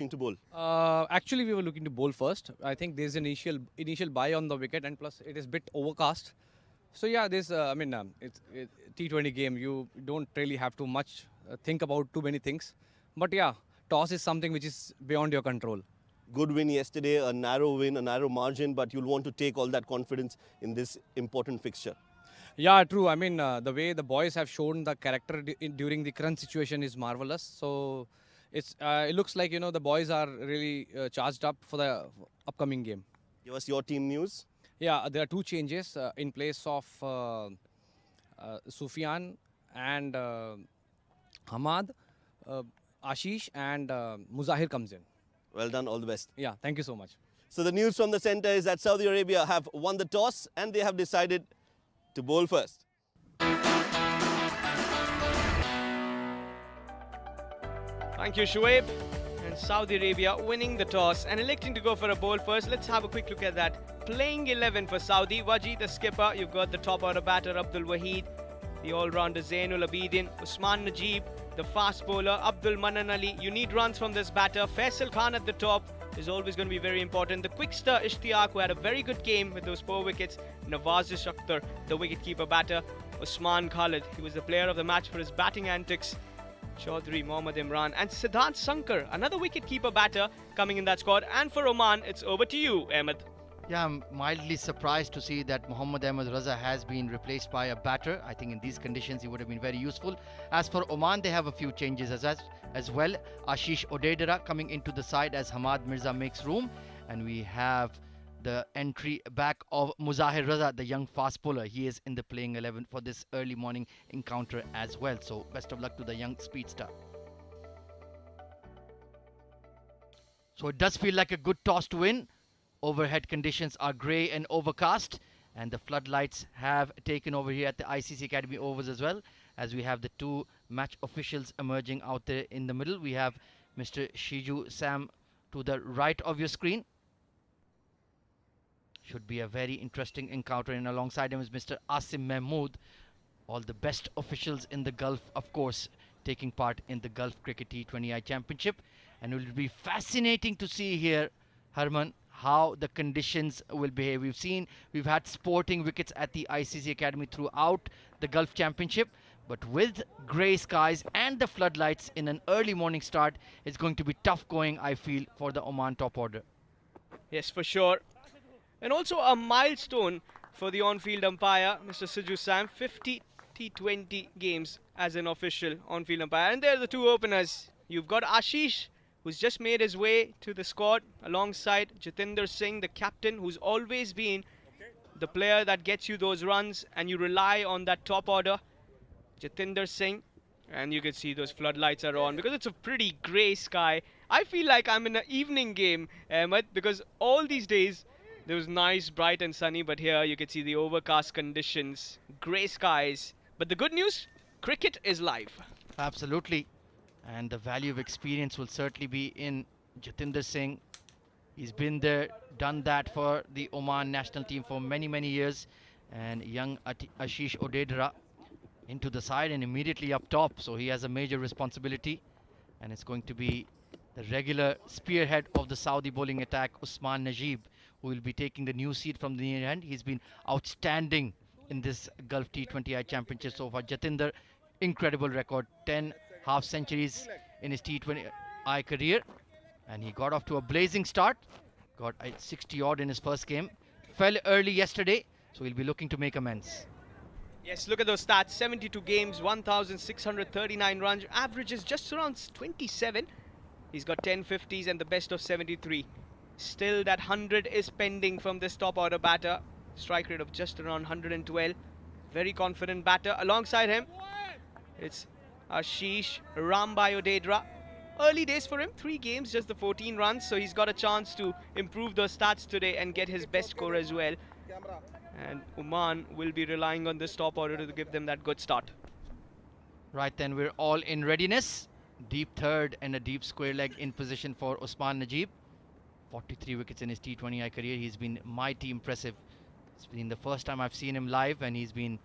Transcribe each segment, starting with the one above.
To bowl. Actually, we were looking to bowl first. I think there's an initial buy on the wicket, and plus it is bit overcast. So yeah, this it's T20 game. You don't really have to much think about too many things. But yeah, toss is something which is beyond your control. Good win yesterday, a narrow win, a narrow margin, but you'll want to take all that confidence in this important fixture. Yeah, true. I mean, the way the boys have shown the character during the current situation is marvelous. So it looks like the boys are really charged up for the upcoming game. Give us your team news. Yeah, there are two changes in place of Sufyan and Hamad. Ashish and Muzahir comes in. Well done, all the best. Yeah, thank you so much. So the news from the center is that Saudi Arabia have won the toss and they have decided to bowl first. Thank you, Shoaib. And Saudi Arabia winning the toss and electing to go for a bowl first. Let's have a quick look at that. Playing 11 for Saudi. Waji, the skipper. You've got the top order batter, Abdul Wahid. The all-rounder, Zainul Abidin. Usman Najib, the fast bowler. Abdul Manan Ali. You need runs from this batter. Faisal Khan at the top is always going to be very important. The quickster, Ishtiaq, who had a very good game with those 4 wickets. Nawazish Akhtar, the wicketkeeper batter. Usman Khalid, he was the player of the match for his batting antics. Chaudhry, Mohammad Imran, and Siddharth Sankar, another wicket-keeper batter coming in that squad. And for Oman, it's over to you, Ahmed. Yeah, I'm mildly surprised to see that Mohammad Ahmed Raza has been replaced by a batter. I think in these conditions he would have been very useful. As for Oman, they have a few changes as well. Ashish Odedera coming into the side as Hamad Mirza makes room. And we have the entry back of Muzahir Raza, the young fast bowler. He is in the playing 11 for this early morning encounter as well. So best of luck to the young speedster. So it does feel like a good toss to win. Overhead conditions are grey and overcast, and the floodlights have taken over here at the ICC Academy overs as well, as we have the 2 match officials emerging out there in the middle. We have Mr. Shiju Sam to the right of your screen. Should be a very interesting encounter, and alongside him is Mr. Asim Mahmood. All the best officials in the Gulf, of course, taking part in the Gulf Cricket T20i Championship. And it will be fascinating to see here, Harman, how the conditions will behave. We've had sporting wickets at the ICC Academy throughout the Gulf Championship, but with grey skies and the floodlights in an early morning start, it's going to be tough going, I feel, for the Oman top order. Yes, for sure. And also a milestone for the on-field umpire, Mr. Siju Sam. 50 T20 games as an official on-field umpire. And there are the 2 openers. You've got Ashish, who's just made his way to the squad alongside Jatinder Singh, the captain, who's always been the player that gets you those runs, and you rely on that top order. Jatinder Singh, and you can see those floodlights are on because it's a pretty grey sky. I feel like I'm in an evening game, Ahmed, because all these days there was nice, bright and sunny, but here you can see the overcast conditions, grey skies. But the good news, cricket is live. Absolutely. And the value of experience will certainly be in Jatinder Singh. He's been there, done that for the Oman national team for many, many years. And young Ashish Odedera into the side and immediately up top. So he has a major responsibility. And it's going to be the regular spearhead of the Saudi bowling attack, Usman Najib, who will be taking the new seat from the near end. He's been outstanding in this Gulf T20i Championship so far. Jatinder, incredible record, 10 half centuries in his T20i career, and he got off to a blazing start, got 60 odd in his first game, fell early yesterday, so he'll be looking to make amends. Yes, look at those stats. 72 games, 1,639 runs, averages just around 27. He's got 10 50s and the best of 73. Still that 100 is pending from this top order batter. Strike rate of just around 112. Very confident batter. Alongside him, it's Ashish Rambai Odedra. Early days for him, 3 games, just the 14 runs, so he's got a chance to improve those stats today and get his best score as well. And Oman will be relying on this top order to give them that good start. Right then, we're all in readiness. Deep third and a deep square leg in position for Usman Najib. 43 wickets in his T20I career. He's been mighty impressive. It's been the first time I've seen him live, and he's been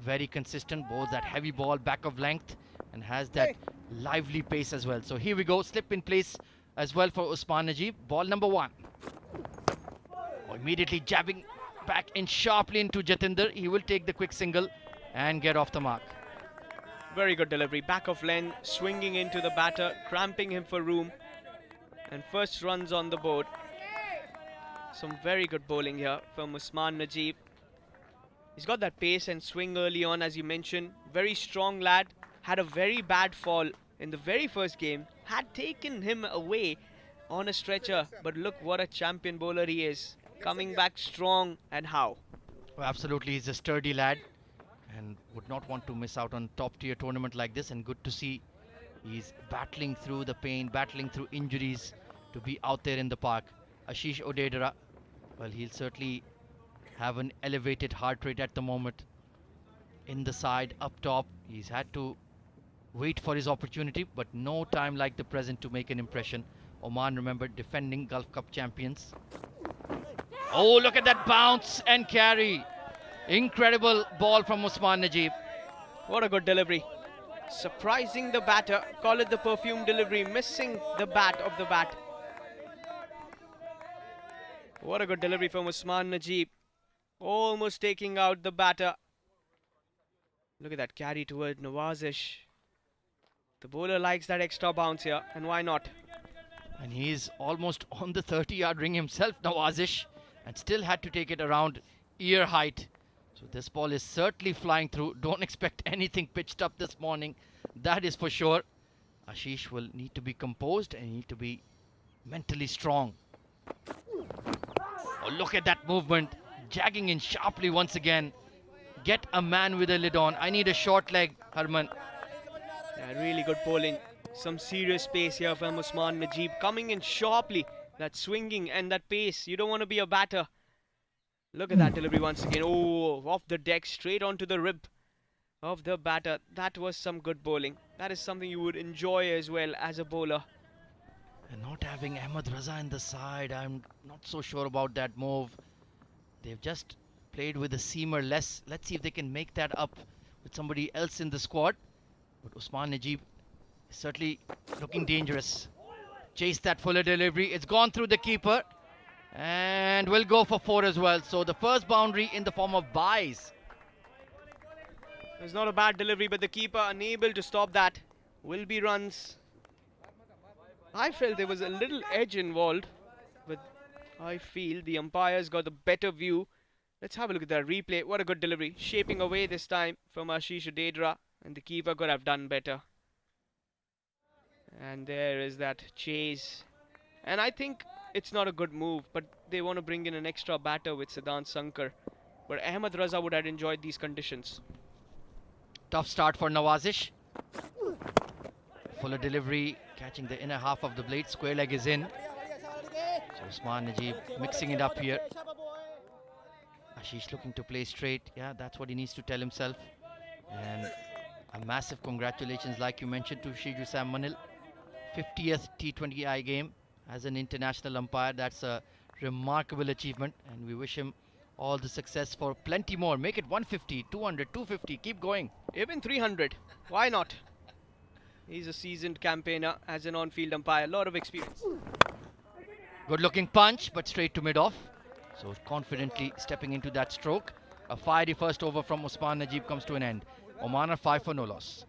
very consistent, bowls that heavy ball back of length and has that lively pace as well. So here we go, slip in place as well for Usman Najib. Ball number 1. Oh, immediately jabbing back in sharply into Jatinder. He will take the quick single and get off the mark. Very good delivery. Back of Len, swinging into the batter, cramping him for room. And first runs on the board. Some very good bowling here from Usman Najib. He's got that pace and swing early on, as you mentioned. Very strong lad. Had a very bad fall in the very first game. Had taken him away on a stretcher. But look what a champion bowler he is. Coming back strong, and how? Oh, absolutely, he's a sturdy lad and would not want to miss out on top tier tournament like this. And good to see he's battling through the pain, battling through injuries to be out there in the park. Ashish Odedra, well, he'll certainly have an elevated heart rate at the moment. In the side, up top, he's had to wait for his opportunity, but no time like the present to make an impression. Oman, remember, defending Gulf Cup champions. Oh, look at that bounce and carry. Incredible ball from Usman Najib. What a good delivery. Surprising the batter. Call it the perfume delivery. Missing the bat of the bat. What a good delivery from Usman Najib. Almost taking out the batter. Look at that carry toward Nawazish. The bowler likes that extra bounce here, and why not? And he's almost on the 30-yard ring himself, Nawazish, and still had to take it around ear height. So this ball is certainly flying through. Don't expect anything pitched up this morning, that is for sure. Ashish will need to be composed and need to be mentally strong. Oh, look at that movement, jagging in sharply once again. Get a man with a lid on. I need a short leg, Harman. Yeah, really good bowling. Some serious pace here from Usman Najib. Coming in sharply. That swinging and that pace. You don't want to be a batter. Look at that delivery once again. Oh, off the deck, straight onto the rib of the batter. That was some good bowling. That is something you would enjoy as well as a bowler. And not having Ahmed Raza in the side, I'm not so sure about that move. They've just played with a seamer less. Let's see if they can make that up with somebody else in the squad. But Usman Najib is certainly looking dangerous. Chase that fuller delivery. It's gone through the keeper. And will go for 4 as well. So the first boundary in the form of byes. It's not a bad delivery, but the keeper unable to stop that. Will be runs. I felt there was a little edge involved, but I feel the umpires got the better view. Let's have a look at that replay. What a good delivery. Shaping away this time from Ashish Odedra, and the keeper could have done better. And there is that chase. And I think it's not a good move, but they want to bring in an extra batter with Siddhant Sankar. But Ahmed Raza would have enjoyed these conditions. Tough start for Nawazish. Fuller delivery, catching the inner half of the blade. Square leg is in. So Usman Najib mixing it up here. Ashish looking to play straight. Yeah, that's what he needs to tell himself. And a massive congratulations, like you mentioned, to Shiju Sam Manil. 50th T20i game as an international umpire. That's a remarkable achievement, and we wish him all the success for plenty more. Make it 150, 200, 250. Keep going. Even 300. Why not? He's a seasoned campaigner as an on-field umpire. A lot of experience. Good looking punch, but straight to mid-off. So confidently stepping into that stroke. A fiery first over from Usman Najib comes to an end. Oman are 5 for no loss.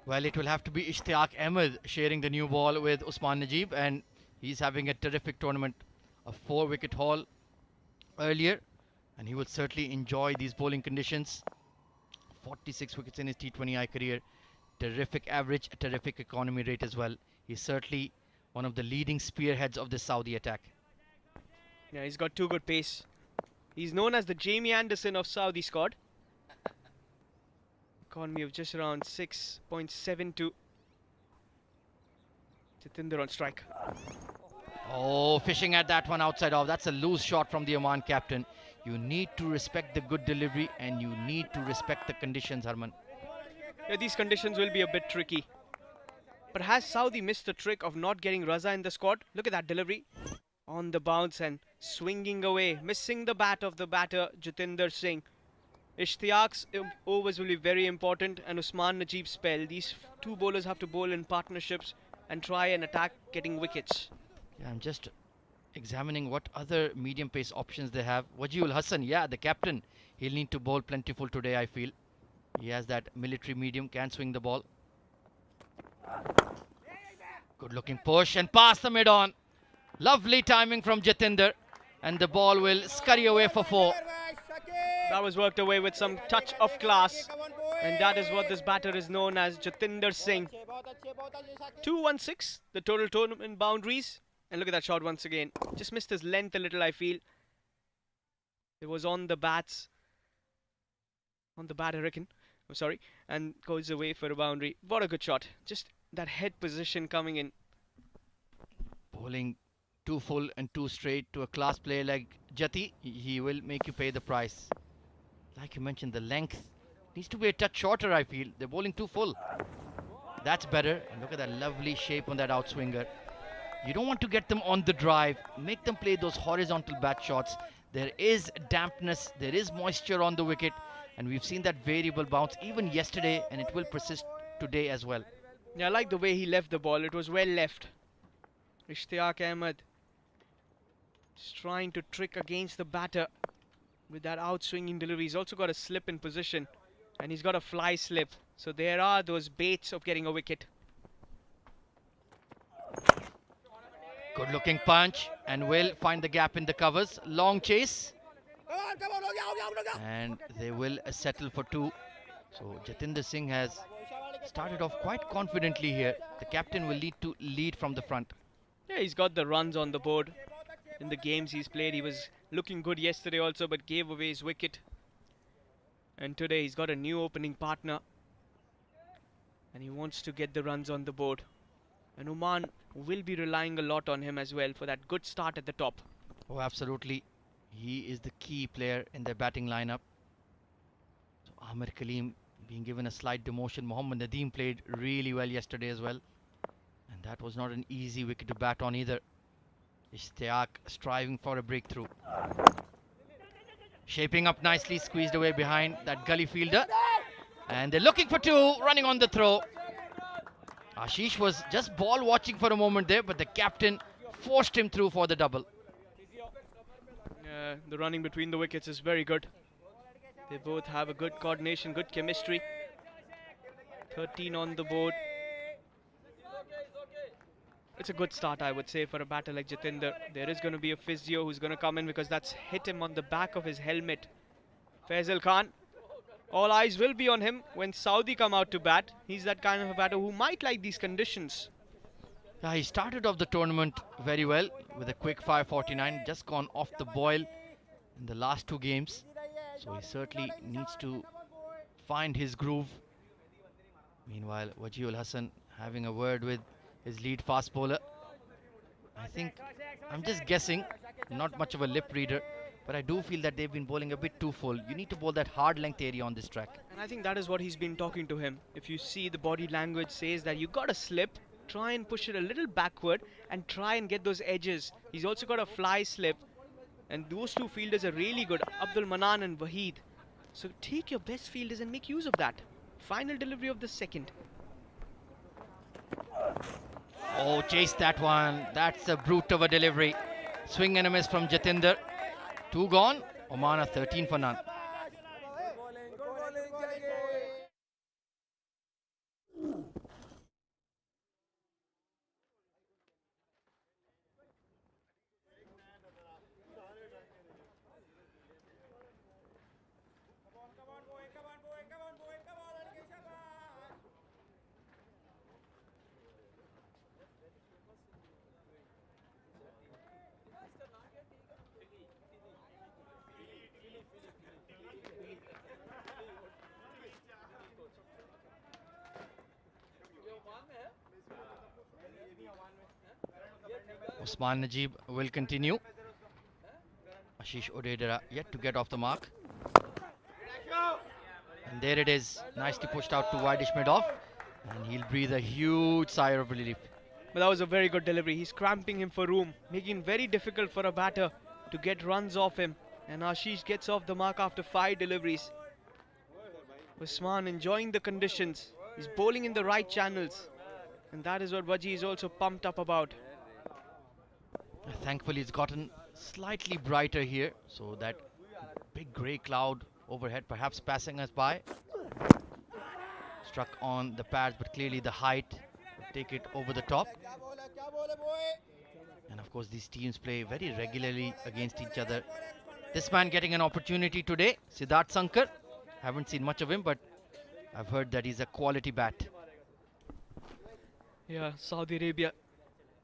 Well, it will have to be Ishtiaq Ahmed sharing the new ball with Usman Najib, and he's having a terrific tournament. A 4-wicket haul earlier, and he will certainly enjoy these bowling conditions. 46 wickets in his T20I career. Terrific average, a terrific economy rate as well. He's certainly one of the leading spearheads of the Saudi attack. Yeah, he's got too good pace. He's known as the Jamie Anderson of Saudi squad. economy of just around 6.72. Jatinder on strike. Oh, fishing at that one outside off. That's a loose shot from the Oman captain. You need to respect the good delivery and you need to respect the conditions, Harman. Yeah, these conditions will be a bit tricky. But has Saudi missed the trick of not getting Raza in the squad? Look at that delivery. On the bounce and swinging away. Missing the bat of the batter, Jatinder Singh. Ishtiaq's overs will be very important, and Usman Najib's spell. These two bowlers have to bowl in partnerships and try and attack getting wickets. Yeah, I'm just examining what other medium pace options they have. Wajiul Hassan, yeah, the captain. He'll need to bowl plentiful today, I feel. He has that military medium, can swing the ball. Good looking push and pass the mid on. Lovely timing from Jatinder, and the ball will scurry away for 4. That was worked away with some touch of class, and that is what this batter is known as, Jatinder Singh. 216, the total tournament boundaries. And look at that shot once again. Just missed his length a little, I feel. It was on the bats. On the bat, I reckon. I'm sorry. And goes away for a boundary. What a good shot. Just that head position coming in. Bowling 2 full and 2 straight to a class player like Jati, he will make you pay the price. Like you mentioned, the length needs to be a touch shorter, I feel. They're bowling 2 full. That's better. And look at that lovely shape on that outswinger. You don't want to get them on the drive. Make them play those horizontal bat shots. There is dampness, there is moisture on the wicket, and we've seen that variable bounce even yesterday, and it will persist today as well. Yeah, I like the way he left the ball. It was well left. Ishtiaq Ahmed just trying to trick against the batter with that outswinging delivery. He's also got a slip in position, and he's got a fly slip. So there are those baits of getting a wicket. Good looking punch, and will find the gap in the covers. Long chase, and they will settle for 2. So Jatinder Singh has started off quite confidently here. The captain will need to lead from the front. Yeah, he's got the runs on the board. In the games he's played, he was looking good yesterday also, but gave away his wicket. And today he's got a new opening partner, and he wants to get the runs on the board. And Oman will be relying a lot on him as well for that good start at the top. Oh, absolutely. He is the key player in their batting lineup. So Amir Kaleem being given a slight demotion. Mohammad Nadeem played really well yesterday as well. And that was not an easy wicket to bat on either. Ishtiaq striving for a breakthrough. Shaping up nicely, squeezed away behind that gully fielder. And they're looking for 2, running on the throw. Ashish was just ball watching for a moment there, but the captain forced him through for the double. The running between the wickets is very good. They both have a good coordination, good chemistry. 13 on the board. It's a good start, I would say, for a batter like Jatinder. There is going to be a physio who's going to come in because that's hit him on the back of his helmet. Faisal Khan. All eyes will be on him when Saudi come out to bat. He's that kind of a batter who might like these conditions. Yeah, he started off the tournament very well with a quick 549, just gone off the boil in the last 2 games. So he certainly needs to find his groove. Meanwhile, Wajiul Hassan having a word with his lead fast bowler. I think, I'm just guessing, not much of a lip reader, but I do feel that they've been bowling a bit too full. You need to bowl that hard length area on this track. And I think that is what he's been talking to him. If you see, the body language says that you got to slip, try and push it a little backward and try and get those edges. He's also got a fly slip, and those 2 fielders are really good, Abdul Manan and Waheed. So take your best fielders and make use of that. Final delivery of the second. Oh, chase that one. That's a brute of a delivery. Swing and a miss from Jatinder. 2 gone. Oman are 13 for none. Usman Najib will continue. Ashish Odedera yet to get off the mark. And there it is, nicely pushed out to wideish mid-off. And he'll breathe a huge sigh of relief. But that was a very good delivery. He's cramping him for room, making it very difficult for a batter to get runs off him. And Ashish gets off the mark after 5 deliveries. Usman enjoying the conditions. He's bowling in the right channels. And that is what Vaji is also pumped up about. Thankfully, it's gotten slightly brighter here. So that big grey cloud overhead perhaps passing us by. Struck on the pads, but clearly the height would take it over the top. And of course, these teams play very regularly against each other. This man getting an opportunity today, Siddharth Sankar. Haven't seen much of him, but I've heard that he's a quality bat. Yeah, Saudi Arabia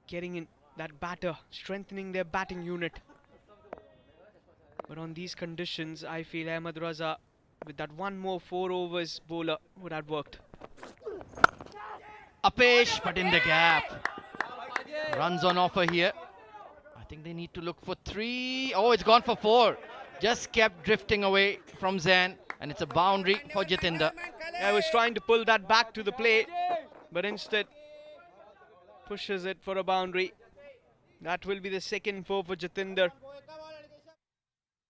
getting in that batter, strengthening their batting unit. But on these conditions, I feel Ahmed Raza, with that one more 4 overs bowler, would have worked. Apesh, but in the gap. Runs on offer here. I think they need to look for 3. Oh, it's gone for 4. Just kept drifting away from Zain. And it's a boundary for Jatinder. I was trying to pull that back to the plate, but instead pushes it for a boundary. That will be the second 4 for Jatinder.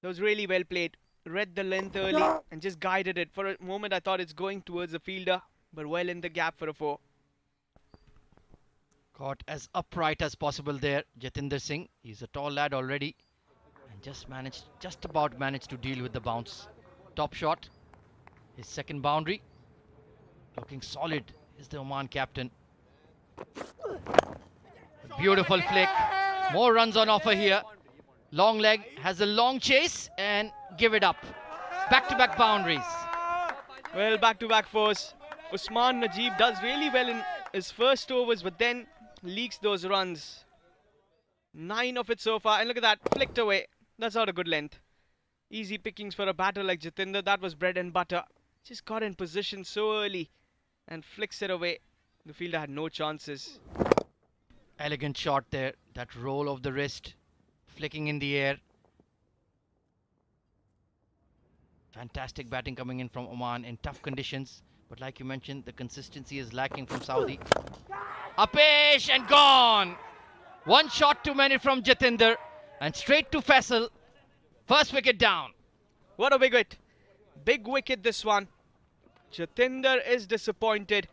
That was really well played. Read the length early and just guided it. For a moment I thought it's going towards the fielder, but well in the gap for a 4. Caught as upright as possible there, Jatinder Singh. He's a tall lad already. And just about managed to deal with the bounce. Top shot, his second boundary. Looking solid is the Oman captain. A beautiful flick. More runs on offer here. Long leg has a long chase and give it up. Back-to-back boundaries. Well, back-to-back 4s. Usman Najib does really well in his first overs, but then leaks those runs. 9 of it so far, and look at that, flicked away. That's not a good length. Easy pickings for a batter like Jatinder. That was bread and butter. Just got in position so early and flicks it away. The fielder had no chances. Elegant shot there. That roll of the wrist, flicking in the air. Fantastic batting coming in from Oman in tough conditions. But like you mentioned, the consistency is lacking from Saudi. Apesh and gone. One shot too many from Jatinder. And straight to Faisal. First wicket down. What a big wicket. Big wicket this one. Jatinder is disappointed.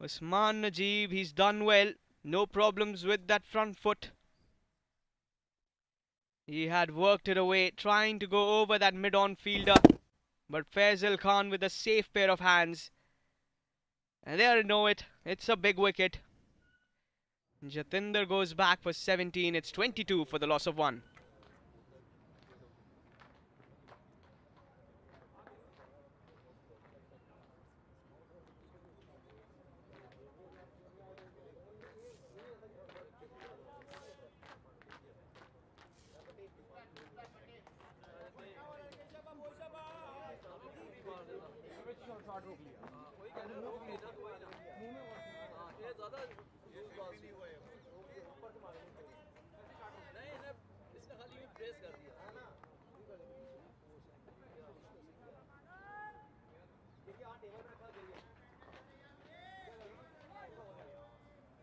Usman Najib, he's done well. No problems with that front foot. He had worked it away, trying to go over that mid-on fielder. But Faisal Khan with a safe pair of hands. And there you know it. It's a big wicket. Jatinder goes back for 17. It's 22 for the loss of 1.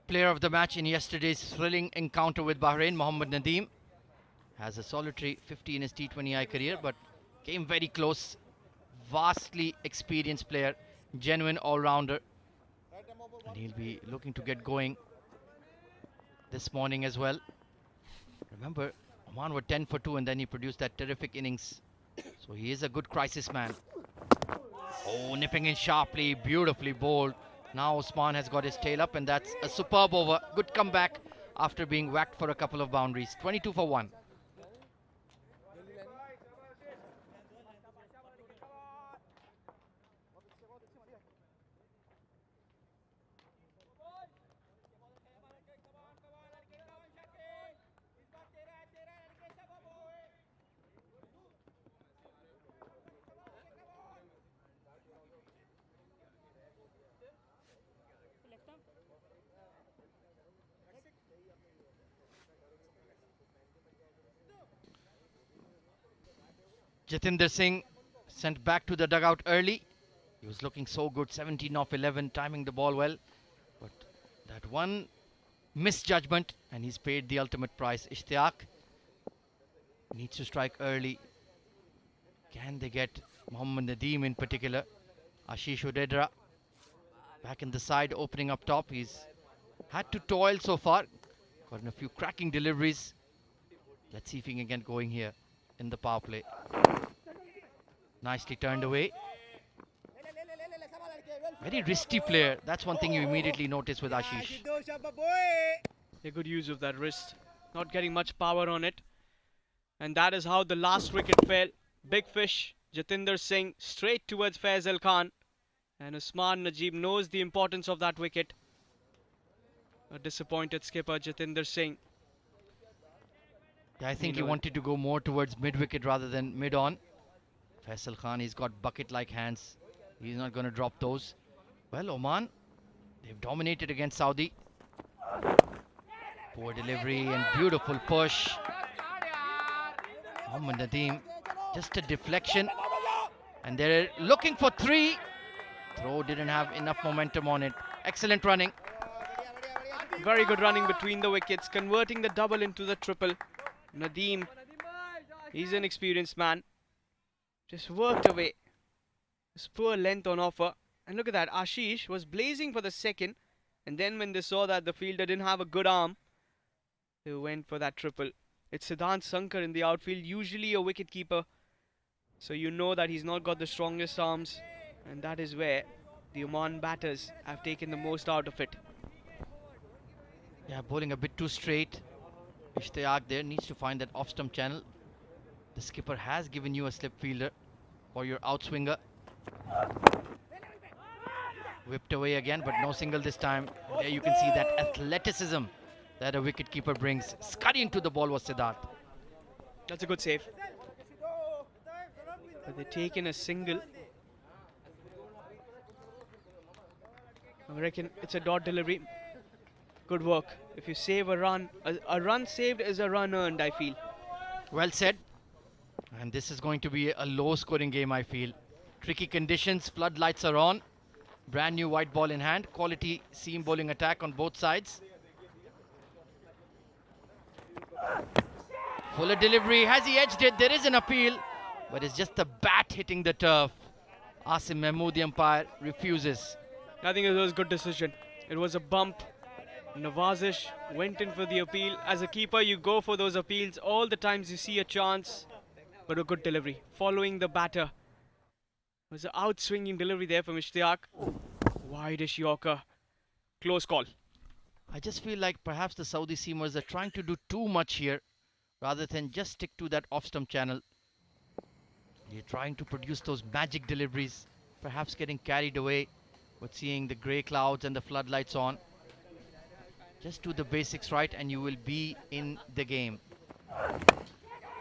Player of the match in yesterday's thrilling encounter with Bahrain, Mohammad Nadeem, has a solitary 50 in his T20i career, but came very close. Vastly experienced player, genuine all-rounder, and he'll be looking to get going this morning as well. Remember, Oman were 10 for 2 and then he produced that terrific innings. So he is a good crisis man. Oh, nipping in sharply, beautifully bowled. Now Usman has got his tail up and that's a superb over. Good comeback after being whacked for a couple of boundaries. 22 for 1. Jatinder Singh sent back to the dugout early. He was looking so good, 17 of 11, timing the ball well. But that one misjudgment, and he's paid the ultimate price. Ishtiaq needs to strike early. Can they get Mohammad Nadeem in particular? Ashish Udedra back in the side, opening up top. He's had to toil so far. Gotten a few cracking deliveries. Let's see if he can get going here in the power play. Nicely turned away. Very wristy player. That's one thing you immediately notice with Ashish. A good use of that wrist. Not getting much power on it. And that is how the last wicket fell. Big fish, Jatinder Singh, straight towards Faisal Khan. And Usman Najib knows the importance of that wicket. A disappointed skipper, Jatinder Singh. Yeah, I think he wanted to go more towards mid-wicket rather than mid-on. Faisal Khan, he's got bucket-like hands. He's not going to drop those. Well, Oman, they've dominated against Saudi. Poor delivery and beautiful push. Mohammad Nadeem, just a deflection. And they're looking for 3. Throw didn't have enough momentum on it. Excellent running. Very good running between the wickets, converting the double into the triple. Nadeem, he's an experienced man. Just worked away. His poor length on offer. And look at that, Ashish was blazing for the second. And then when they saw that the fielder didn't have a good arm, they went for that triple. It's Siddhant Sankar in the outfield, usually a wicketkeeper. So you know that he's not got the strongest arms. And that is where the Oman batters have taken the most out of it. Yeah, bowling a bit too straight. Ishtiaq there needs to find that off-stump channel. The skipper has given you a slip fielder for your outswinger. Whipped away again, but no single this time. There you can see that athleticism that a wicketkeeper brings. Scurrying to the ball was Siddharth. That's a good save. But they've taken a single. I reckon it's a dot delivery. Good work. If you save a run, a run saved is a run earned, I feel. Well said. And this is going to be a low scoring game, I feel. Tricky conditions, floodlights are on. Brand new white ball in hand. Quality seam bowling attack on both sides. Fuller delivery. Has he edged it? There is an appeal. But it's just the bat hitting the turf. Asim Mahmood, the umpire, refuses. I think it was a good decision. It was a bump. Nawazish went in for the appeal. As a keeper, you go for those appeals all the times you see a chance. But a good delivery. Following the batter. It was an outswinging delivery there from Ishtiaq. Wide-ish Yorker. Close call. I just feel like perhaps the Saudi seamers are trying to do too much here rather than just stick to that off-stump channel. They're trying to produce those magic deliveries, perhaps getting carried away with seeing the grey clouds and the floodlights on. Just do the basics right and you will be in the game.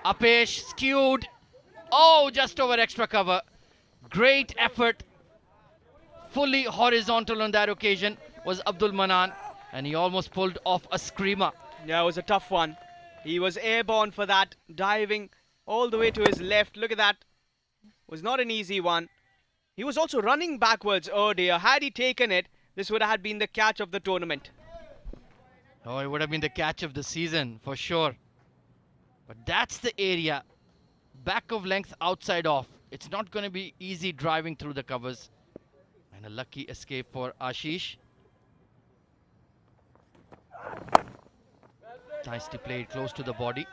Upish, skewed. Oh, just over extra cover. Great effort. Fully horizontal on that occasion was Abdul Manan, and he almost pulled off a screamer. Yeah, it was a tough one. He was airborne for that, diving all the way to his left. Look at that. Was not an easy one. He was also running backwards. Oh dear, had he taken it, this would have been the catch of the tournament. Oh, it would have been the catch of the season for sure. But that's the area. Back of length, outside off. It's not going to be easy driving through the covers. And a lucky escape for Ashish. Nicely played, close to the body.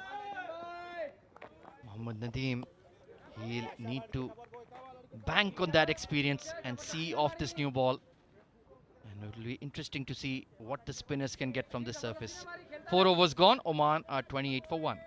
Mohammad Nadeem, he'll need to bank on that experience and see off this new ball. And it will be interesting to see what the spinners can get from the surface. 4 overs gone, Oman are 28 for 1.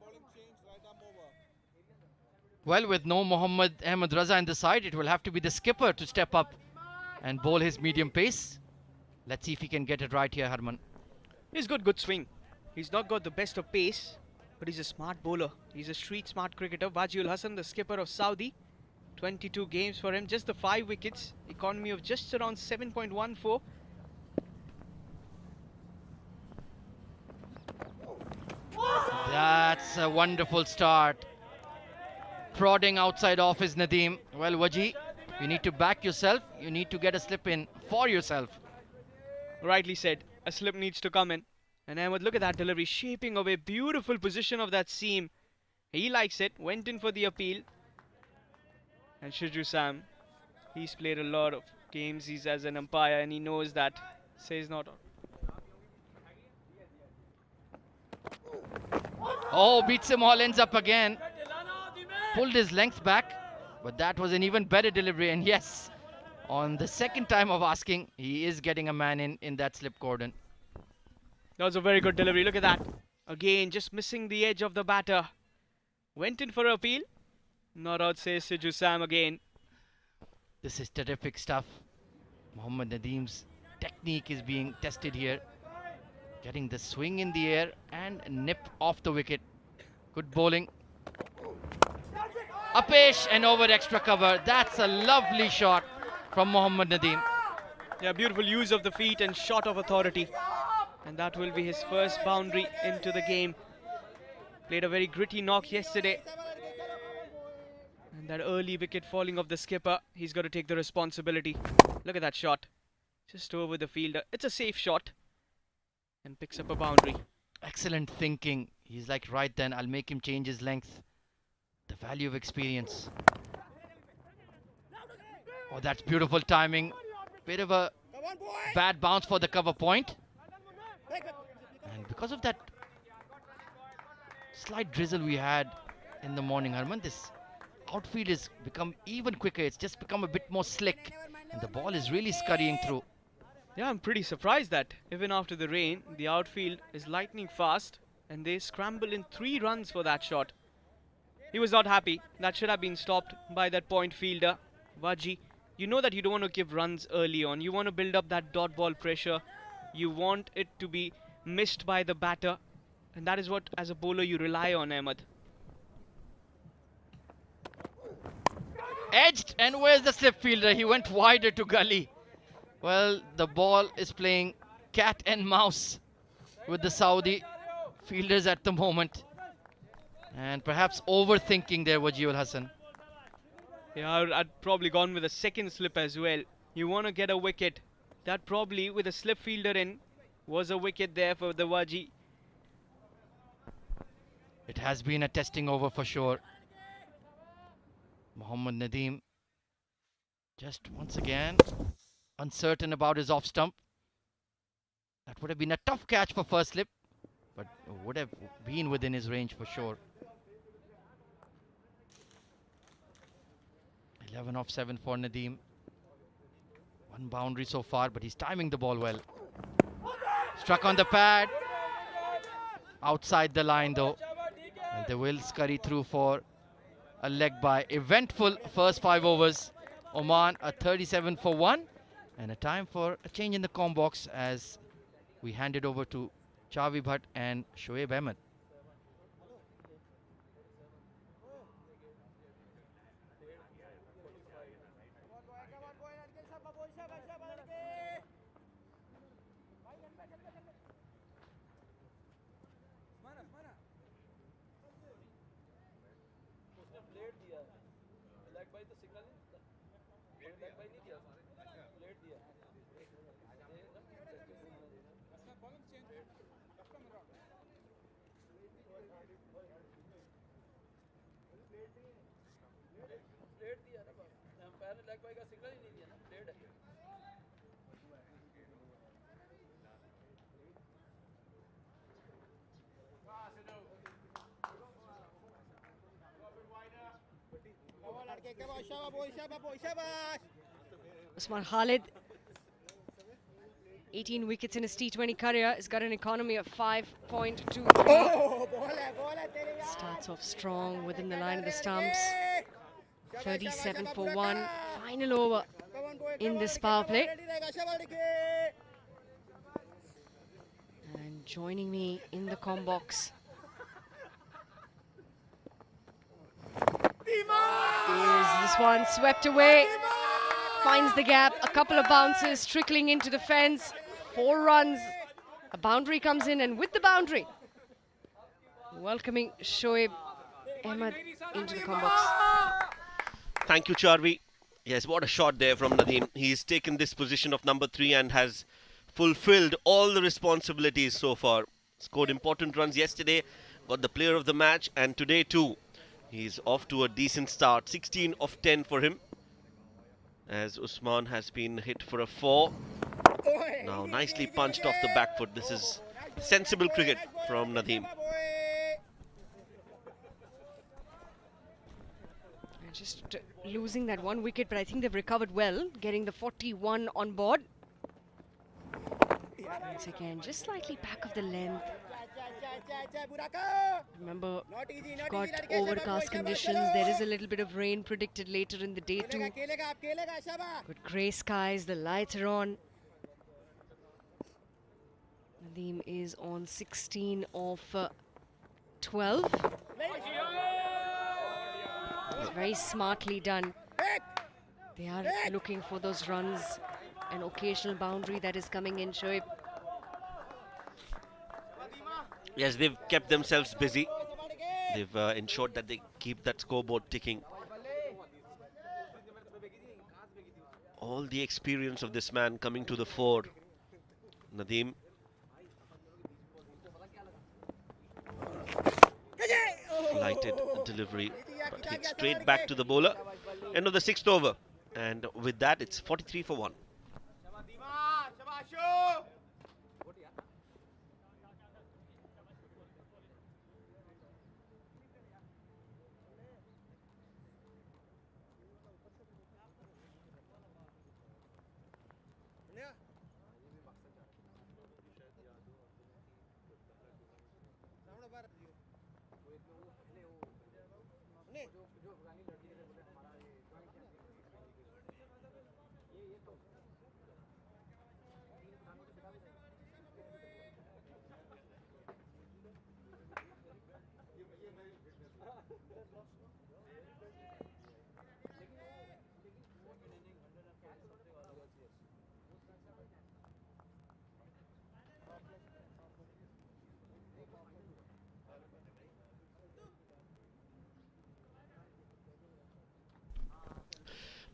Bowling change, right arm over. Well, with no Mohammad Ahmed Raza in the side, it will have to be the skipper to step up and bowl his medium pace. Let's see if he can get it right here, Harman. He's got good swing. He's not got the best of pace, but he's a smart bowler. He's a street smart cricketer. Wajiul Hassan, the skipper of Saudi. 22 games for him, just the 5 wickets. Economy of just around 7.14. That's a wonderful start. Prodding outside off is Nadeem. Well, Waji, you need to back yourself. You need to get a slip in for yourself. Rightly said, a slip needs to come in. And Ahmed, look at that delivery, shaping away, beautiful position of that seam. He likes it, went in for the appeal. And Shiju Sam, he's played a lot of games, he's as an umpire and he knows that. Says not. Oh, beats him all, ends up again. Pulled his length back, but that was an even better delivery. And yes, on the second time of asking, he is getting a man in that slip cordon. That was a very good delivery, look at that. Again, just missing the edge of the batter. Went in for an appeal. Not out, says Shiju Sam again. This is terrific stuff. Mohammad Nadeem's technique is being tested here. Getting the swing in the air and nip off the wicket. Good bowling. Upish and over extra cover. That's a lovely shot from Mohammad Nadeem. Yeah, beautiful use of the feet and shot of authority. And that will be his first boundary into the game. Played a very gritty knock yesterday. And that early wicket falling of the skipper, he's got to take the responsibility. Look at that shot. Just over the fielder. It's a safe shot. And picks up a boundary. Excellent thinking. He's like, right then, I'll make him change his length. The value of experience. Oh, that's beautiful timing. Bit of a bad bounce for the cover point. And because of that slight drizzle we had in the morning, Harman, this outfield has become even quicker. It's just become a bit more slick. And the ball is really scurrying through. Yeah, I'm pretty surprised that even after the rain, the outfield is lightning fast. And they scramble in 3 runs for that shot. He was not happy. That should have been stopped by that point fielder, Waji. You know that you don't want to give runs early on. You want to build up that dot ball pressure. You want it to be missed by the batter. And that is what, as a bowler, you rely on, Ahmed. Edged, and where's the slip fielder? He went wider to gully. Well, the ball is playing cat and mouse with the Saudi fielders at the moment. And perhaps overthinking there, Wajiul Hassan. Yeah, I'd probably gone with a second slip as well. You want to get a wicket. That probably, with a slip fielder in, was a wicket there for the Waji. It has been a testing over for sure. Mohammad Nadeem just once again uncertain about his off stump. That would have been a tough catch for first slip, but would have been within his range for sure. 11 off 7 for Nadeem. 1 boundary so far, but he's timing the ball well. Struck on the pad. Outside the line though. And they will scurry through for a leg by. Eventful first 5 overs. Oman a 37 for 1. And a time for a change in the com box as we hand it over to Chavi Bhatt and Shoaib Ahmed. Usman Khalid 18 wickets in his T20 career. He's got an economy of 5.23. Starts off strong within the line of the stumps. 37 for 1. Final over in this power play. And joining me in the comm box is this one, swept away. Finds the gap, a couple of bounces trickling into the fence. 4 runs, a boundary comes in, and with the boundary, welcoming Shoaib Ahmed into the comm box. Thank you, Charvi. Yes, what a shot there from Nadeem. He's taken this position of number 3 and has fulfilled all the responsibilities so far. Scored important runs yesterday, got the player of the match, and today too. He's off to a decent start. 16 of 10 for him, as Usman has been hit for a 4. Now nicely punched off the back foot. This is sensible cricket from Nadeem. Just losing that 1 wicket, but I think they've recovered well, getting the 41 on board. Once again, just slightly back of the length. Remember, we've got overcast conditions. There is a little bit of rain predicted later in the day too. Good grey skies, the lights are on. Nadeem is on 16 of 12. It's very smartly done. They are looking for those runs, an occasional boundary that is coming in, Shoaib. Yes, they've kept themselves busy. They've ensured that they keep that scoreboard ticking. All the experience of this man coming to the fore. Nadeem. Lighted delivery, but hit straight back to the bowler. End of the 6th over. And with that, it's 43 for 1.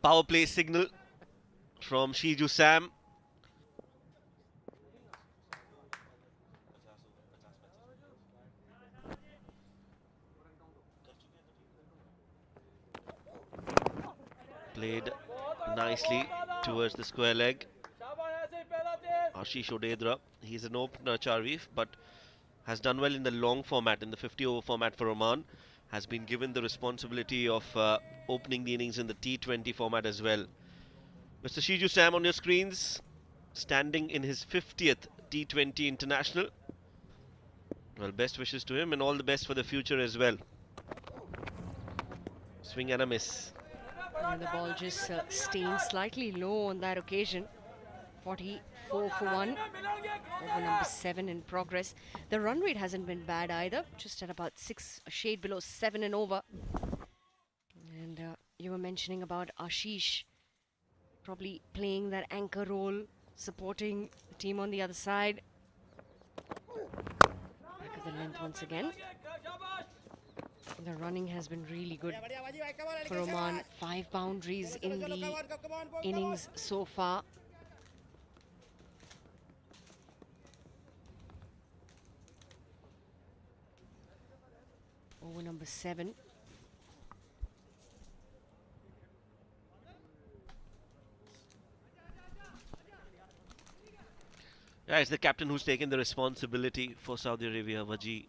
Power play signal from Shiju Sam. Played nicely towards the square leg. Ashish Odedra, he's an opener, Charvi, but has done well in the long format, in the 50-over format for Oman. Has been given the responsibility of opening the innings in the T20 format as well. Mr. Shiju Sam on your screens, standing in his 50th T20 international. Well, best wishes to him and all the best for the future as well. Swing and a miss. And the ball just staying slightly low on that occasion. 44 for 1. Over number 7 in progress. The run rate hasn't been bad either. Just at about 6, a shade below 7 and over. And you were mentioning about Ashish probably playing that anchor role, supporting the team on the other side. Back of the length once again. The running has been really good for Oman. 5 boundaries in the innings so far. Over number 7. Yeah, it's the captain who's taken the responsibility for Saudi Arabia, Waji,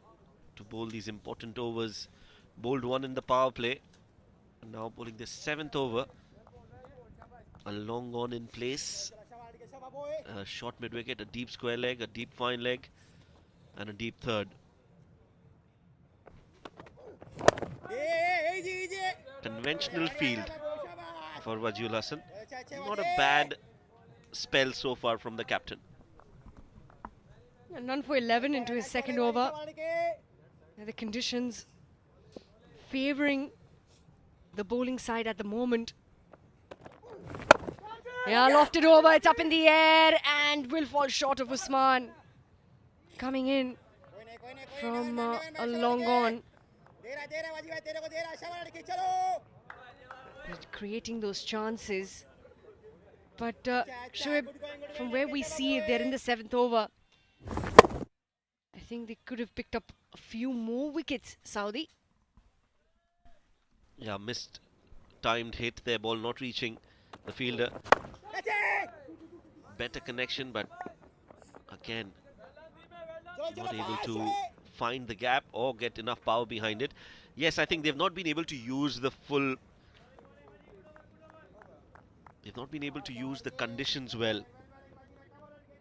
to bowl these important overs. Bowled 1 in the power play. And now bowling the 7th over. A long on in place. A short mid-wicket, a deep square leg, a deep fine leg, and a deep third. Conventional field for Wajul Hassan. Not a bad spell so far from the captain. None for 11 into his second over. The conditions favouring the bowling side at the moment. Yeah, lofted over, it's up in the air and will fall short of Usman. Coming in from a long on. Creating those chances. But Shoaib, from where we see it, they're in the 7th over. I think they could have picked up a few more wickets, Saudi. Yeah, missed timed hit, their ball not reaching the fielder. Better connection, but again, not able to find the gap or get enough power behind it. Yes, I think they've not been able to use the full... They've not been able to use the conditions well.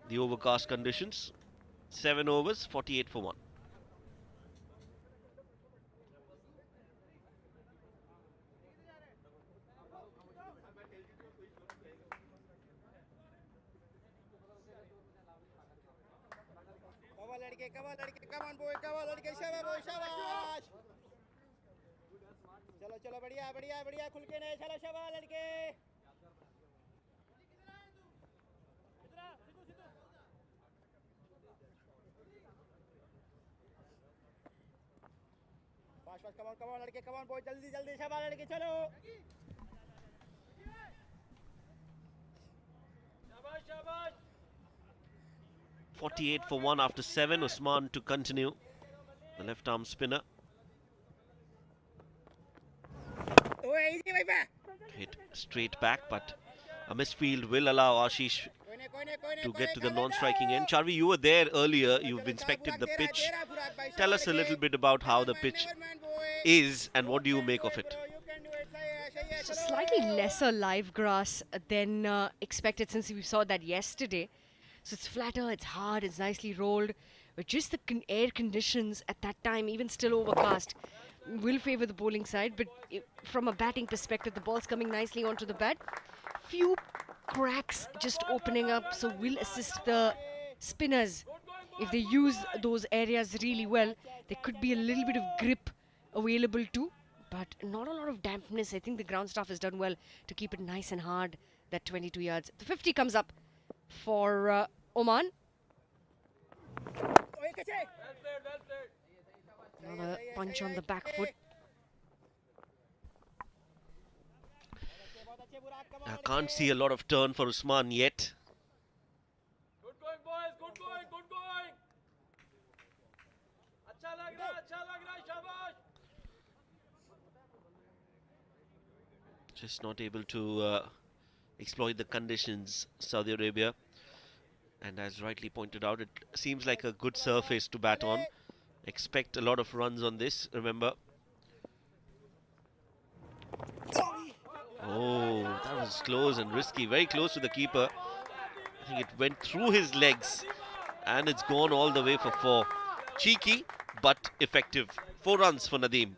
The overcast conditions. 7 overs, 48 for 1. Come on boy, शाबाश शाबाश चलो चलो बढ़िया बढ़िया बढ़िया खुल के नहीं चलो शाबाश लड़के फास्ट फास्ट कम ऑन लड़के कम ऑन boy जल्दी जल्दी शाबाश लड़के चलो शाबाश शाबाश 48 for 1 after 7. Usman to continue. The left arm spinner. Hit straight back, but a misfield will allow Ashish to get to the non-striking end. Charvi, you were there earlier. You've inspected the pitch. Tell us a little bit about how the pitch is and what do you make of it? It's a slightly lesser live grass than expected since we saw that yesterday. So it's flatter, it's hard, it's nicely rolled. But just the air conditions at that time, even still overcast, will favour the bowling side. But from a batting perspective, the ball's coming nicely onto the bat. Few cracks just opening up, so will assist the spinners. If they use those areas really well, there could be a little bit of grip available too. But not a lot of dampness. I think the ground staff has done well to keep it nice and hard, that 22 yards. The 50 comes up for Oman. Another punch on the back foot. I can't see a lot of turn for Usman yet. Good going boys, good going, good going. अच्छा लग रहा है शाबाश. Just not able to exploit the conditions, Saudi Arabia. And as rightly pointed out, it seems like a good surface to bat on. Expect a lot of runs on this, remember. Oh, that was close and risky, very close to the keeper. I think it went through his legs and it's gone all the way for 4. Cheeky, but effective. 4 runs for Nadeem.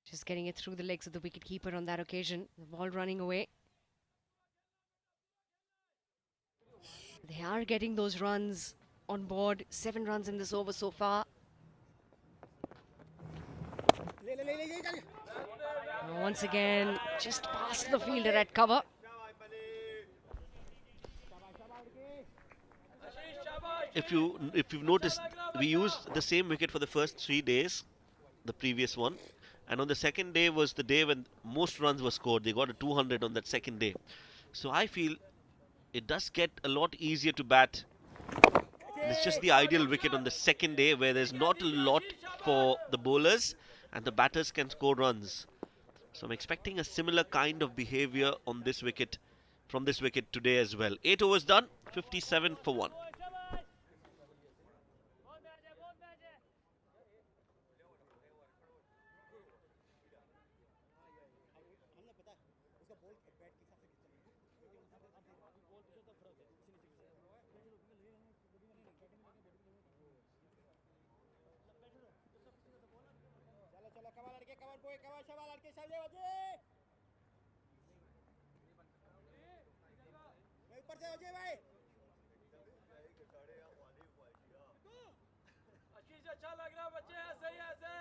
Just getting it through the legs of the wicketkeeper on that occasion. The ball running away. They are getting those runs on board. 7 runs in this over so far. Once again, just past the fielder at cover. If you've noticed, we used the same wicket for the first 3 days, the previous one. And on the second day was the day when most runs were scored. They got a 200 on that second day. So I feel it does get a lot easier to bat. It's just the ideal wicket on the second day where there's not a lot for the bowlers and the batters can score runs. So I'm expecting a similar kind of behavior on this wicket, from this wicket today as well. 8 overs done, 57 for 1. अच्छी से अच्छा लग रहा है बच्चे, ऐसे ही ऐसे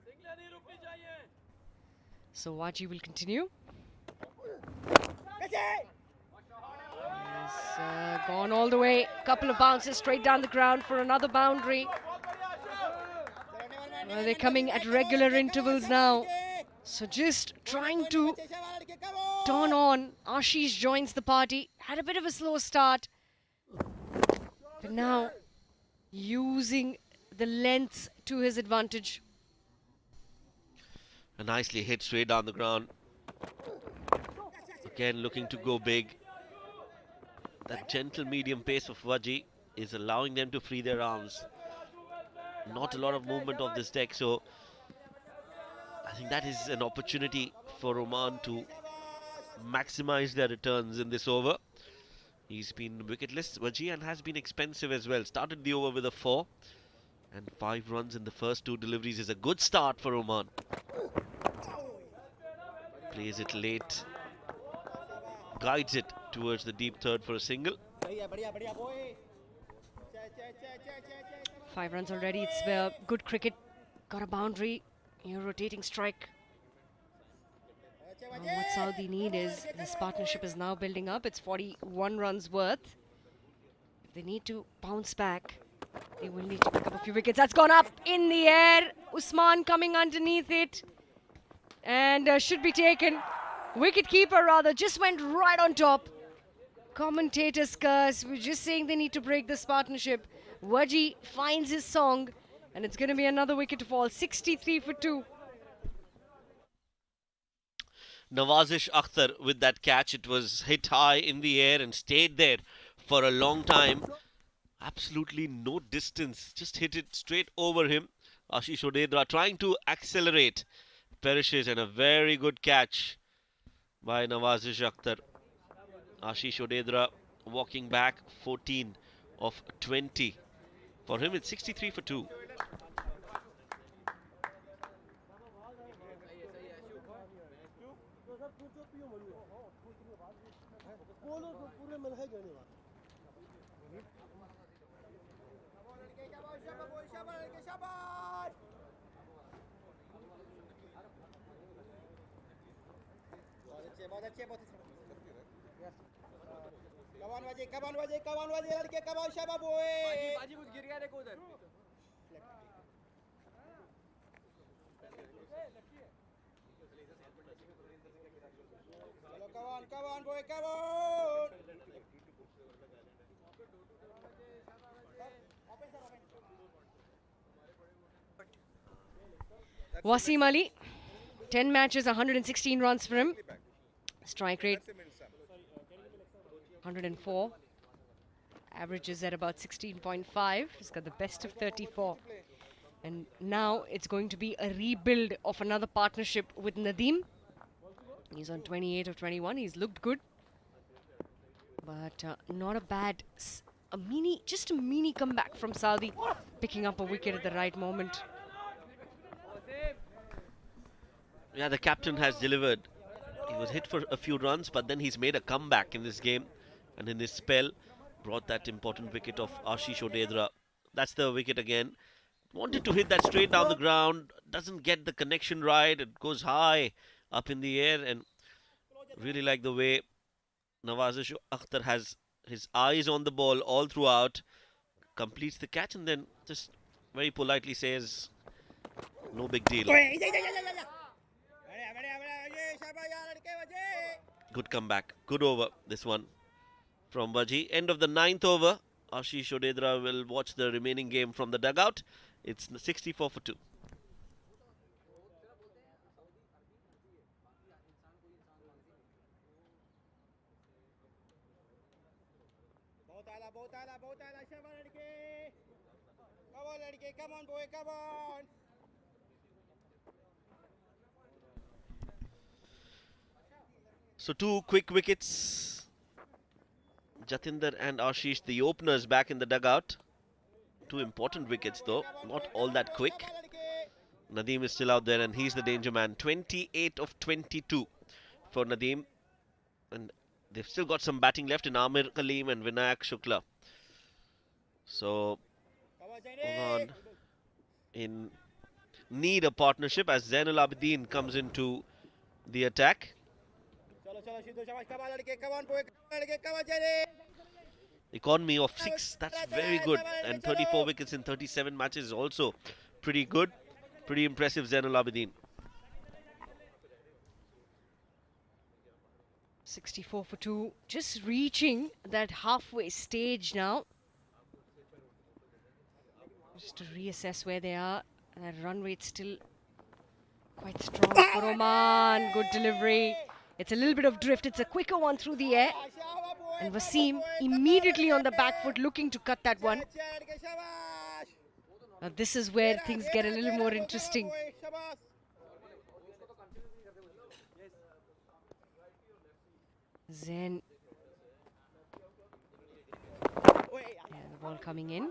सिंगलें नहीं रुकनी चाहिए. So Waji will continue. He's gone all the way. Couple of bounces straight down the ground for another boundary. Well, they're coming at regular intervals now. So just trying to turn on. Ashish joins the party. Had a bit of a slow start. But now using the length to his advantage. A nicely hit straight down the ground. Again looking to go big. That gentle medium pace of Waji is allowing them to free their arms. Not a lot of movement of this deck, so I think that is an opportunity for Oman to maximize their returns in this over. He's been wicketless, Waji, and has been expensive as well. Started the over with a 4 and 5 runs in the first 2 deliveries is a good start for Oman. Plays it late, guides it towards the deep third for a single. 5 runs already. It's good cricket. Got a boundary. Your rotating strike. What Saudi need is this partnership is now building up. It's 41 runs worth. If they need to bounce back, they will need to pick up a few wickets. That's gone up in the air. Usman coming underneath it. And should be taken. Wicket keeper rather just went right on top. Commentators curse. We're just saying they need to break this partnership. Waji finds his song. And it's going to be another wicket to fall. 63 for 2. Nawazish Akhtar with that catch. It was hit high in the air and stayed there for a long time. Absolutely no distance. Just hit it straight over him. Ashish Odedra trying to accelerate. Perishes, and a very good catch by Nawazish Akhtar. Ashish Odedra walking back 14 of 20. For him it's 63 for 2. बाजी कुछ गिर गया देखो उधर. Wasim Ali, 10 matches, 116 runs for him. Strike rate 104. Averages at about 16.5. He's got the best of 34. And now it's going to be a rebuild of another partnership with Nadeem. He's on 28 of 21. He's looked good. But not a bad, just a mini comeback from Saudi. Picking up a wicket at the right moment. Yeah, the captain has delivered. He was hit for a few runs, but then he's made a comeback in this game. And in this spell, brought that important wicket of Ashish Odedra. That's the wicket again. Wanted to hit that straight down the ground. Doesn't get the connection right. It goes high up in the air. And really like the way Nawazish Akhtar has his eyes on the ball all throughout. Completes the catch and then just very politely says, no big deal. Good comeback. Good over, this one from Waji. End of the 9th over. Ashish Odedra will watch the remaining game from the dugout. It's 64 for 2. Come on, boy, come on. So two quick wickets. Jatinder and Ashish, the openers, back in the dugout. Two important wickets though, not all that quick. Nadeem is still out there and he's the danger man. 28 of 22 for Nadeem. And they've still got some batting left in Amir Kaleem and Vinayak Shukla. So, Oman in need a partnership as Zainul Abidin comes into the attack. Economy of 6, that's very good. And 34 wickets in 37 matches is also pretty good. Pretty impressive, Zainul Abidin. 64 for 2, just reaching that halfway stage now. Just to reassess where they are. That run rate still quite strong for Oman. Good delivery. It's a little bit of drift. It's a quicker one through the air. And Wasim immediately on the back foot looking to cut that one. Now this is where things get a little more interesting. Zen. And the ball coming in.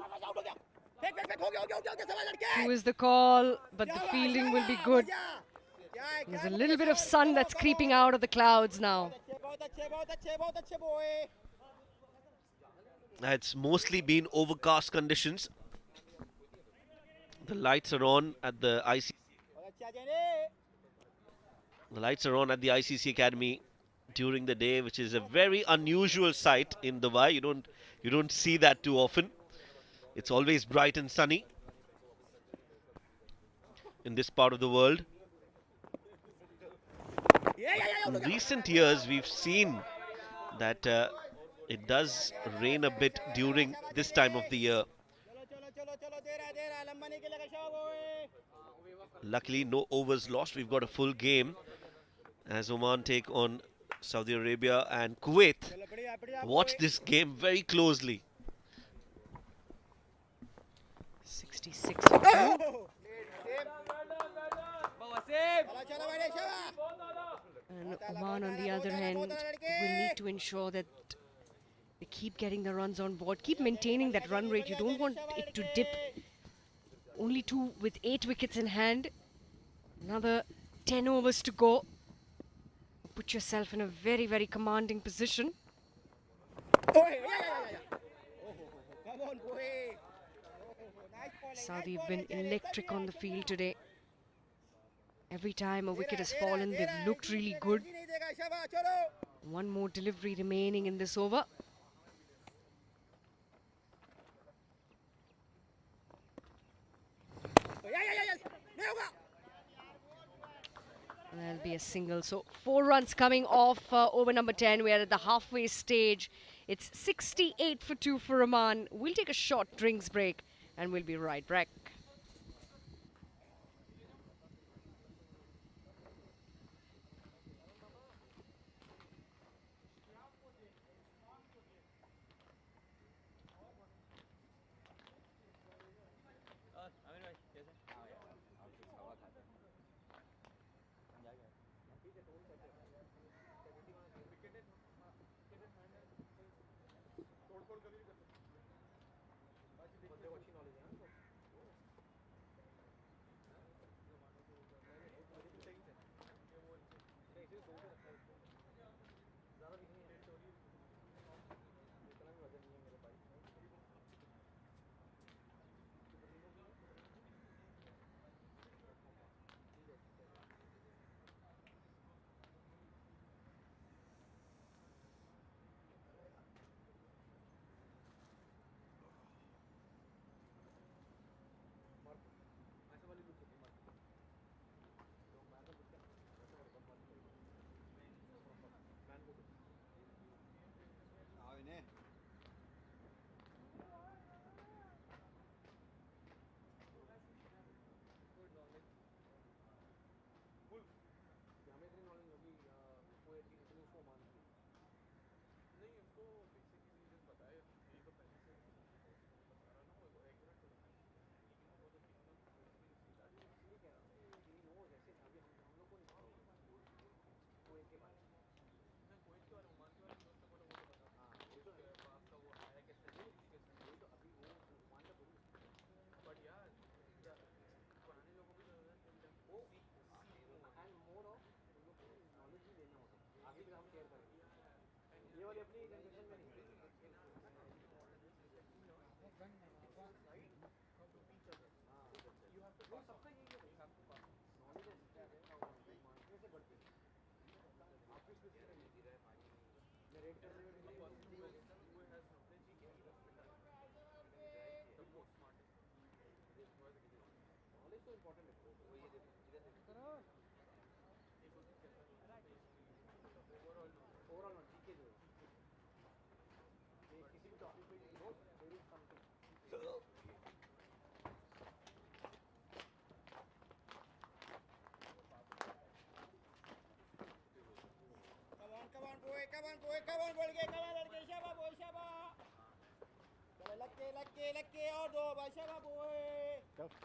2 is the call, but the fielding will be good. There's a little bit of sun that's creeping out of the clouds now. It's mostly been overcast conditions. The lights are on at the ICC Academy during the day, which is a very unusual sight in Dubai. You don't see that too often. It's always bright and sunny in this part of the world. In recent years, we've seen that it does rain a bit during this time of the year. Luckily, no overs lost. We've got a full game as Oman take on Saudi Arabia and Kuwait. Watch this game very closely. 66 for 2. And Oman, on the other hand, will need to ensure that they keep getting the runs on board, keep maintaining that run rate. You don't want it to dip. Only 2 with 8 wickets in hand. Another 10 overs to go. Put yourself in a very, very commanding position. Saudi have been electric on the field today. Every time a wicket has fallen, they've looked really good. One more delivery remaining in this over. And that'll be a single. So 4 runs coming off over number 10. We are at the halfway stage. It's 68 for 2 for Oman. We'll take a short drinks break and we'll be right back.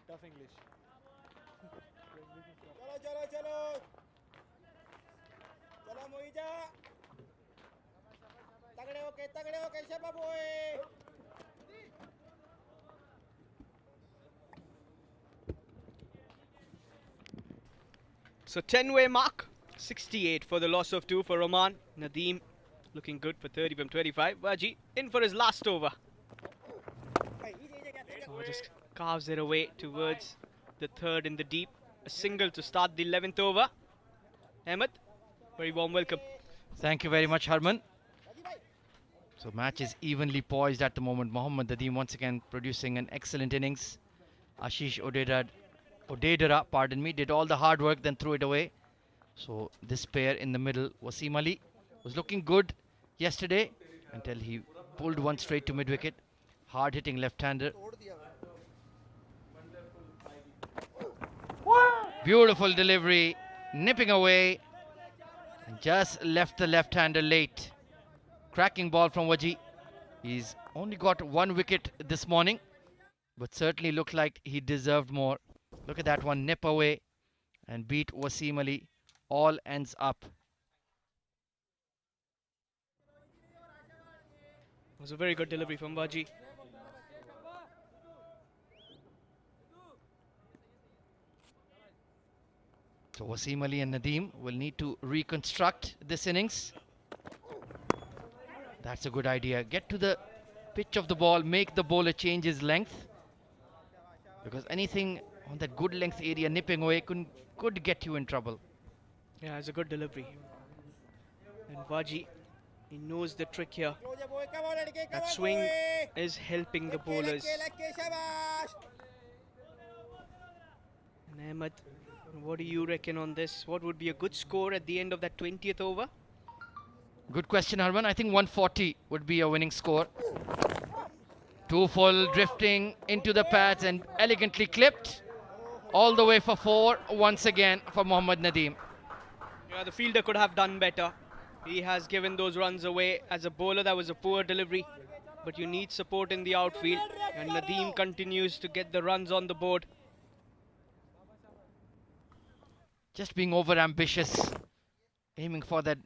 Tough English. So 10-way mark, 68 for the loss of 2 for Oman. Nadeem looking good for 30 from 25. Waji in for his last over. Oh, just carves it away towards the third in the deep. A single to start the 11th over. Ahmed, very warm welcome. Thank you very much, Harman. So match is evenly poised at the moment. Mohammad Nadeem once again producing an excellent innings. Ashish Odedara, pardon me, did all the hard work, then threw it away. So this pair in the middle, Wasim Ali, was looking good yesterday until he pulled one straight to mid-wicket. Hard-hitting left-hander. Beautiful delivery, nipping away, and just left the left-hander late. Cracking ball from Waji. He's only got 1 wicket this morning, but certainly looked like he deserved more. Look at that one, nip away and beat Wasim Ali. All ends up. It was a very good delivery from Waji. So Wasim Ali and Nadeem will need to reconstruct this innings. That's a good idea. Get to the pitch of the ball, make the bowler change his length. Because anything on that good length area nipping away could get you in trouble. Yeah, it's a good delivery. And Waji, he knows the trick here. That swing is helping the bowlers. And Ahmed, what do you reckon on this? What would be a good score at the end of that 20th over? Good question, Harman. I think 140 would be a winning score. 2 full, drifting into the pads and elegantly clipped. All the way for 4 once again for Mohammad Nadeem. Yeah, the fielder could have done better. He has given those runs away. As a bowler, that was a poor delivery. But you need support in the outfield. And Nadeem continues to get the runs on the board. Just being over ambitious, aiming for that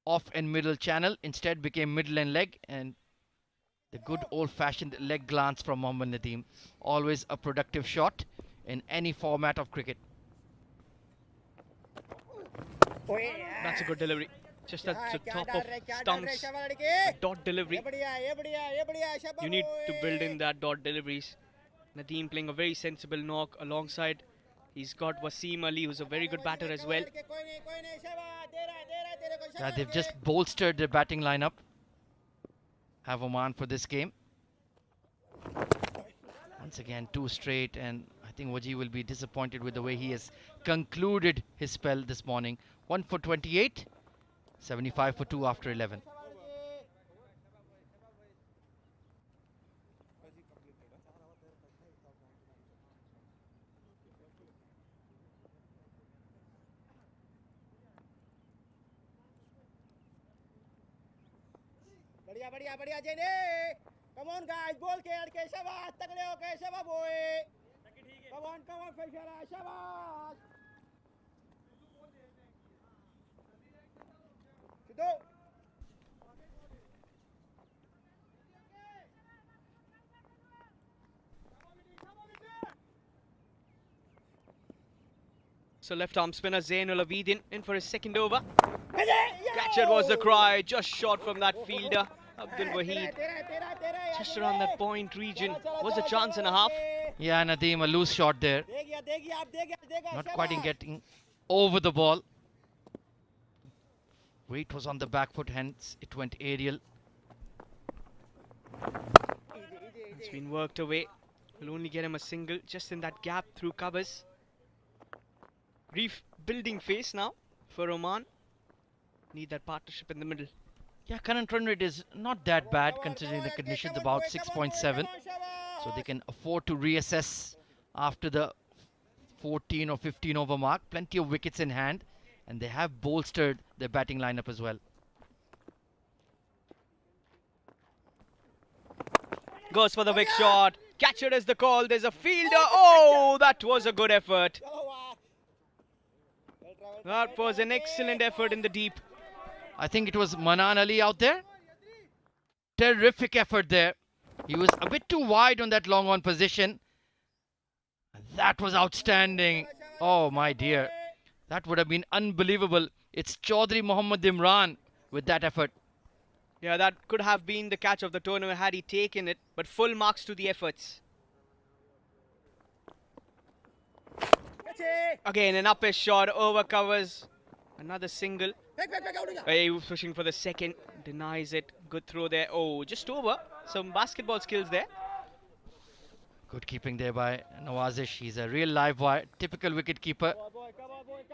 off and middle channel, instead became middle and leg, and the good old-fashioned leg glance from Mohammad Nadeem. Always a productive shot in any format of cricket. That's a good delivery. Just at the top of stumps. A dot delivery. You need to build in that dot deliveries. Nadeem playing a very sensible knock alongside. He's got Wasim Ali, who's a very good batter as well. Yeah, they've just bolstered their batting lineup. Have Oman for this game. Once again, 2 straight, and I think Waji will be disappointed with the way he has concluded his spell this morning. 1 for 28, 75 for 2 after 11. बढ़िया जेने come on guys बोल के लड़के शाबाश तगड़े हो के शाबाश बॉय कम ऑन फेशरा शाबाश Sidhu So left arm spinner Zainul Abidin in for his second over. Catcher was the cry, just short from that fielder. Abdul Wahid, just around that point region. Was a chance and a half. Yeah, Nadeem, a loose shot there. Not quite in getting over the ball. Weight was on the back foot, hence it went aerial. It's been worked away. Will only get him a single just in that gap through covers. Rebuilding phase now for Oman. Need that partnership in the middle. Yeah, current run rate is not that bad considering the conditions, about 6.7. So they can afford to reassess after the 14 or 15 over mark. Plenty of wickets in hand, and they have bolstered their batting lineup as well. Goes for the big shot. Catcher is the call. There's a fielder. Oh, that was a good effort. That was an excellent effort in the deep. I think it was Manan Ali out there. Terrific effort there. He was a bit too wide on that long on position. That was outstanding. Oh my dear. That would have been unbelievable. It's Chaudhry Mohammad Imran with that effort. Yeah, that could have been the catch of the tournament had he taken it, but full marks to the efforts. Again, an uppish shot over covers. Another single. He was pushing for the second. Denies it. Good throw there. Oh, just over. Some basketball skills there. Good keeping there by Nawazish. He's a real live wire. Typical wicket keeper.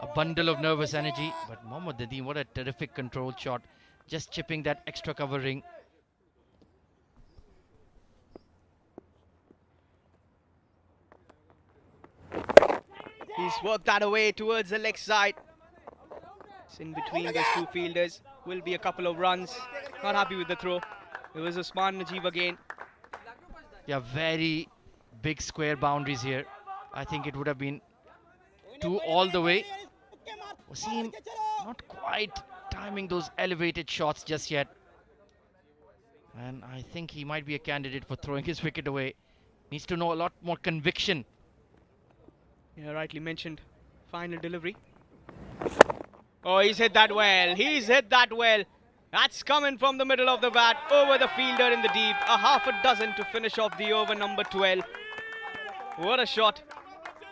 A bundle of nervous energy. But Mohammad Nadeem, what a terrific control shot. Just chipping that extra cover ring. He's worked that away towards the leg side. It's in between those two fielders. Will be a couple of runs. Not happy with the throw. It was Usman Najib again. Yeah, very big square boundaries here. I think it would have been 2 all the way. Wasim not quite timing those elevated shots just yet. And I think he might be a candidate for throwing his wicket away. Needs to know a lot more conviction. Yeah, rightly mentioned. Final delivery. Oh, he's hit that well. He's hit that well. That's coming from the middle of the bat over the fielder in the deep. A half a dozen to finish off the over number 12. What a shot.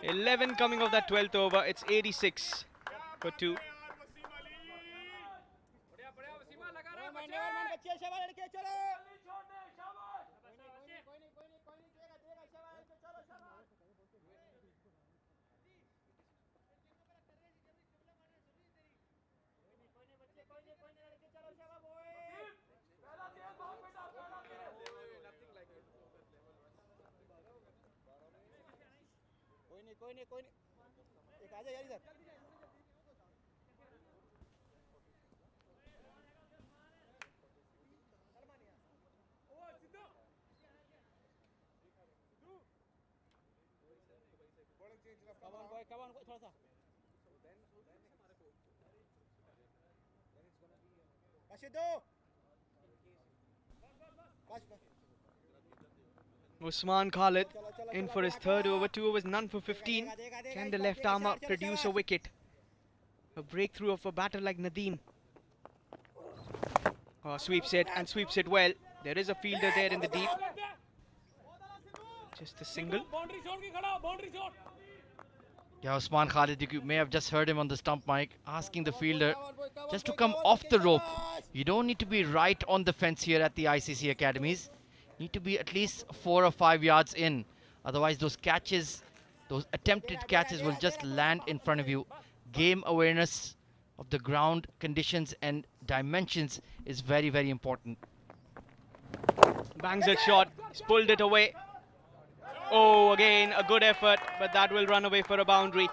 11 coming off that 12th over. It's 86 for 2. कोई नहीं एक आजा यार इधर come on थोड़ा सा Usman Khalid in for his third over. 2 overs, none for 15. Can the left armer produce a wicket? A breakthrough of a batter like Nadeem. Oh, sweeps it and sweeps it well. There is a fielder there in the deep. Just a single. Yeah, Usman Khalid, you may have just heard him on the stump mic asking the fielder just to come off the rope. You don't need to be right on the fence here at the ICC academies. Need to be at least 4 or 5 yards in. Otherwise, those catches, those attempted catches will just land in front of you. Game awareness of the ground conditions and dimensions is very, very important. Bangs a shot. He's pulled it away. Oh, again, a good effort, but that will run away for a boundary.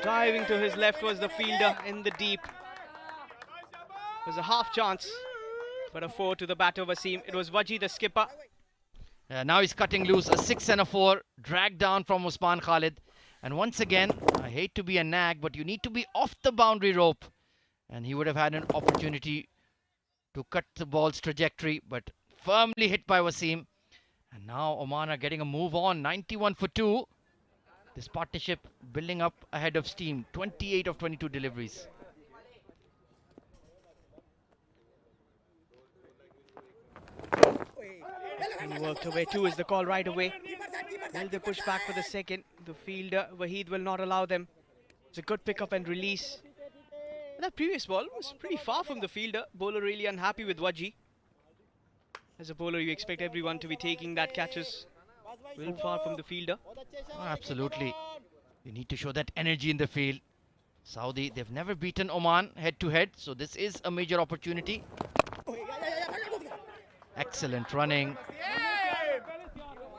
Diving to his left was the fielder in the deep. There's a half chance, but a 4 to the batter Wasim. It was Waji, the skipper. Now he's cutting loose. A 6 and a 4. Dragged down from Usman Khalid. And once again, I hate to be a nag, but you need to be off the boundary rope. And he would have had an opportunity to cut the ball's trajectory, but firmly hit by Wasim. And now Oman are getting a move on. 91 for 2. This partnership building up ahead of steam. 28 of 22 deliveries. And worked away too is the call right away. Well, they push back for the second. The fielder, Waheed, will not allow them. It's a good pickup and release. And that previous ball was pretty far from the fielder. Bowler really unhappy with Waji. As a bowler, you expect everyone to be taking that catches a little far from the fielder. Oh, absolutely. You need to show that energy in the field. Saudi, they've never beaten Oman head to head, so this is a major opportunity. Excellent running.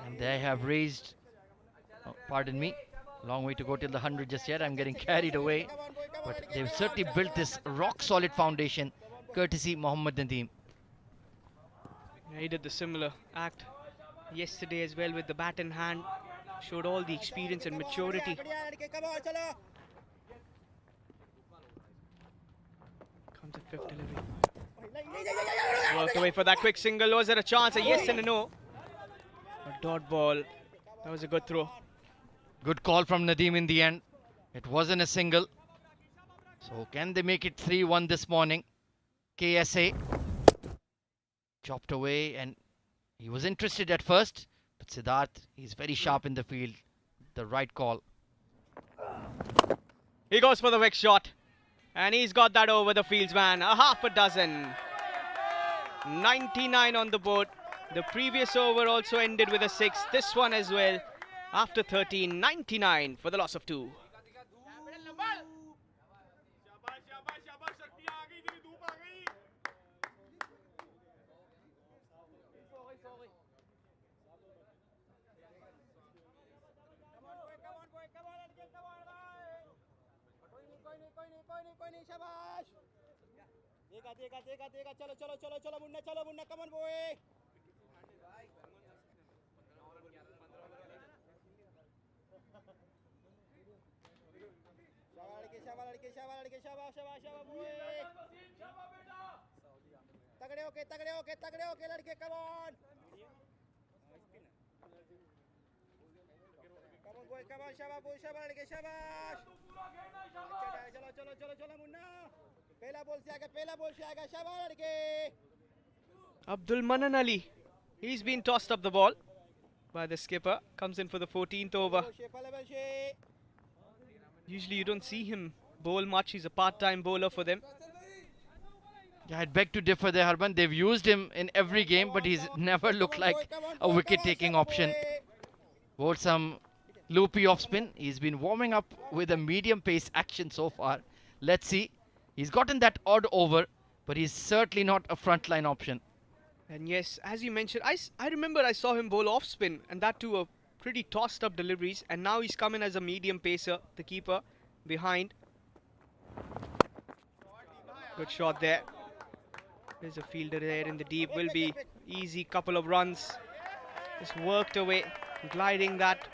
And they have raised, oh, pardon me, long way to go till the 100 just yet. I'm getting carried away. But they've certainly built this rock solid foundation, courtesy Mohammad Nadeem. Yeah, he did the similar act yesterday as well with the bat in hand. Showed all the experience and maturity. Comes at fifth delivery. Worked away for that quick single. Was there a chance? A yes and a no. A dot ball. That was a good throw. Good call from Nadeem in the end. It wasn't a single. So can they make it 3-1 this morning? KSA chopped away, and he was interested at first, but Siddharth, he's very sharp in the field. The right call. He goes for the quick shot. And he's got that over the fieldsman. A half a dozen. 99 on the board. The previous over also ended with a 6. This one as well. After 13, 99 for the loss of 2. देखा चलो चलो चलो चलो मुन्ना कमन बोए लड़के शाबाश बोए तगड़े होके लड़के कमन बोए कमन शाबाश लड़के शाबाश चलो मुन्ना पहला बॉल से आएगा शाबाश लड़के Abdul Manan Ali. He's been tossed up the ball by the skipper. Comes in for the 14th over. Usually you don't see him bowl much. He's a part-time bowler for them. Yeah, I'd beg to differ there, Harban. They've used him in every game, but he's never looked like a wicket-taking option. Bowled some loopy off spin. He's been warming up with a medium pace action so far. Let's see. He's gotten that odd over, but he's certainly not a frontline option. And yes, as you mentioned, I remember I saw him bowl off spin, and that too a pretty tossed up deliveries, and now he's come in as a medium pacer, the keeper behind. Good shot there. There's a fielder there in the deep. Will be easy couple of runs. Just worked away, gliding that.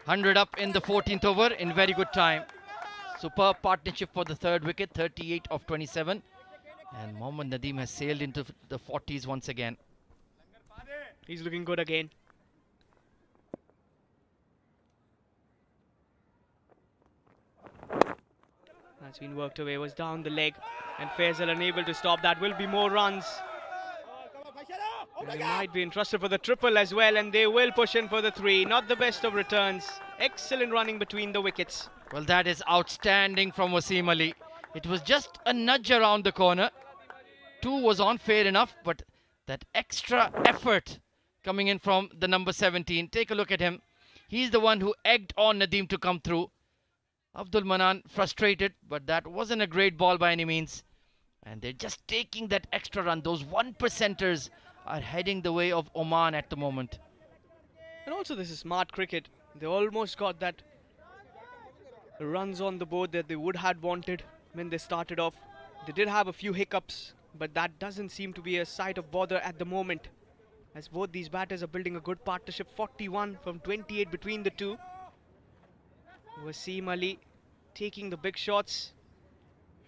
100 up in the 14th over in very good time. Superb partnership for the third wicket, 38 of 27. And Mohammad Nadeem has sailed into the 40s once again. He's looking good again. That's been worked away, was down the leg. And Faisal unable to stop that. Will be more runs. And they might be entrusted for the triple as well, and they will push in for the 3. Not the best of returns. Excellent running between the wickets. Well, that is outstanding from Wasim Ali. It was just a nudge around the corner. 2 was on, fair enough, but that extra effort coming in from the number 17. Take a look at him. He's the one who egged on Nadeem to come through. Abdul Manan frustrated, but that wasn't a great ball by any means. And they're just taking that extra run. Those 1%ers are heading the way of Oman at the moment. And also this is smart cricket. They almost got that runs on the board that they would have wanted when they started off. They did have a few hiccups, but that doesn't seem to be a sight of bother at the moment, as both these batters are building a good partnership. 41 from 28 between the two. Wasim Ali taking the big shots,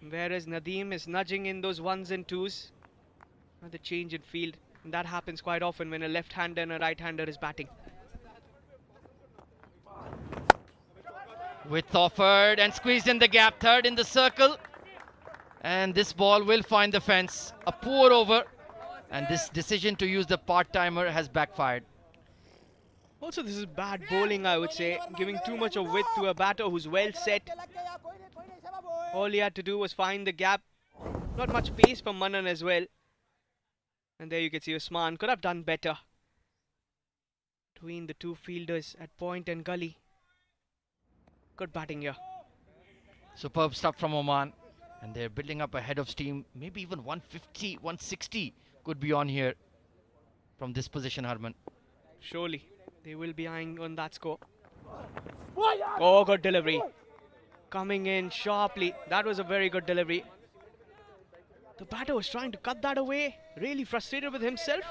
whereas Nadeem is nudging in those 1s and 2s. The change in field, and that happens quite often when a left-hander and a right-hander is batting. Width offered and squeezed in the gap. Third in the circle. And this ball will find the fence. A poor over. And this decision to use the part-timer has backfired. Also, this is bad bowling, I would say. Giving too much of width to a batter who's well set. All he had to do was find the gap. Not much pace from Manan as well. And there you can see Usman could have done better. Between the two fielders at point and gully. Good batting here. Superb stuff from Oman. And they're building up a head of steam. Maybe even 150, 160 could be on here from this position, Harman. Surely they will be eyeing on that score. Oh, good delivery. Coming in sharply. That was a very good delivery. The batter was trying to cut that away. Really frustrated with himself.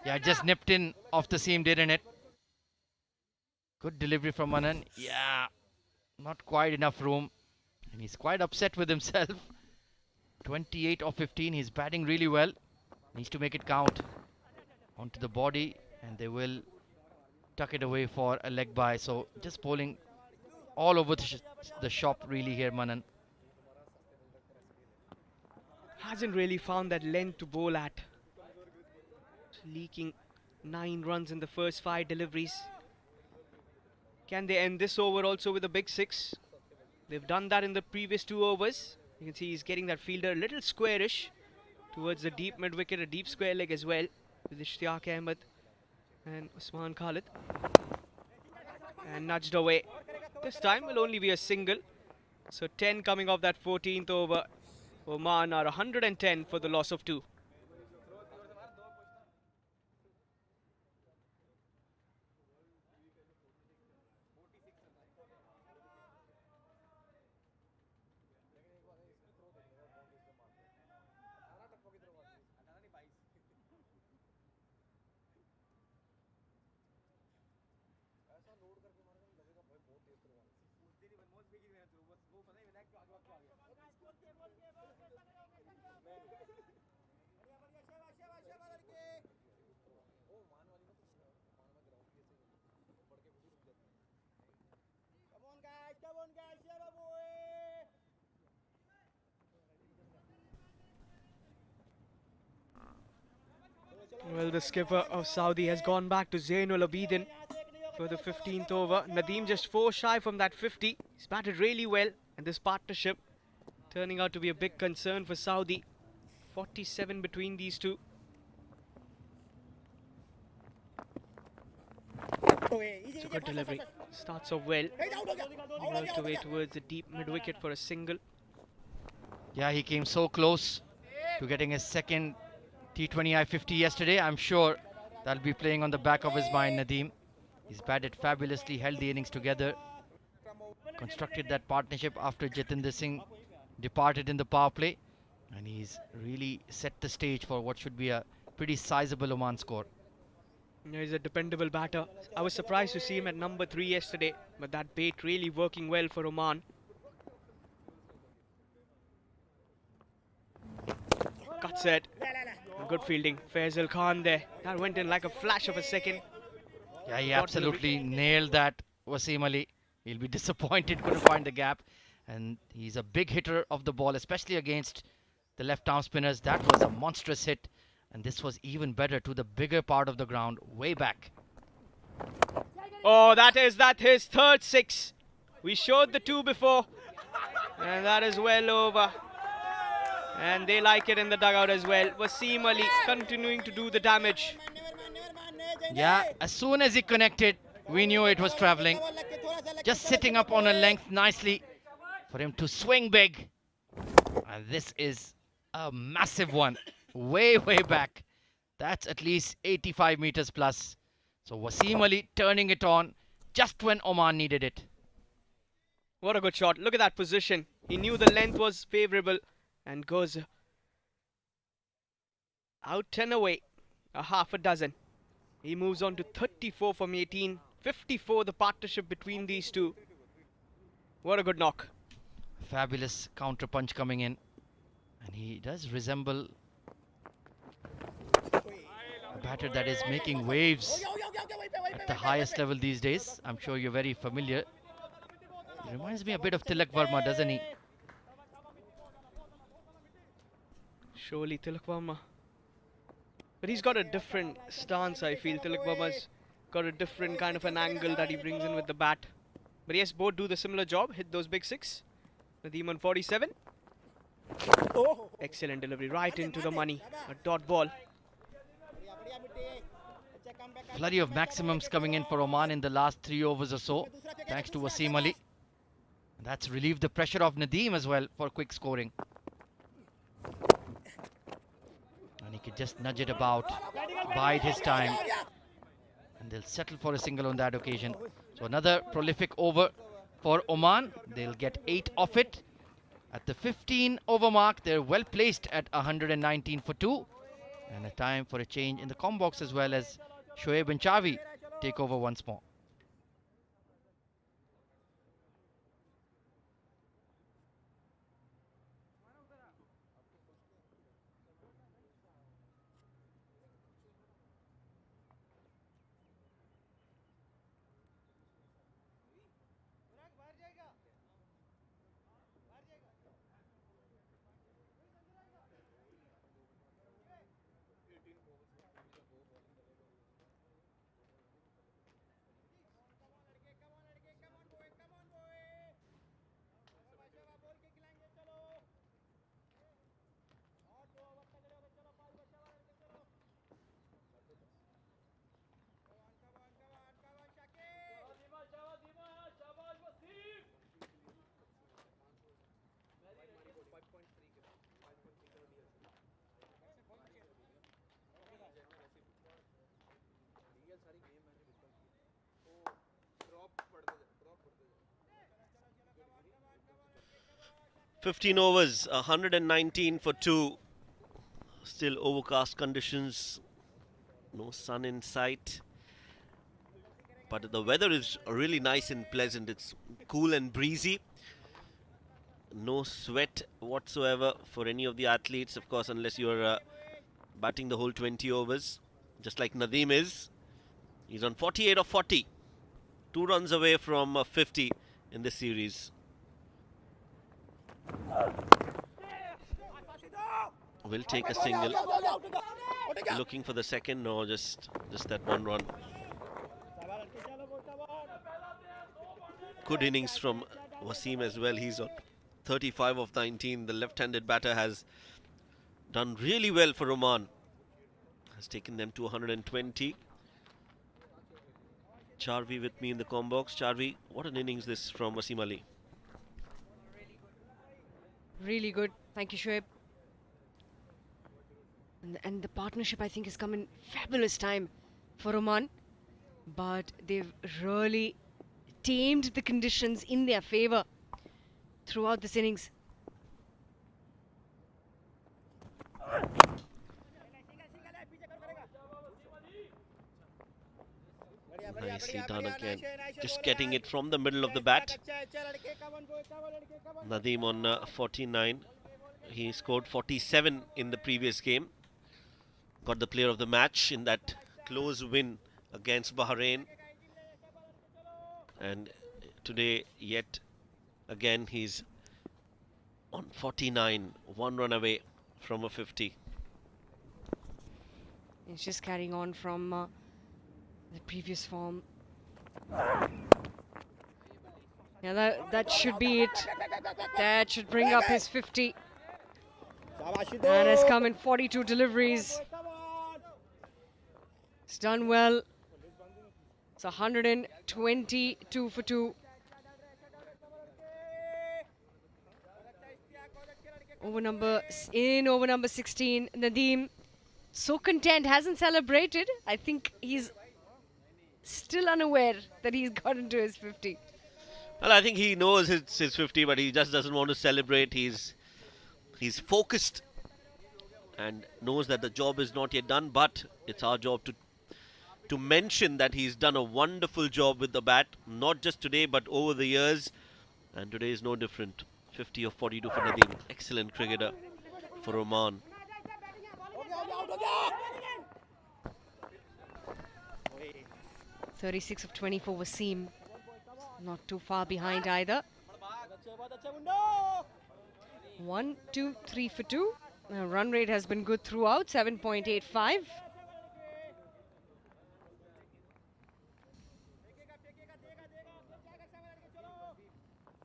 Yeah, just nipped in off the seam, didn't it? Good delivery from Manan. Yeah, not quite enough room. And he's quite upset with himself. 28 of 15. He's batting really well. Needs to make it count. Onto the body. And they will tuck it away for a leg bye. So just bowling all over the shop really here, Manan. Hasn't really found that length to bowl at. Leaking 9 runs in the first 5 deliveries. Can they end this over also with a big 6? They've done that in the previous 2 overs. You can see he's getting that fielder a little squarish towards the deep mid wicket, a deep square leg as well, with Ishtiaq Ahmed and Usman Khalid. And nudged away. This time will only be a single. So 10 coming off that 14th over. Oman are 110 for the loss of 2. Well, the skipper of Saudi has gone back to Zainul Abidin for the 15th over. Nadeem just 4 shy from that 50. He's batted really well, and this partnership turning out to be a big concern for Saudi. 47 between these two. It's a good delivery. Starts off well. Worked away towards the deep mid wicket for a single. Yeah, he came so close to getting his second T20i 50 yesterday. I'm sure that'll be playing on the back of his mind, Nadeem. He's batted fabulously, held the innings together, constructed that partnership after Jatinder Singh departed in the power play, and he's really set the stage for what should be a pretty sizable Oman score. Yeah, he's a dependable batter. I was surprised to see him at number 3 yesterday, but that bait really working well for Oman. Cut set. Good fielding. Faisal Khan there. That went in like a flash of a second. Yeah, he absolutely nailed that, Wasim Ali. He'll be disappointed, couldn't find the gap. And he's a big hitter of the ball, especially against the left-arm spinners. That was a monstrous hit. And this was even better to the bigger part of the ground, way back. Oh, that is his third 6. We showed the 2 before. And that is well over. And they like it in the dugout as well. Wasim Ali continuing to do the damage. Yeah, as soon as he connected, we knew it was traveling. Just sitting up on a length nicely for him to swing big. And this is a massive one. Way, way back. That's at least 85 meters plus. So Wasim Ali turning it on just when Oman needed it. What a good shot. Look at that position. He knew the length was favourable and goes out 10 away. A half a dozen. He moves on to 34 from 18. 54 the partnership between these two. What a good knock. Fabulous counter punch coming in. And he does resemble a batter that is making waves at the highest level these days. I'm sure you're very familiar. Reminds me a bit of Tilak Verma, doesn't he? Surely Tilak Verma. But he's got a different stance, I feel. Tilak Verma's got a different kind of an angle that he brings in with the bat. But yes, both do the similar job. Hit those big six. Nadeem on 47. Excellent delivery. Right into the money. A dot ball. Flurry of maximums coming in for Oman in the last 3 overs or so, thanks to Wasim Ali. That's relieved the pressure of Nadeem as well for quick scoring. And he could just nudge it about, bide his time. And they'll settle for a single on that occasion. So another prolific over for Oman. They'll get 8 off it. At the 15 over mark, they're well placed at 119 for 2. And a time for a change in the com box as well as Shoaib and Chavi take over once more. शाबाश Wasim 15 overs, 119 for 2. Still overcast conditions. No sun in sight. But the weather is really nice and pleasant. It's cool and breezy. No sweat whatsoever for any of the athletes, of course, unless you're batting the whole 20 overs, just like Nadeem is. He's on 48 of 40. 2 runs away from 50 in this series. Will take a single. Looking for the second, no, just that 1 run. Good innings from Wasim as well. He's on 35 of 19. The left-handed batter has done really well for Oman. Has taken them to 120. Charvi with me in the com box. Charvi, what an innings this from Wasim Ali. Really good. Thank you, Shoaib. And the partnership, I think, has come in fabulous time for Oman. But they've really tamed the conditions in their favour throughout this innings. Nicely done again. Just getting it from the middle of the bat. Nadeem on 49. He scored 47 in the previous game. Got the player of the match in that close win against Bahrain. And today, yet again, he's on 49. 1 run away from a 50. He's just carrying on from the previous form. Yeah, that should be it. That should bring up his 50. And has come in 42 deliveries. It's done well. It's 122 for 2. Over number 16, Nadeem, so content, hasn't celebrated. I think he's still unaware that he's got into his 50. Well, I think he knows it's his 50, but he just doesn't want to celebrate. He's focused and knows that the job is not yet done, but it's our job to mention that he's done a wonderful job with the bat, not just today, but over the years. And today is no different. 50 of 42 for Nadeem. Excellent cricketer for Oman. .36 of 24 Wasim. Not too far behind either. बहुत अच्छे मुंडो 1, 2, 3 for 2. Run rate has been good throughout, 7.85.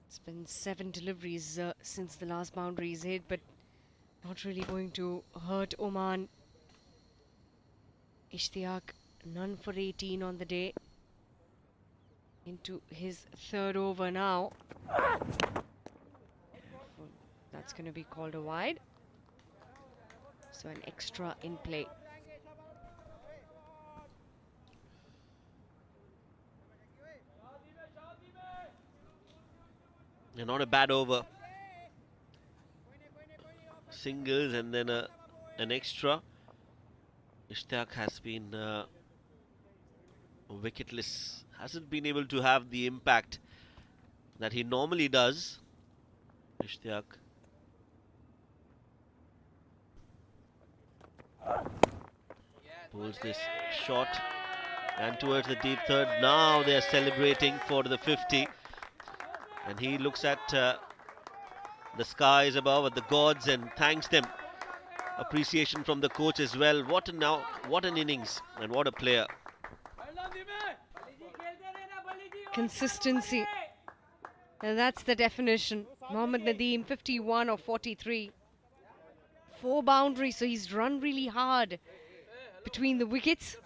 It's been 7 deliveries since the last boundary is hit, but not really going to hurt Oman. Ishtiaq, none for 18 on the day. Into his third over now. That's going to be called a wide. So an extra in play. Yeah, not a bad over. Singles and then an extra. Ishtiaq has been wicketless. Hasn't been able to have the impact that he normally does. Ishtiaq. Pulls this shot and towards the deep third. Now they are celebrating for the 50. And he looks at the skies above, at the gods, and thanks them. Appreciation from the coach as well. What an innings and what a player. Consistency. And that's the definition. Mohammad Nadeem, 51 of 43. 4 boundaries, so he's run really hard between the wickets.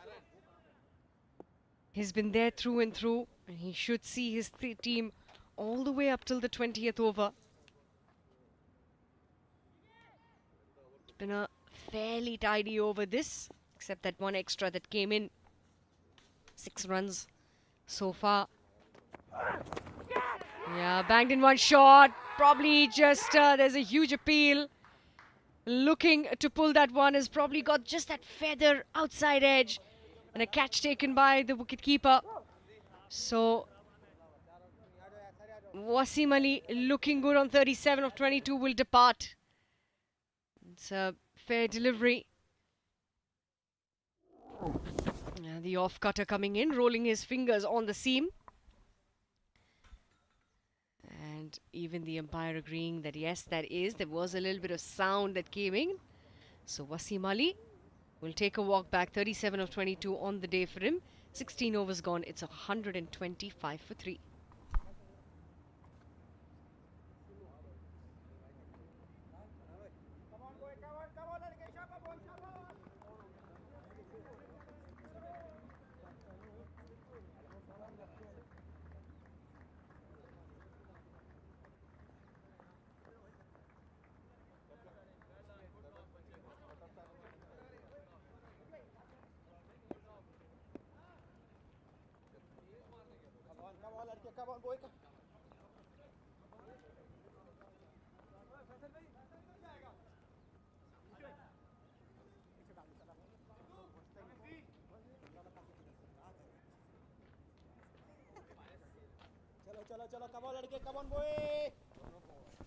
He's been there through and through, and he should see his team all the way up till the 20th over. It's been a fairly tidy over this, except that one extra that came in. 6 runs so far. Yeah, banged in one shot. Probably just, there's a huge appeal. Looking to pull that one, has probably got just that feather outside edge. And a catch taken by the wicketkeeper. So, Wasim Ali looking good on 37 of 22 will depart. It's a fair delivery. The off cutter coming in, rolling his fingers on the seam. And even the umpire agreeing that yes, there was a little bit of sound that came in. So Wasim Ali will take a walk back, 37 of 22 on the day for him. 16 overs gone, it's 125 for 3.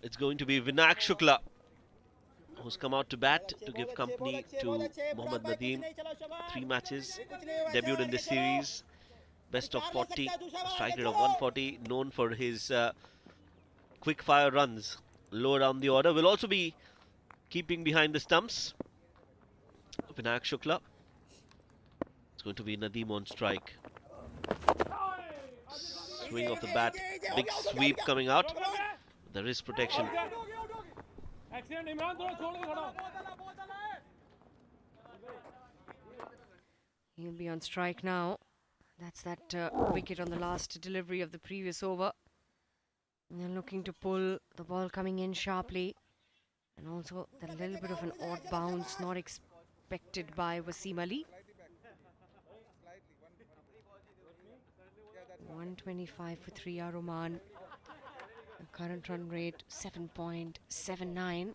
It's going to be Vinayak Shukla, who's come out to bat to give company to Mohammad Nadeem. 3 matches, debuted in this series, best of 40, strike rate of 140, known for his quick fire runs low down the order. Will also be keeping behind the stumps. Vinayak Shukla. It's going to be Nadeem on strike. Swing of the bat, big sweep coming out. There is protection. He'll be on strike now. That's that wicket on the last delivery of the previous over. And they're looking to pull the ball coming in sharply. And also that little bit of an odd bounce not expected by Wasim Ali. 125 for 3 Oman. The current run rate 7.79.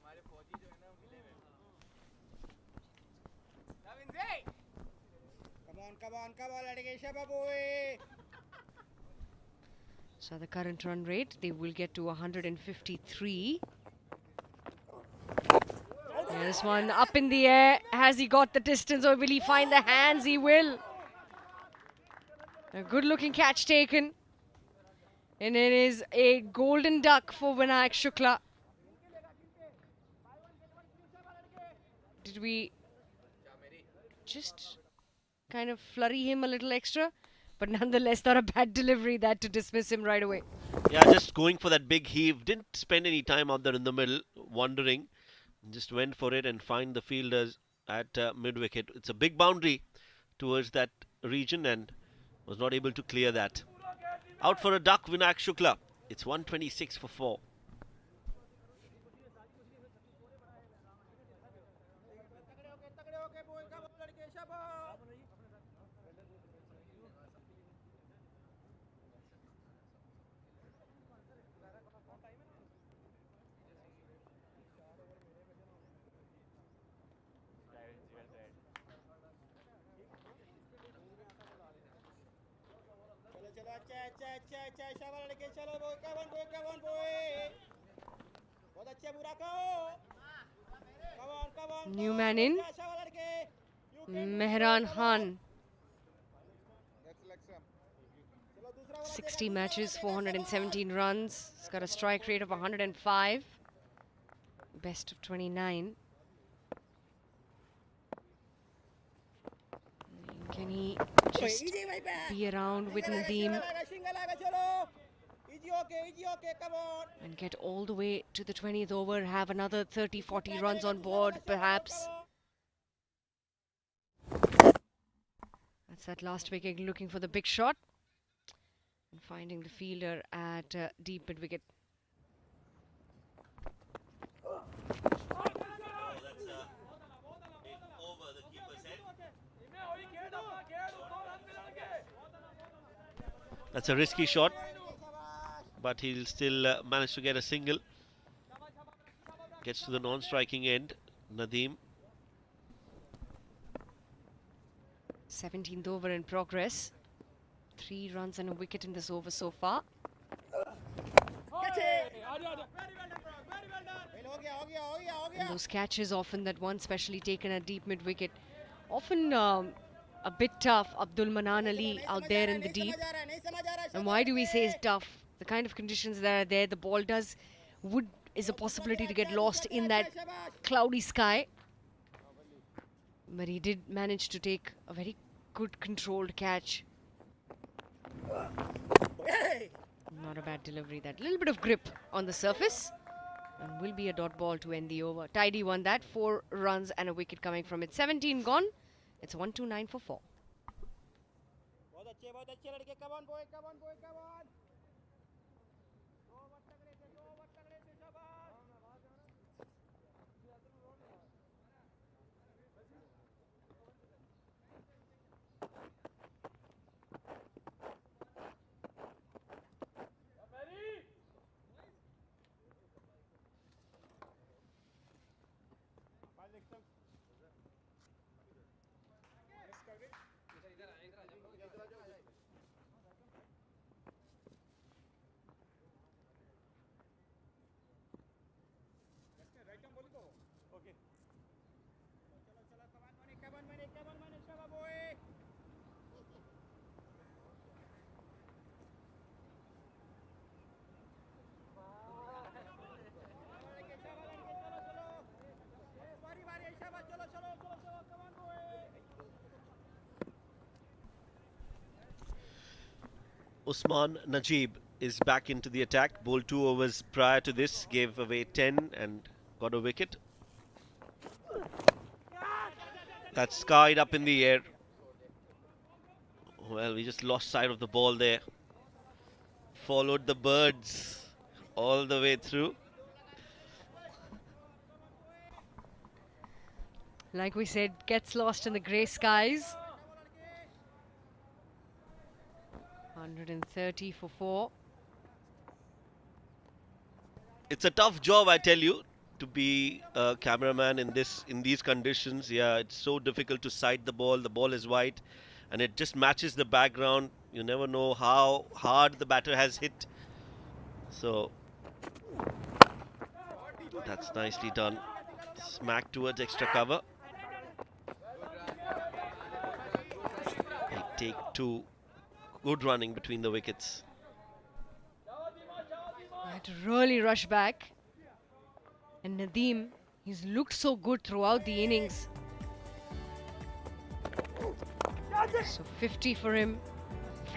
So the current run rate, they will get to 153. This one up in the air. Has he got the distance or will he find the hands? He will. A good looking catch taken. And it is a golden duck for Vinayak Shukla. Did we just kind of flurry him a little extra? But nonetheless, not a bad delivery that to dismiss him right away. Yeah, just going for that big heave. Didn't spend any time out there in the middle, wondering. Just went for it and find the fielders at mid-wicket. It's a big boundary towards that region and was not able to clear that. Out for a duck, Vinayak Shukla. It's 126 for 4. तगड़े होके बोल का बोल लड़के शाबाश चलो चलो अच्छा अच्छा अच्छा अच्छा शाबाश लड़के चलो बोल का वन बोए बहुत अच्छे बुरा कहो New man in. Mehran Khan. 60 matches, 417 runs. He's got a strike rate of 105. Best of 29. Can he just be around with Nadeem and get all the way to the 20th over, have another 30-40 runs on board perhaps? That's that last wicket, looking for the big shot and finding the fielder at deep mid-wicket. That's a risky shot, but he'll still manage to get a single. Gets to the non-striking end, Nadeem. 17th over in progress. 3 runs and a wicket in this over so far. And those catches often, that one specially taken at deep mid-wicket, often a bit tough. Abdul Manan Ali out there in the deep. And why do we say it's tough? The kind of conditions that are there, the ball is a possibility to get lost in that cloudy sky. But he did manage to take a very good controlled catch. Not a bad delivery. That little bit of grip on the surface. And will be a dot ball to end the over. Tidy won that. 4 runs and a wicket coming from it. 17 gone. It's 129 for 4. Usman Najib is back into the attack. Bowled 2 overs prior to this, gave away 10 and got a wicket. That's skied up in the air. Well, we just lost sight of the ball there. Followed the birds all the way through. Like we said, gets lost in the grey skies. 130 for 4. It's a tough job, I tell you, to be a cameraman in these conditions. Yeah, it's so difficult to sight the ball. The ball is white and it just matches the background. You never know how hard the batter has hit. So that's nicely done. Smack towards extra cover. They take 2. Good running between the wickets. Had to really rush back. And Nadeem, he's looked so good throughout the innings. So 50 for him.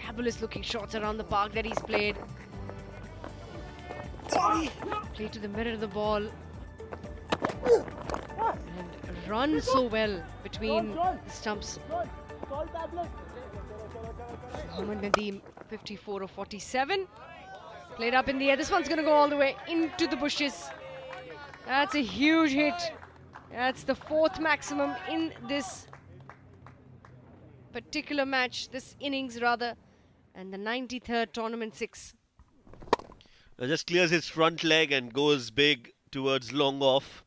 Fabulous looking shots around the park that he's played. Play to the middle of the ball. And run so well between the stumps. Mohammad Nadeem, 54 of 47. Played up in the air. This one's going to go all the way into the bushes. That's a huge hit. That's the 4th maximum in this particular match, this innings rather, and the 93rd tournament 6. Just clears his front leg and goes big towards long off.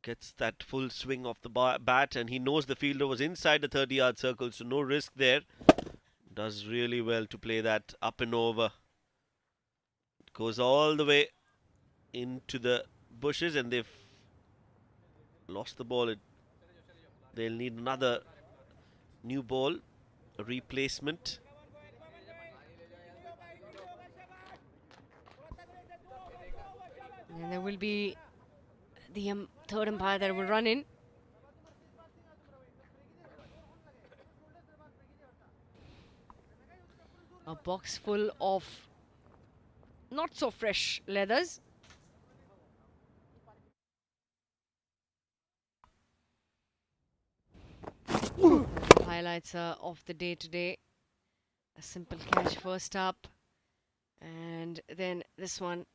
Gets that full swing off the bat, and he knows the fielder was inside the 30-yard circle, so no risk there. Does really well to play that up and over. It goes all the way into the bushes, and they've lost the ball. They'll need another new ball, a replacement. And there will be the 3rd umpire that will run in. A box full of not so fresh leathers. Highlights of the day today. A simple catch first up, and then this one,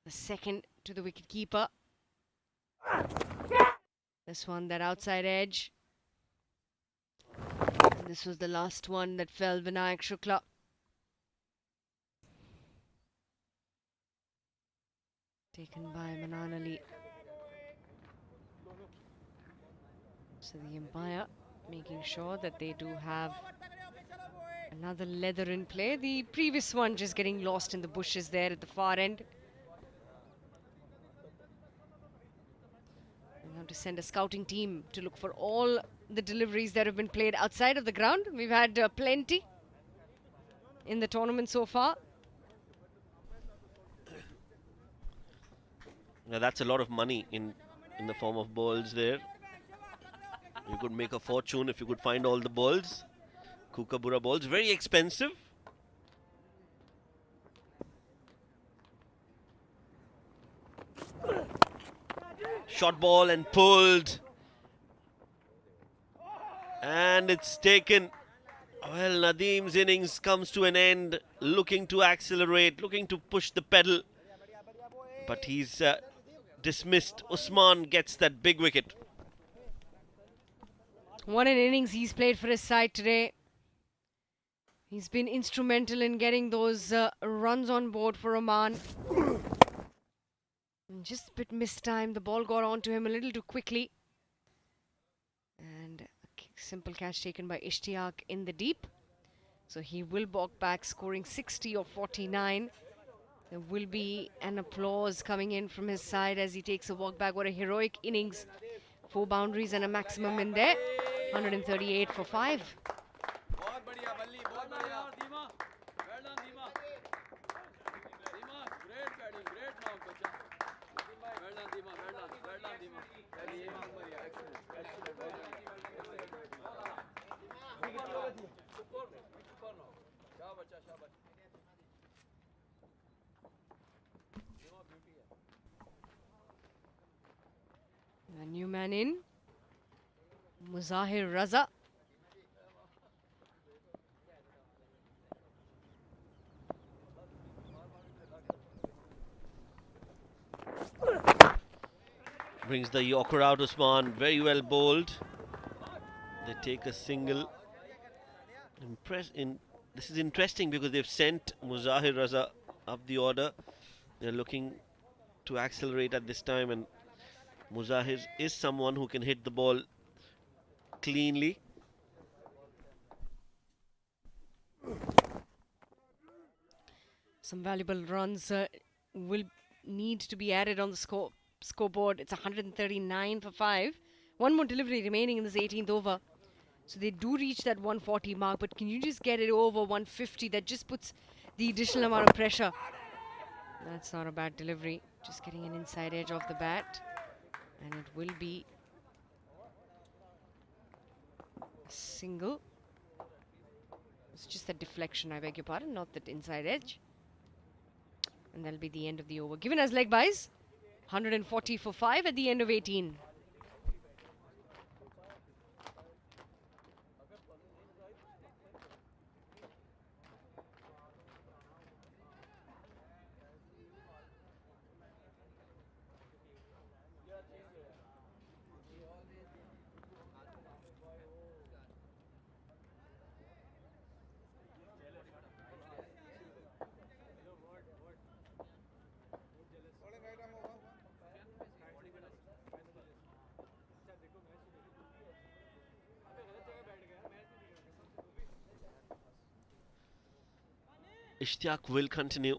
the second to the wicket keeper. This one, that outside edge. And this was the last one that fell, Vinayak Shukla. Taken by Manan Ali. So the umpire making sure that they do have another leather in play. The previous one just getting lost in the bushes there at the far end. We have to send a scouting team to look for all the deliveries that have been played outside of the ground. We've had plenty in the tournament so far. Now that's a lot of money in the form of balls there. You could make a fortune if you could find all the balls. Kookaburra balls, very expensive. Shot ball and pulled. And it's taken. Well, Nadeem's innings comes to an end. Looking to accelerate, looking to push the pedal. But he's dismissed. Usman gets that big wicket. What an innings he's played for his side today. He's been instrumental in getting those runs on board for Oman. And just a bit mistimed. The ball got onto him a little too quickly. And a simple catch taken by Ishtiaq in the deep. So he will walk back, scoring 60 of 49. There will be an applause coming in from his side as he takes a walk back. What a heroic innings. 4 boundaries and a maximum in there. 138 for 5. A new man in, Muzahir Raza. Brings the Yorker out, Usman. Very well bowled. They take a single. This is interesting because they've sent Muzahir Raza up the order. They're looking to accelerate at this time, and Muzahir is someone who can hit the ball cleanly. Some valuable runs will need to be added on the scoreboard. It's 139 for 5. One more delivery remaining in this 18th over. So they do reach that 140 mark, but can you just get it over 150? That just puts the additional amount of pressure That's not a bad delivery. Just getting an inside edge of the bat. And it will be single. It's just a deflection, I beg your pardon, not that inside edge. And that'll be the end of the over. Given as leg byes, 140 for 5 at the end of 18. Ishtiaq will continue.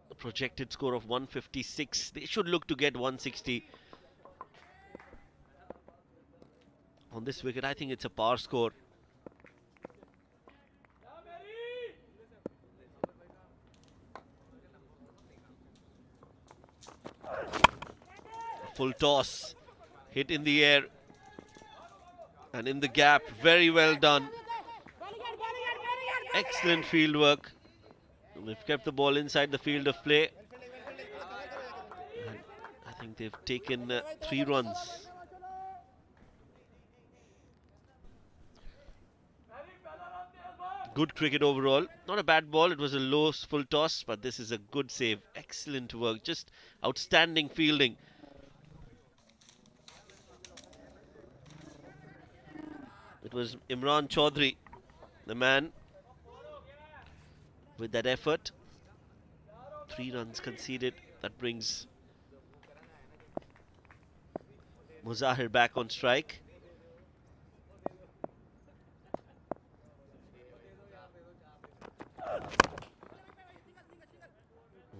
The projected score of 156. They should look to get 160. On this wicket, I think it's a par score. Full toss. Hit in the air. And in the gap. Very well done. Excellent field work. They've kept the ball inside the field of play. And I think they've taken 3 runs. Good cricket overall. Not a bad ball. It was a low full toss, but this is a good save. Excellent work. Just outstanding fielding. It was Imran Chaudhary, the man with that effort. 3 runs conceded. That brings Muzahir back on strike.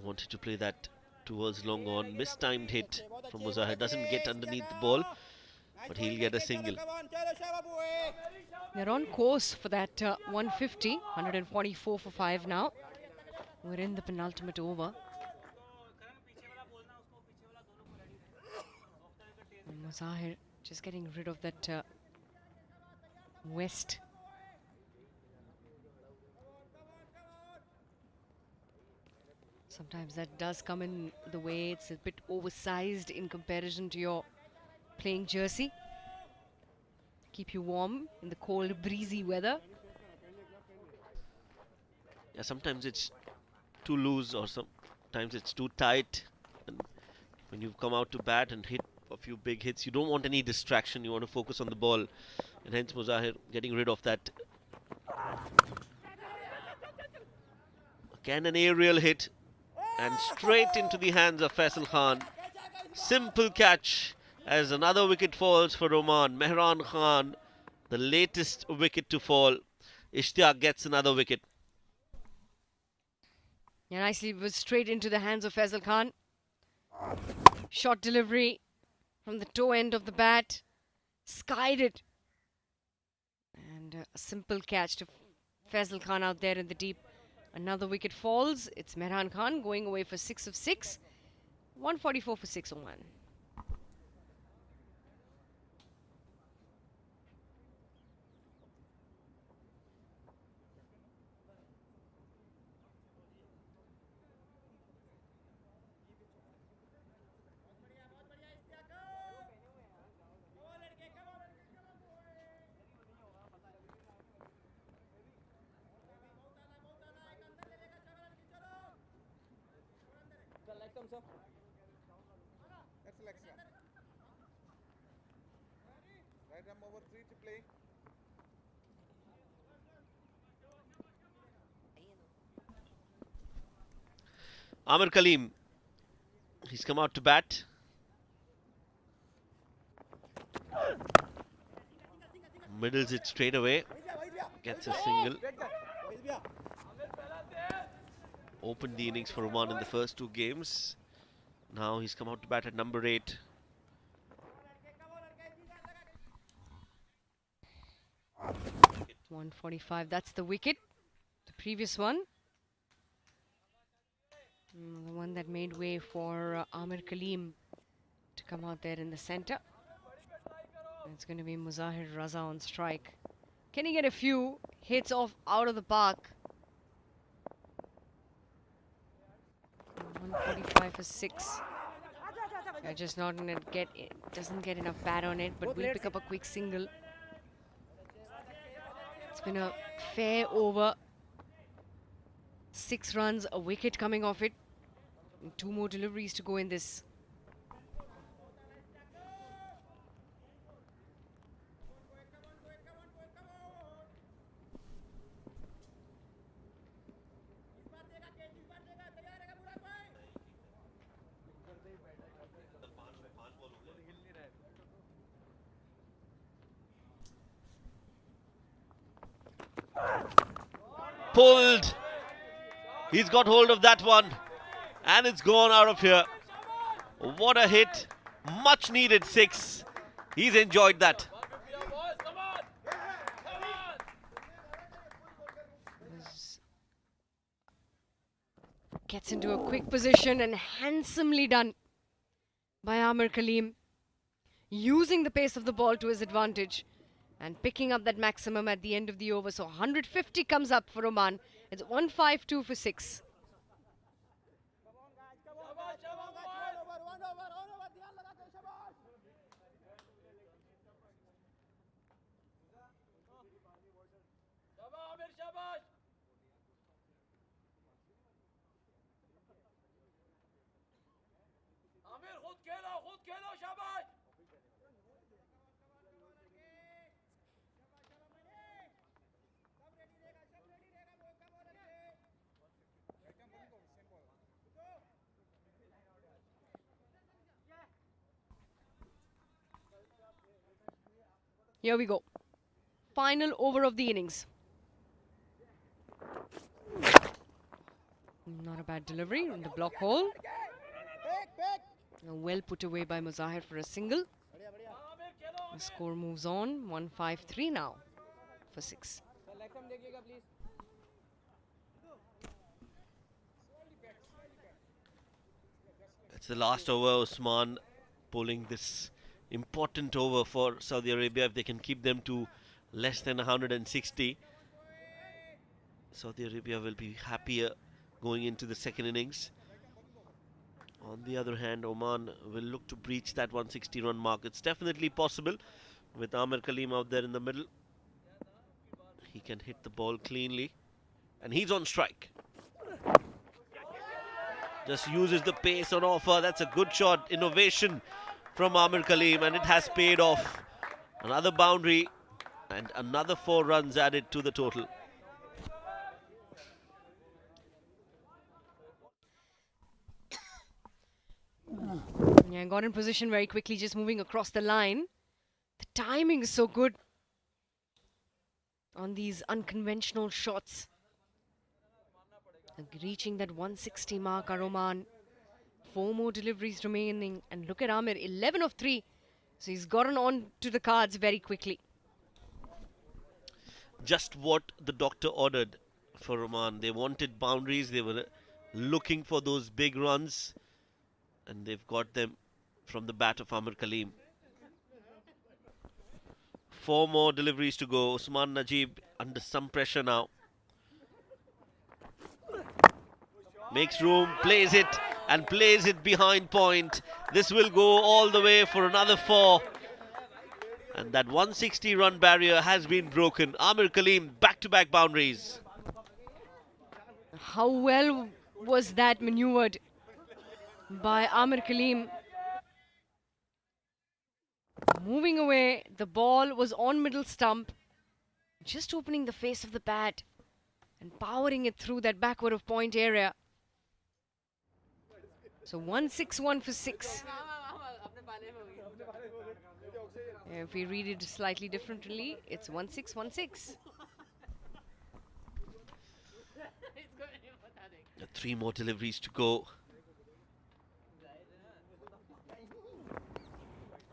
Wanted to play that towards long on. Mistimed hit from Muzahir. Doesn't get underneath the ball, but he'll get a single. They're on course for that 150, 144 for 5 now. We're in the penultimate over. And Muzahir just getting rid of that west. Sometimes that does come in the way. It's a bit oversized in comparison to your playing jersey. Keep you warm in the cold, breezy weather. Yeah, sometimes it's too loose or sometimes it's too tight. And when you come out to bat and hit a few big hits, you don't want any distraction. You want to focus on the ball. And hence Muzahir getting rid of that. Again an aerial hit. And straight into the hands of Faisal Khan. Simple catch as another wicket falls for Oman. Mehran Khan, the latest wicket to fall. Ishtiaq gets another wicket. Yeah, nicely, it was straight into the hands of Faisal Khan. Short delivery from the toe end of the bat. Skied it. And a simple catch to Faisal Khan out there in the deep. Another wicket falls. It's Mehran Khan going away for 6 of 6. 144 for 6 Oman. That's selection. Right arm over 3 to play. Amir Kaleem. He's come out to bat. Middles it straight away. Gets a single. Opened the innings for Oman in the first 2 games. Now he's come out to bat at number 8. It's 145. That's the wicket. The previous one. The one that made way for Amir Kaleem to come out there in the center. It's going to be Muzahir Raza on strike. Can he get a few hits off out of the park? 145 for 6. Just not going to get it. Doesn't get enough bat on it, but will pick up a quick single. It's been a fair over. 6 runs, a wicket coming off it. And 2 more deliveries to go in this. Pulled. He's got hold of that one. And it's gone out of here. What a hit. Much needed 6. He's enjoyed that. Gets into a quick position and handsomely done by Amir Kaleem. Using the pace of the ball to his advantage and picking up that maximum at the end of the over. So 150 comes up for Oman. It's 152 for 6. Here we go. Final over of the innings. Not a bad delivery on the block hole. Well put away by Muzahir for a single. The score moves on. 153 now for 6. It's the last over. Usman pulling this important over for Saudi Arabia. If they can keep them to less than 160, Saudi Arabia will be happier going into the second innings. On the other hand, Oman will look to breach that 160 run mark. It's definitely possible with Amir Kaleem out there in the middle. He can hit the ball cleanly and he's on strike. Just uses the pace on offer. That's a good shot. Innovation from Amir Kaleem, and it has paid off. Another boundary and another 4 runs added to the total. Yeah, got in position very quickly, just moving across the line. The timing is so good on these unconventional shots. And reaching that 160 mark, Oman. 4 more deliveries remaining, and look at Amir, 11 of 3. So he's gotten on to the cards very quickly. Just what the doctor ordered for Oman. They wanted boundaries, they were looking for those big runs, and they've got them from the bat of Amir Kaleem. 4 more deliveries to go. Usman Najib under some pressure now. Makes room, plays it, and plays it behind point. This will go all the way for another 4. And that 160 run barrier has been broken. Amir Kaleem, back-to-back boundaries. How well was that maneuvered by Amir Kaleem? Moving away, the ball was on middle stump. Just opening the face of the bat and powering it through that backward of point area. So 161 for 6. If we read it slightly differently, it's 1616. 3 more deliveries to go.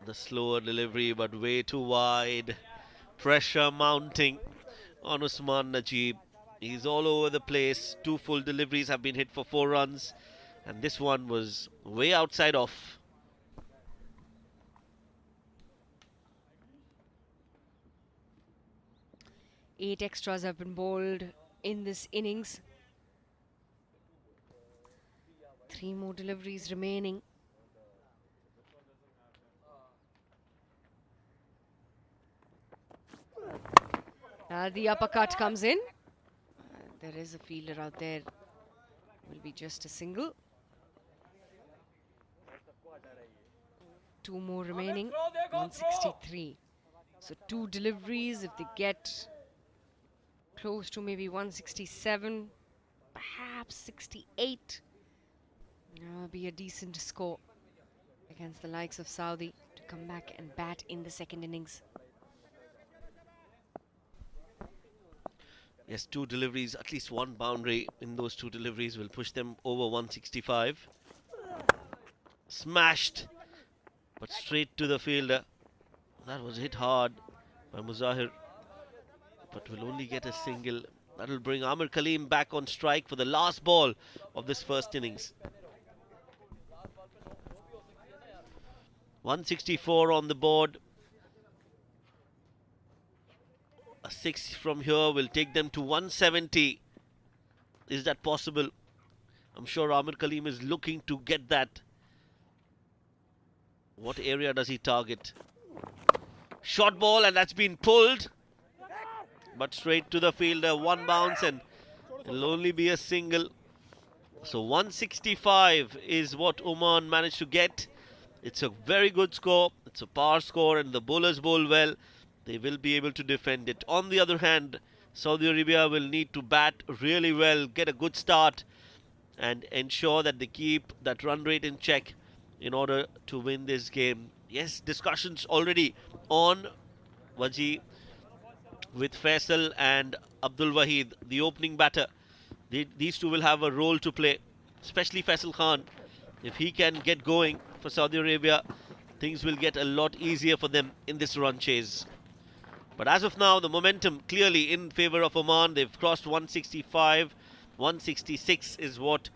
The slower delivery, but way too wide. Pressure mounting on Usman Najib. He's all over the place. 2 full deliveries have been hit for 4 runs. And this one was way outside off. Eight extras have been bowled in this innings. 3 more deliveries remaining. The uppercut comes in. There is a fielder out there. Will be just a single. 2 more remaining. 163. So 2 deliveries. If they get close to maybe 167, perhaps 68, be a decent score against the likes of Saudi to come back and bat in the second innings. Yes, 2 deliveries, at least 1 boundary in those 2 deliveries will push them over 165. Smashed, but straight to the fielder. That was hit hard by Muzahir, but will only get a single. That will bring Amir Kaleem back on strike for the last ball of this first innings. 164 on the board. A 6 from here will take them to 170. Is that possible? I'm sure Amir Kaleem is looking to get that. What area does he target? Short ball, and that's been pulled. But straight to the fielder. 1 bounce and it'll only be a single. So 165 is what Oman managed to get. It's a very good score. It's a power score, and the bowlers bowl well. They will be able to defend it. On the other hand, Saudi Arabia will need to bat really well, get a good start, and ensure that they keep that run rate in check in order to win this game. Yes, discussions already on Waji with Faisal and Abdul Wahid, the opening batter. These two will have a role to play, especially Faisal Khan. If he can get going for Saudi Arabia, things will get a lot easier for them in this run chase. But as of now, the momentum clearly in favour of Oman. They've crossed 165. 166 is what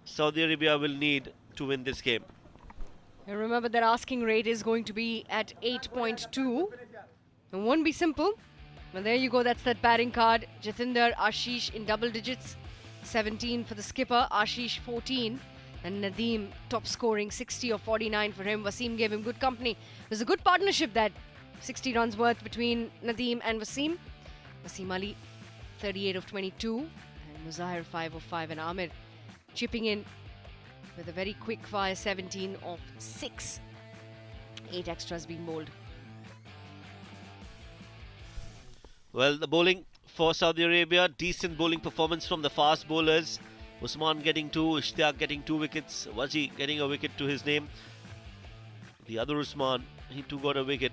Saudi Arabia will need to win this game. And remember that asking rate is going to be at 8.2. It won't be simple. Well, there you go. That's that batting card. Jatinder, Ashish in double digits. 17 for the skipper. Ashish 14. And Nadeem top scoring 60 of 49 for him. Wasim gave him good company. There's a good partnership, that 60 runs worth between Nadeem and Wasim. Wasim Ali 38 of 22. And Muzahir 5 of 5. And Amir chipping in with a very quick fire 17 of 6. 8 extras being bowled. Well, the bowling for Saudi Arabia, decent bowling performance from the fast bowlers. Usman getting 2, Ishtiaq getting 2 wickets, Waji getting a wicket to his name. The other Usman, he too got a wicket.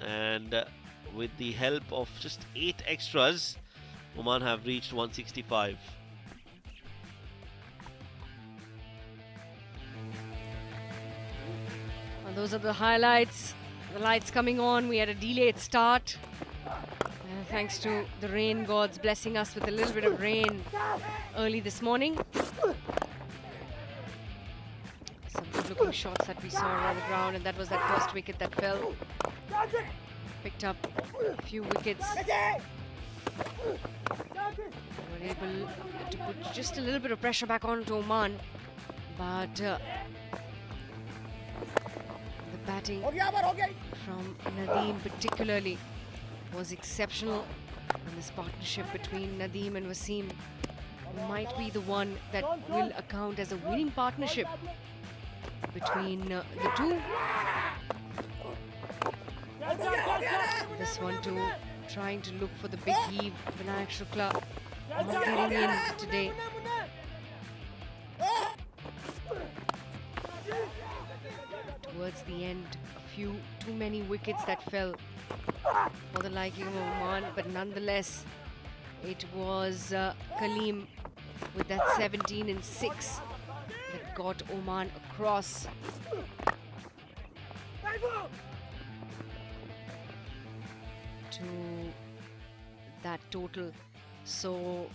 And with the help of just 8 extras, Oman have reached 165. Well, those are the highlights. The lights coming on. We had a delayed start. Thanks to the rain gods blessing us with a little bit of rain early this morning. Some good looking shots that we saw around the ground, and that was that first wicket that fell. Picked up a few wickets. Were able to put just a little bit of pressure back onto Oman, but the batting from Nadeem particularly was exceptional, and this partnership between Nadeem and Wasim might be the one that will account as a winning partnership between the two. This one too, trying to look for the big heave. Vinayak Shukla not getting in today. Towards the end, a few too many wickets that fell for the liking of Oman, but nonetheless it was Kaleem with that 17 and 6 that got Oman across. To that total. So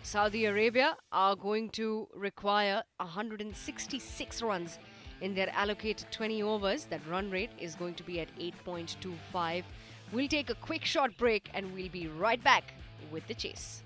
Saudi Arabia are going to require 166 runs in their allocated 20 overs. That run rate is going to be at 8.25. We'll take a quick short break and we'll be right back with the chase.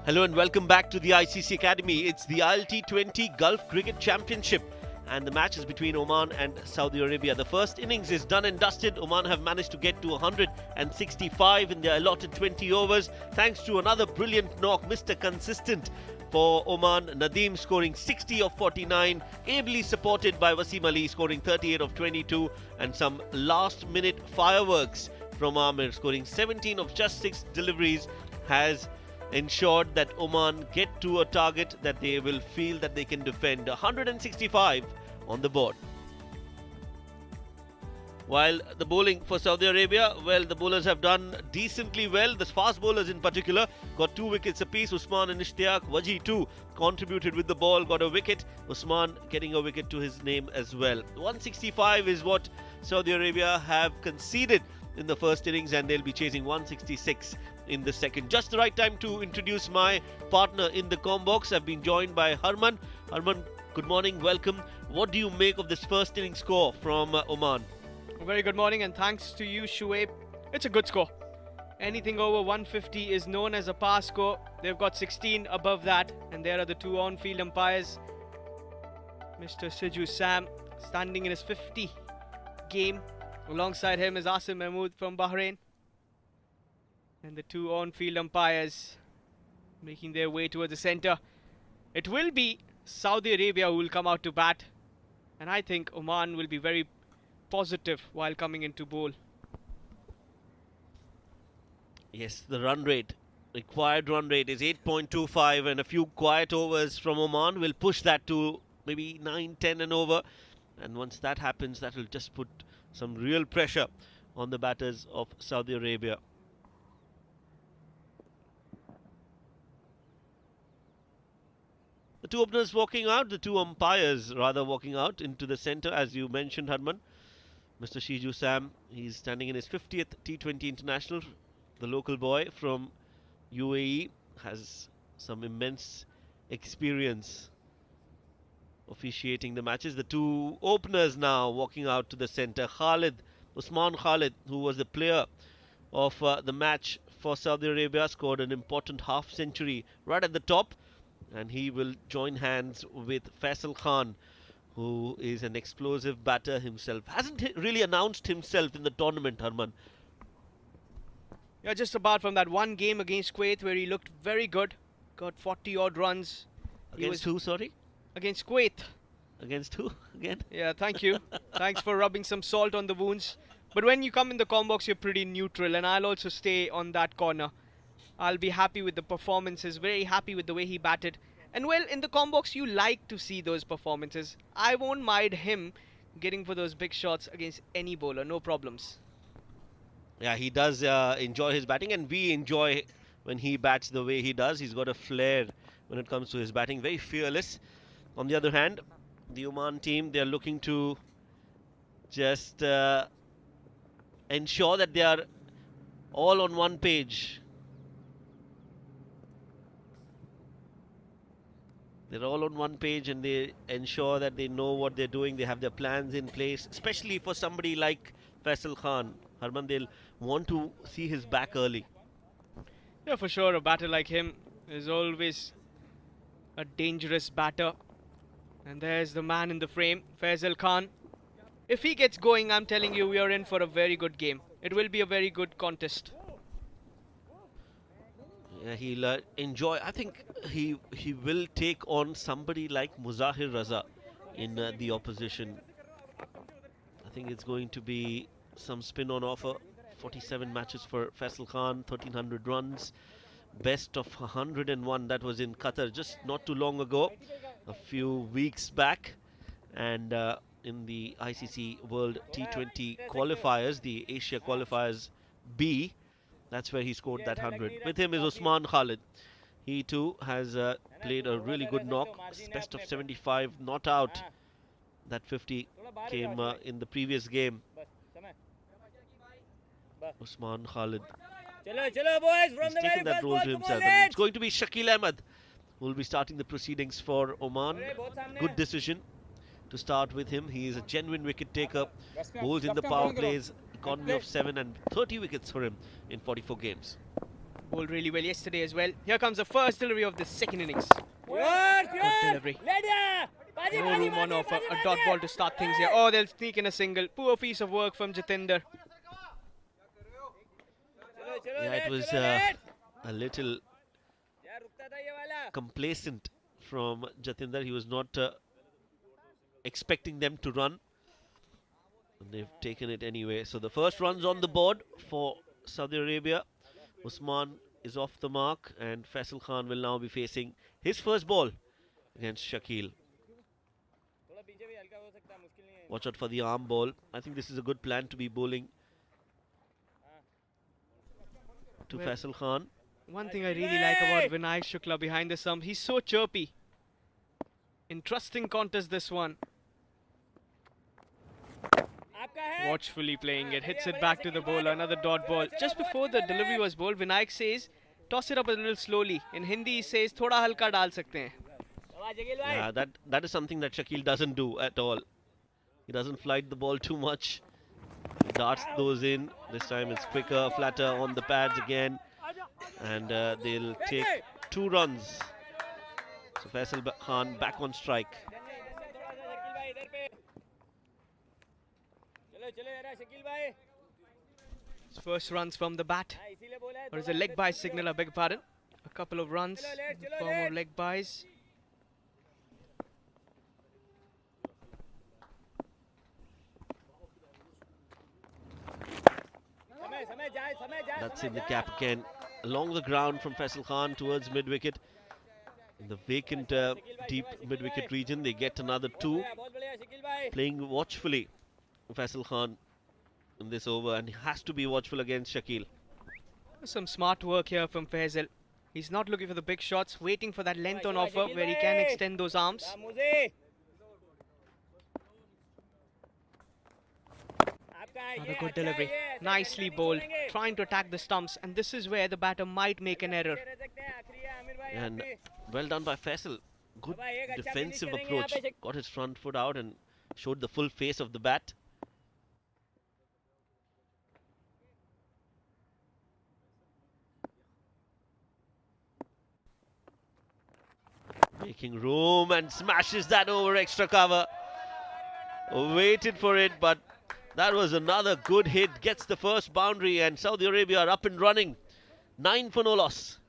Hello and welcome back to the ICC Academy. It's the ILT20 Gulf Cricket Championship and the match is between Oman and Saudi Arabia. The first innings is done and dusted. Oman have managed to get to 165 in their allotted 20 overs thanks to another brilliant knock, Mr. Consistent for Oman. Nadeem scoring 60 of 49, ably supported by Wasim Ali scoring 38 of 22 and some last minute fireworks from Amir scoring 17 of just 6 deliveries has ensured that Oman get to a target that they will feel that they can defend. 165 on the board. While the bowling for Saudi Arabia, well, the bowlers have done decently well. The fast bowlers in particular got 2 wickets apiece. Usman and Ishtiyaq. Waji too contributed with the ball, got a wicket. Usman getting a wicket to his name as well. 165 is what Saudi Arabia have conceded in the first innings and they'll be chasing 166 in the second. Just the right time to introduce my partner in the combox. I've been joined by Harman. Harman, good morning, welcome. What do you make of this first inning score from Oman? Very good morning, and thanks to you, Shuaib. It's a good score. Anything over 150 is known as a pass score. They've got 16 above that, and there are the two on-field umpires. Mr. Siju Sam standing in his 50 game. Alongside him is Asim Mahmood from Bahrain. And the two on-field umpires making their way towards the centre. It will be Saudi Arabia who will come out to bat. And I think Oman will be very positive while coming into bowl. Yes, the run rate, required run rate is 8.25, and a few quiet overs from Oman will push that to maybe 9, 10 and over. And once that happens, that will just put some real pressure on the batters of Saudi Arabia. The two openers walking out, the two umpires rather walking out into the centre, as you mentioned, Harman. Mr. Shiju Sam, he's standing in his 50th T20 International. The local boy from UAE has some immense experience officiating the matches. The two openers now walking out to the centre. Usman Khalid, who was the player of the match for Saudi Arabia, scored an important half century right at the top, and he will join hands with Faisal Khan, who is an explosive batter himself. Hasn't really announced himself in the tournament, Harman. Yeah, just apart from that one game against Kuwait where he looked very good, got 40 odd runs. Against who, sorry? Against Kuwait. Against who again? Yeah, thank you. Thanks for rubbing some salt on the wounds. But when you come in the combox, you're pretty neutral, and I'll also stay on that corner. I'll be happy with the performances, very happy with the way he batted. And well, in the combox, you like to see those performances. I won't mind him getting for those big shots against any bowler, no problems. Yeah, he does enjoy his batting, and we enjoy when he bats the way he does. He's got a flair when it comes to his batting, very fearless. On the other hand, the Oman team, they're looking to just ensure that they are all on one page. They're all on one page, and they ensure that they know what they're doing. They have their plans in place, especially for somebody like Faisal Khan. Harman, they'll want to see his back early. Yeah, for sure. A batter like him is always a dangerous batter. And there's the man in the frame, Faisal Khan. If he gets going, I'm telling you, we are in for a very good game. It will be a very good contest. Yeah, he'll enjoy. I think he will take on somebody like Muzahir Raza in the opposition. I think it's going to be some spin on offer. 47 matches for Faisal Khan, 1300 runs, best of 101. That was in Qatar just not too long ago, a few weeks back. And in the ICC World T20 qualifiers, the Asia qualifiers B, that's where he scored that 100. With him is Usman Khalid. He too has played a really good knock, best of 75, not out. That 50 came in the previous game. Usman Khalid Chalo, chalo, boys, from he's the very taken that first role ball to to himself. ball And it. it's going to be Shakil Ahmed who will be starting the proceedings for Oman. Good decision to start with him. He is a genuine wicket taker, bowls in the power plays, economy of 7 and 30 wickets for him in 44 games. Bowled really well yesterday as well. Here comes the first delivery of the second innings. Yours, Good yours. delivery. Lydia. Baji, No baji, room on baji, offer. baji, A dot baji. ball to start things here. Oh, they'll sneak in a single. Poor piece of work from Jatinder. Chalo, chalo, Yeah, it let, was chalo, let. a little यार, रुकता था ये वाला. complacent from Jatinder. He was not expecting them to run. And they've taken it anyway. So the first run's on the board for Saudi Arabia. Usman is off the mark, and Faisal Khan will now be facing his first ball against Shakil. थोड़ा पीछे भी हल्का हो सकता है, मुश्किल नहीं है. Watch out for the arm ball. I think this is a good plan to be bowling to Well, Faisal Khan. One thing I really like about Vinayak Shukla behind the stump, he's so chirpy. Interesting contest this one. आपका Watchfully playing it, hits it back to the bowler, another dot ball. Just before the delivery was bowled, Vinayak says, toss it up a little slowly. In Hindi, he says, thoda halka dal sakte hain. Yeah, that is something that Shakil doesn't do at all. He doesn't flight the ball too much. He darts those in. This time it's quicker, flatter on the pads again. And they'll take 2 runs. So Faisal Khan back on strike. First runs from the bat. Or is a leg bye signal, I beg your pardon. A couple of runs in the form of leg byes. That's in the gap again. Along the ground from Faisal Khan towards mid-wicket. In the vacant deep mid-wicket region, they get another 2. Playing watchfully, Faisal Khan in this over, and he has to be watchful against Shakil. Some smart work here from Faisal. He's not looking for the big shots, waiting for that length on offer where he can extend those arms. Another good delivery. Nicely bowled, trying to attack the stumps, and this is where the batter might make an error. And well done by Faisal. Good defensive approach. Got his front foot out and showed the full face of the bat. Making room and smashes that over extra cover. Waited for it, but that was another good hit. Gets the first boundary, and Saudi Arabia are up and running. 9 for no loss.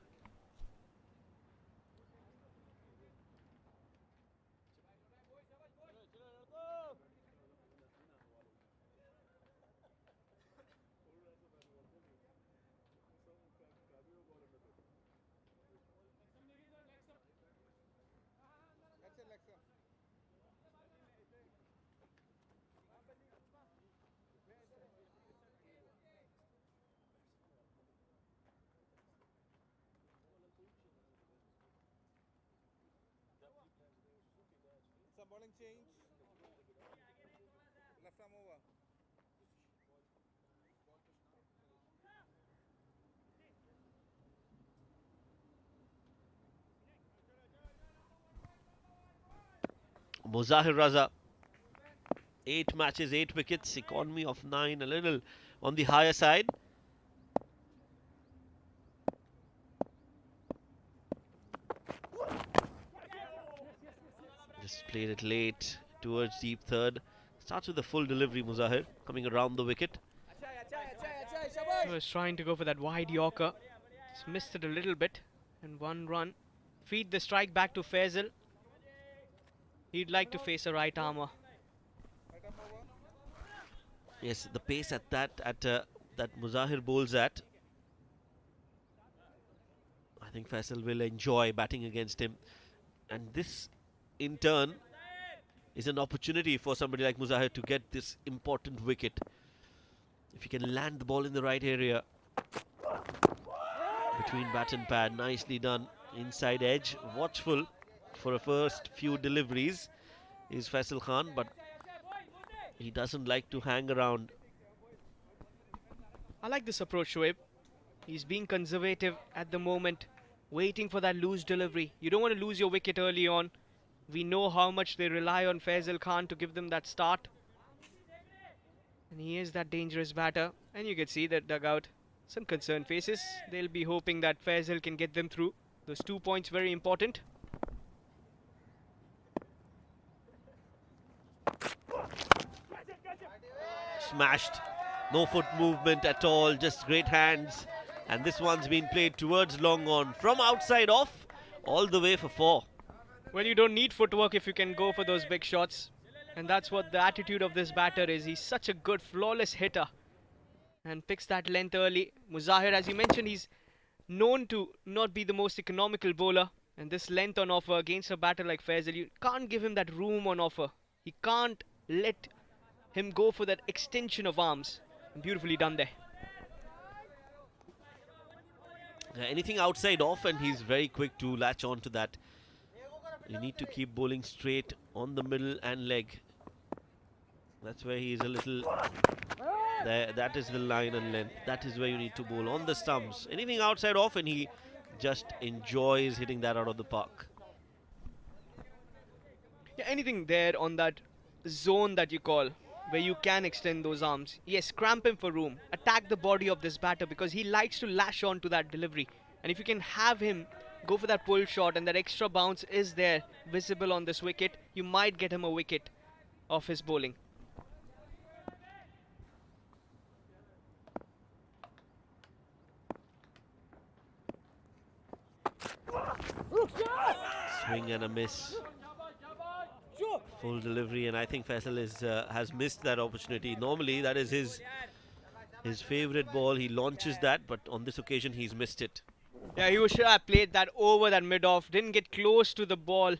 Bowling change. Left arm over. Muzahir Raza, 8 matches, 8 wickets, economy of 9, a little on the higher side. Just played it late towards deep third. Starts with a full delivery, Muzahir, coming around the wicket. He was trying to go for that wide Yorker. Just missed it a little bit. And 1 run. Feed the strike back to Faisal. He'd like to face a right armour. Yes, the pace at that Muzahir bowls at, I think Faisal will enjoy batting against him. And this, in turn, is an opportunity for somebody like Muzahir to get this important wicket. If he can land the ball in the right area, between bat and pad, nicely done. Inside edge, watchful for a first few deliveries is Faisal Khan, but he doesn't like to hang around. I like this approach, Shoaib. He's being conservative at the moment, waiting for that loose delivery. You don't want to lose your wicket early on. We know how much they rely on Faisal Khan to give them that start. And he is that dangerous batter. And you can see that dugout, some concerned faces. They'll be hoping that Faisal can get them through. Those 2 points very important. Smashed. No foot movement at all, just great hands. And this one's been played towards long on from outside off all the way for 4. Well, you don't need footwork if you can go for those big shots. And that's what the attitude of this batter is. He's such a good, flawless hitter. And picks that length early. Muzahir, as you mentioned, he's known to not be the most economical bowler. And this length on offer against a batter like Faisal, you can't give him that room on offer. He can't let him go for that extension of arms. And beautifully done there. Anything outside off, and he's very quick to latch on to that. You need to keep bowling straight on the middle and leg. That's where he is a little. There, that is the line and length. That is where you need to bowl on the stumps. Anything outside off, and he just enjoys hitting that out of the park. Yeah, anything there on that zone that you call, where you can extend those arms. Yes, cramp him for room. Attack the body of this batter because he likes to lash on to that delivery. And if you can have him go for that pull shot and that extra bounce is there visible on this wicket, you might get him a wicket off his bowling. Swing and a miss. Full delivery, and I think Faisal has missed that opportunity. Normally, that is his favorite ball. He launches that, but on this occasion, he's missed it. Yeah, he should have played that over that mid-off. Didn't get close to the ball.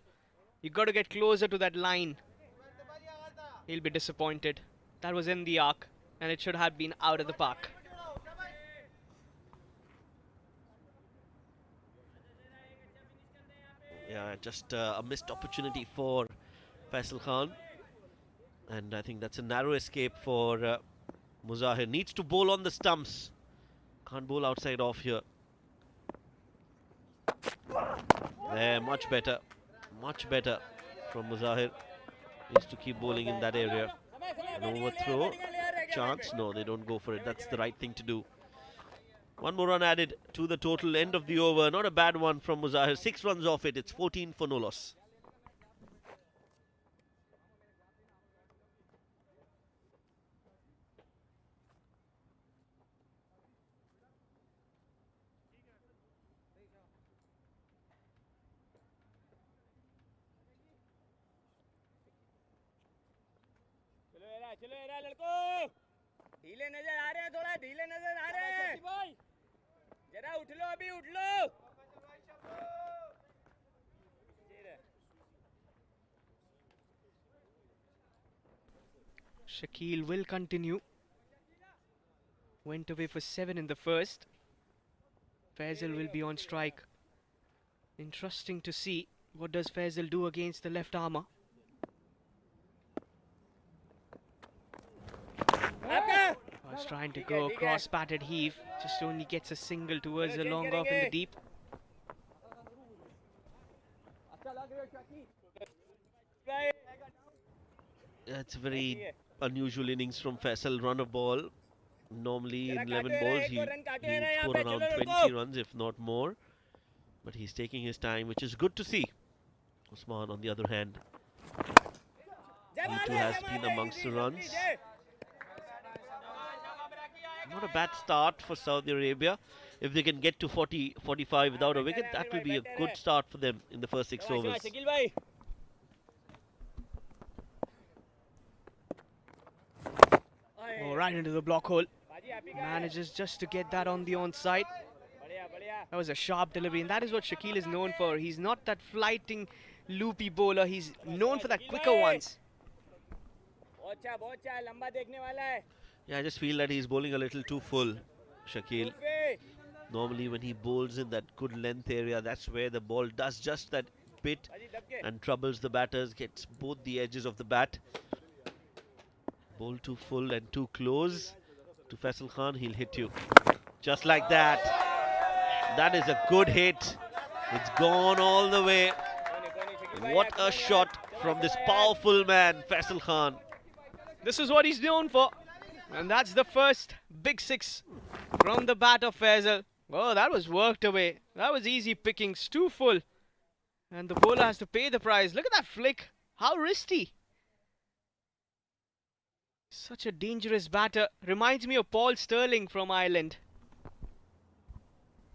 You got to get closer to that line. He'll be disappointed. That was in the arc, and it should have been out of the park. Yeah, just a missed opportunity for Faisal Khan, and I think that's a narrow escape for Muzahir. Needs to bowl on the stumps. Can't bowl outside off here. There, much better from Muzahir. Needs to keep bowling in that area. An overthrow chance. No, they don't go for it. That's the right thing to do. One more run added to the total. End of the over. Not a bad one from Muzahir. 6 runs off it. It's 14 for no loss. चलो era लड़को ढीले नजर आ रहे हैं थोड़ा ढीले नजर आ रहे हैं जरा उठ लो अभी उठ लो Shakil will continue. Went away for 7 in the first. Faisal will be on strike. Interesting to see what does Faisal do against the left armour. Was trying to go across batted heave, just only gets a single towards the long off in the deep. That's a very unusual innings from Faisal. Run a ball. Normally in 11 balls he would score around 20 runs if not more. But he's taking his time, which is good to see. Osman on the other hand, he too has been amongst the runs. Not a bad start for Saudi Arabia. If they can get to 40, 45 without a wicket, that will be a good start for them in the first 6 overs. Oh, right into the block hole. Manages just to get that on the onside. That was a sharp delivery, and that is what Shakil is known for. He's not that flighting, loopy bowler. He's known for that quicker ones. Yeah, I just feel that he's bowling a little too full, Shakil. Normally when he bowls in that good length area, that's where the ball does just that bit and troubles the batters, gets both the edges of the bat. Bowl too full and too close to Faisal Khan, he'll hit you. Just like that. That is a good hit. It's gone all the way. What a shot from this powerful man, Faisal Khan. This is what he's known for. And that's the first big 6 from the bat of Faisal. Oh, that was worked away. That was easy pickings, too full. And the bowler has to pay the price. Look at that flick. How risky. Such a dangerous batter. Reminds me of Paul Sterling from Ireland.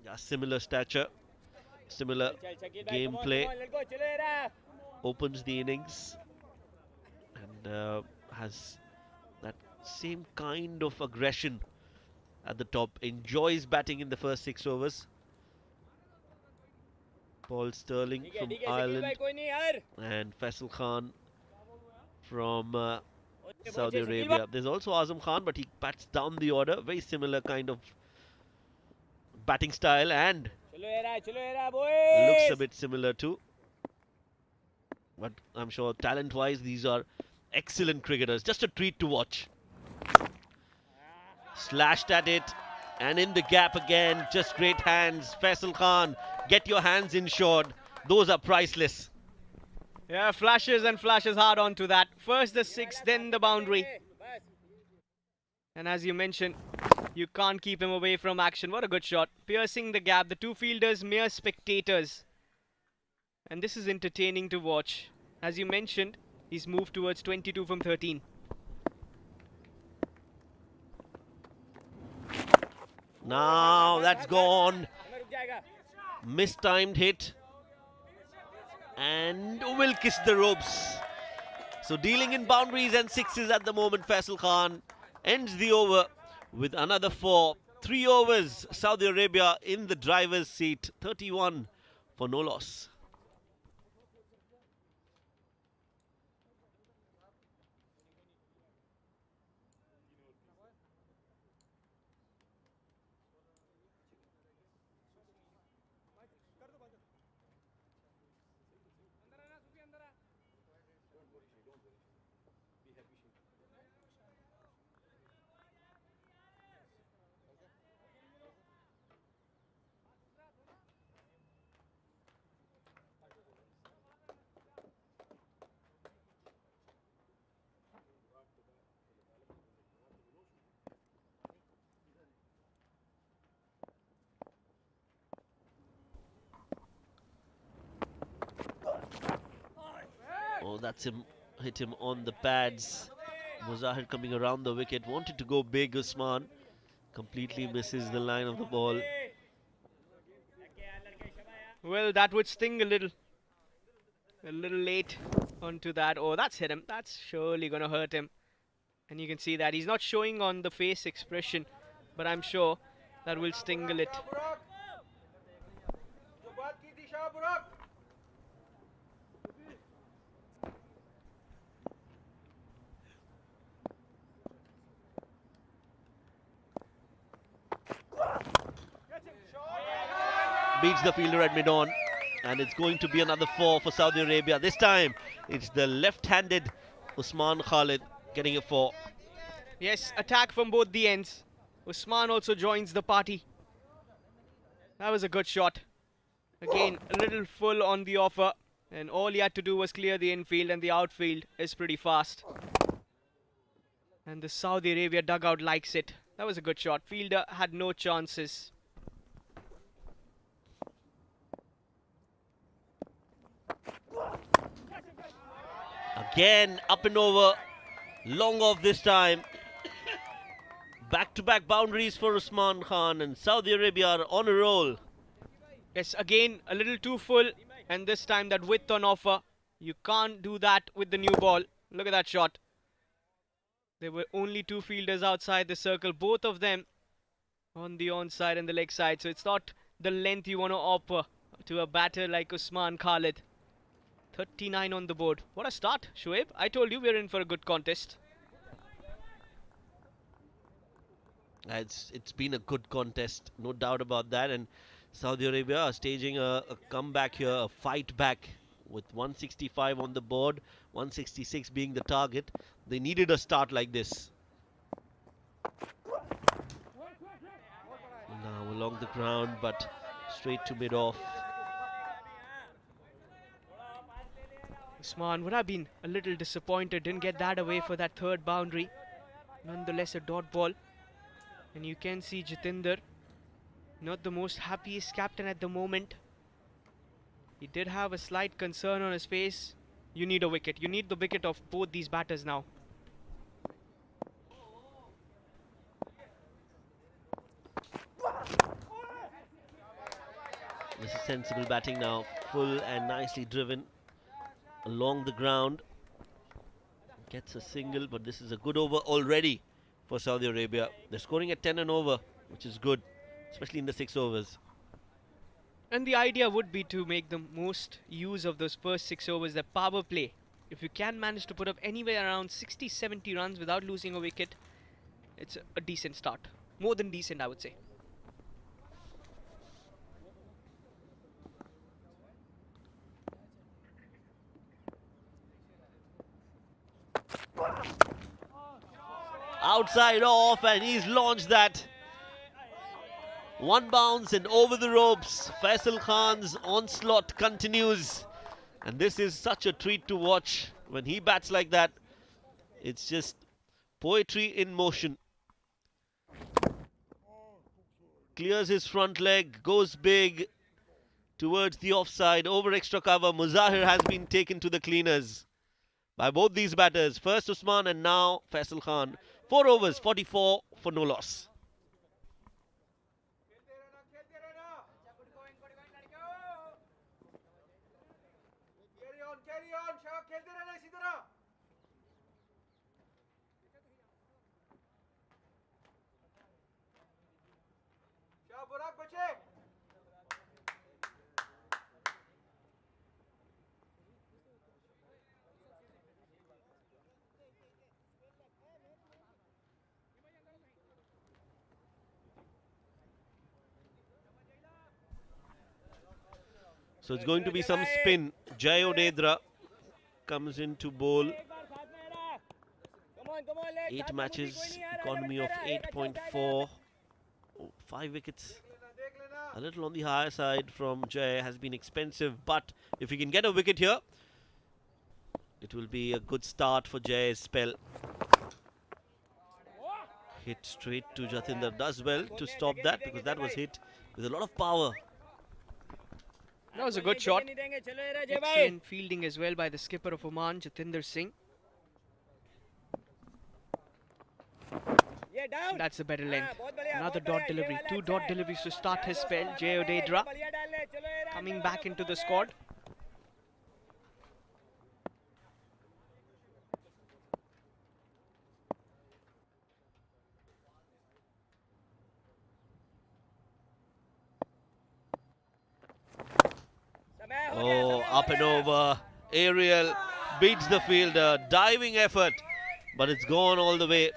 Yeah, similar stature, similar gameplay. Opens the innings and has that same kind of aggression at the top. Enjoys batting in the first 6 overs. Paul Sterling from Ireland and Faisal Khan from Saudi Arabia. There's also Azam Khan, but he bats down the order. Very similar kind of batting style and looks a bit similar too. But I'm sure talent-wise, these are Excellent cricketers. Just a treat to watch. Slashed at it. And in the gap again. Just great hands. Faisal Khan, get your hands insured. Those are priceless. Yeah, flashes and flashes hard onto that. First the six, then the boundary. And as you mentioned, you can't keep him away from action. What a good shot. Piercing the gap. The two fielders, mere spectators. And this is entertaining to watch. As you mentioned, he's moved towards 22 from 13. Now that's gone. Mistimed hit. And will kiss the ropes. So dealing in boundaries and sixes at the moment, Faisal Khan ends the over with another 4. 3 overs, Saudi Arabia in the driver's seat. 31 for no loss. Oh, that's him. Hit him on the pads. Muzahir coming around the wicket. Wanted to go big, Usman. Completely misses the line of the ball. Well, that would sting a little. A little late onto that. Oh, that's hit him. That's surely going to hurt him. And you can see that he's not showing on the face expression. But I'm sure that will sting a little. Beats the fielder at mid-on. And it's going to be another 4 for Saudi Arabia. This time, it's the left-handed Usman Khalid getting a 4. Yes, attack from both the ends. Usman also joins the party. That was a good shot. Again, a little full on the offer. And all he had to do was clear the infield, and the outfield is pretty fast. And the Saudi Arabia dugout likes it. That was a good shot. Fielder had no chances. Again, up and over. Long off this time. Back-to-back boundaries for Usman Khan, and Saudi Arabia are on a roll. Yes, again, a little too full. And this time that width on offer. You can't do that with the new ball. Look at that shot. There were only two fielders outside the circle. Both of them on the onside and the leg side. So it's not the length you want to offer to a batter like Usman Khalid. 39 on the board. What a start, Shoaib. I told you we're in for a good contest. It's been a good contest, no doubt about that. And Saudi Arabia are staging a comeback here, a fight back with 165 on the board, 166 being the target. They needed a start like this. Now along the ground, but straight to mid-off. Usman would have been a little disappointed. Didn't get that away for that third boundary. Nonetheless, a dot ball. And you can see Jatinder, not the most happiest captain at the moment. He did have a slight concern on his face. You need a wicket. You need the wicket of both these batters now. This is sensible batting now. Full and nicely driven along the ground. Gets a single, but this is a good over already for Saudi Arabia. They're scoring at 10 and over, which is good, especially in the 6 overs. And the idea would be to make the most use of those first 6 overs, the power play. If you can manage to put up anywhere around 60-70 runs without losing a wicket, it's a decent start. More than decent, I would say. Outside off, and he's launched that. One bounce and over the ropes. Faisal Khan's onslaught continues. And this is such a treat to watch. When he bats like that, it's just poetry in motion. Clears his front leg, goes big towards the offside, over extra cover. Muzahir has been taken to the cleaners by both these batters. First Usman and now Faisal Khan. 4 overs, 44 for no loss. So it's going to be some spin. Jay Odedra comes in to bowl. 8 matches, economy of 8.4. 5 wickets. A little on the higher side from Jay, has been expensive. But if he can get a wicket here, it will be a good start for Jay's spell. Hit straight to Jatinder. Does well to stop that, because that was hit with a lot of power. That was a good shot. Excellent fielding as well by the skipper of Oman, Jatinder Singh. That's a better length. Another dot delivery. 2 dot deliveries to start his spell. Jay Odedra coming back into the squad. Oh, up and over. Aerial beats the fielder. Diving effort, but it's gone all the way.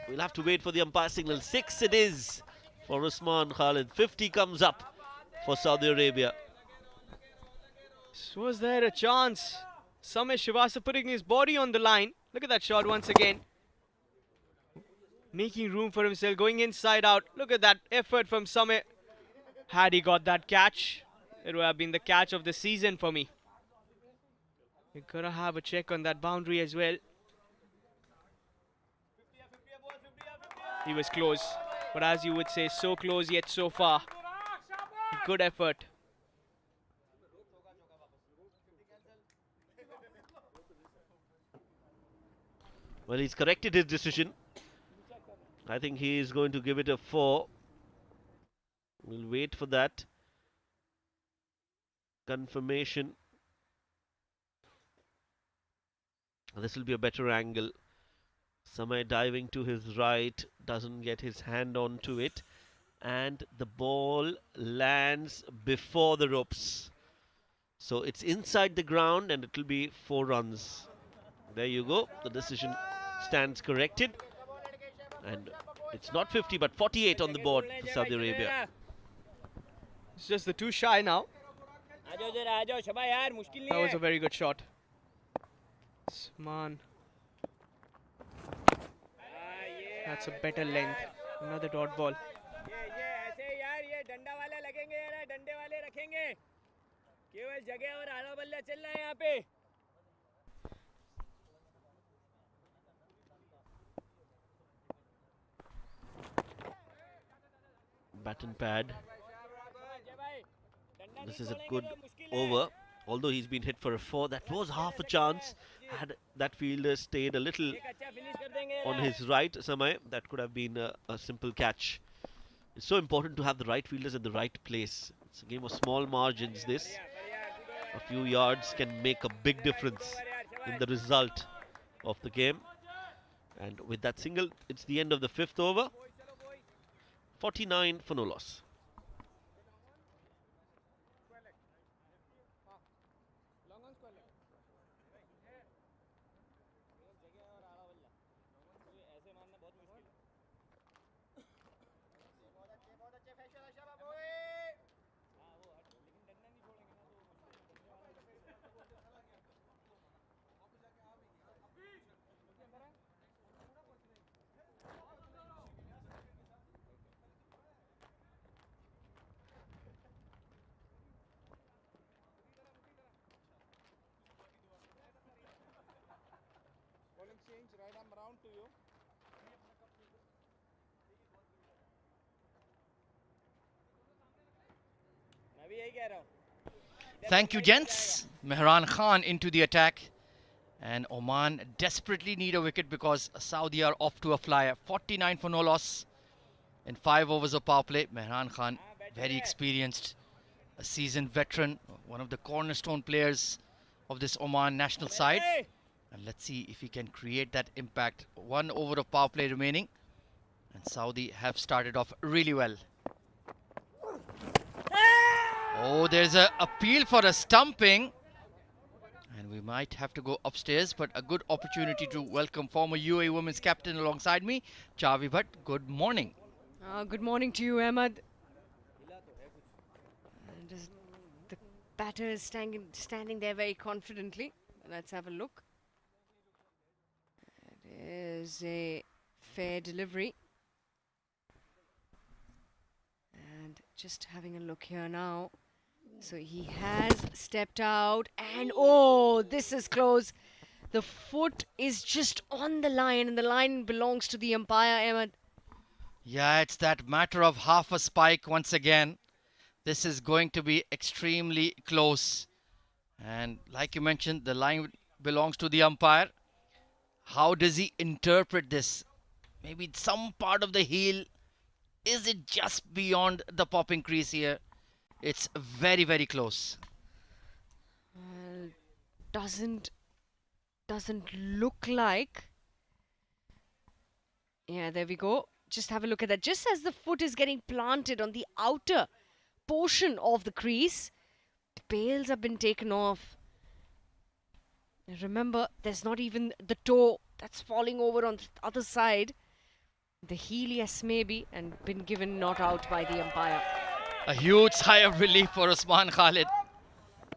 We'll have to wait for the umpire signal. 6 it is for Usman Khalid. 50 comes up for Saudi Arabia. So was there a chance? Samay Srivastava putting his body on the line. Look at that shot once again. Making room for himself, going inside out. Look at that effort from Samay. Had he got that catch, it would have been the catch of the season for me. We're gonna have a check on that boundary as well. He was close, but as you would say, so close yet so far. Good effort. Well, he's corrected his decision. I think he is going to give it a 4. We'll wait for that confirmation. This will be a better angle. Samay diving to his right, doesn't get his hand onto it, and the ball lands before the ropes. So it's inside the ground and it will be 4 runs. There you go. The decision stands corrected. And it's not 50 but 48 on the board for Saudi Arabia. It's just the 2 shy now. That was a very good shot. Usman. That's a better length. Another dot ball. Bat and pad. This is a good over. Although he's been hit for a 4, that was half a chance. Had that fielder stayed a little on his right, Samay, that could have been a simple catch. It's so important to have the right fielders in the right place. It's a game of small margins, this. A few yards can make a big difference in the result of the game. And with that single, it's the end of the 5th over. 49 for no loss. मैं भी यही कह रहा हूँ Thank you, gents. Mehran Khan into the attack. And Oman desperately need a wicket because Saudi are off to a flyer. 49 for no loss in 5 overs of power play. Mehran Khan, very experienced, a seasoned veteran, one of the cornerstone players of this Oman national side. And let's see if he can create that impact. 1 over of power play remaining. And Saudi have started off really well. Oh, there's a appeal for a stumping. And we might have to go upstairs, but a good opportunity to welcome former UAE women's captain alongside me, Chavi Bhatt. Good morning. Good morning to you, Ahmed. And just the batter is standing there very confidently. Let's have a look. It is a fair delivery. And just having a look here now. So he has stepped out and oh, this is close. The foot is just on the line and the line belongs to the umpire, Ahmed. Yeah, it's that matter of half a spike once again. This is going to be extremely close. And like you mentioned, the line belongs to the umpire. How does he interpret this? Maybe some part of the heel. Is it just beyond the popping crease here? It's very, very close. Well, doesn't look like. Yeah, there we go. Just have a look at that. Just as the foot is getting planted on the outer portion of the crease, the bails have been taken off. And remember, there's not even the toe that's falling over on the other side. The heel, yes, maybe, and been given not out by the umpire. A huge sigh of relief for Usman Khalid.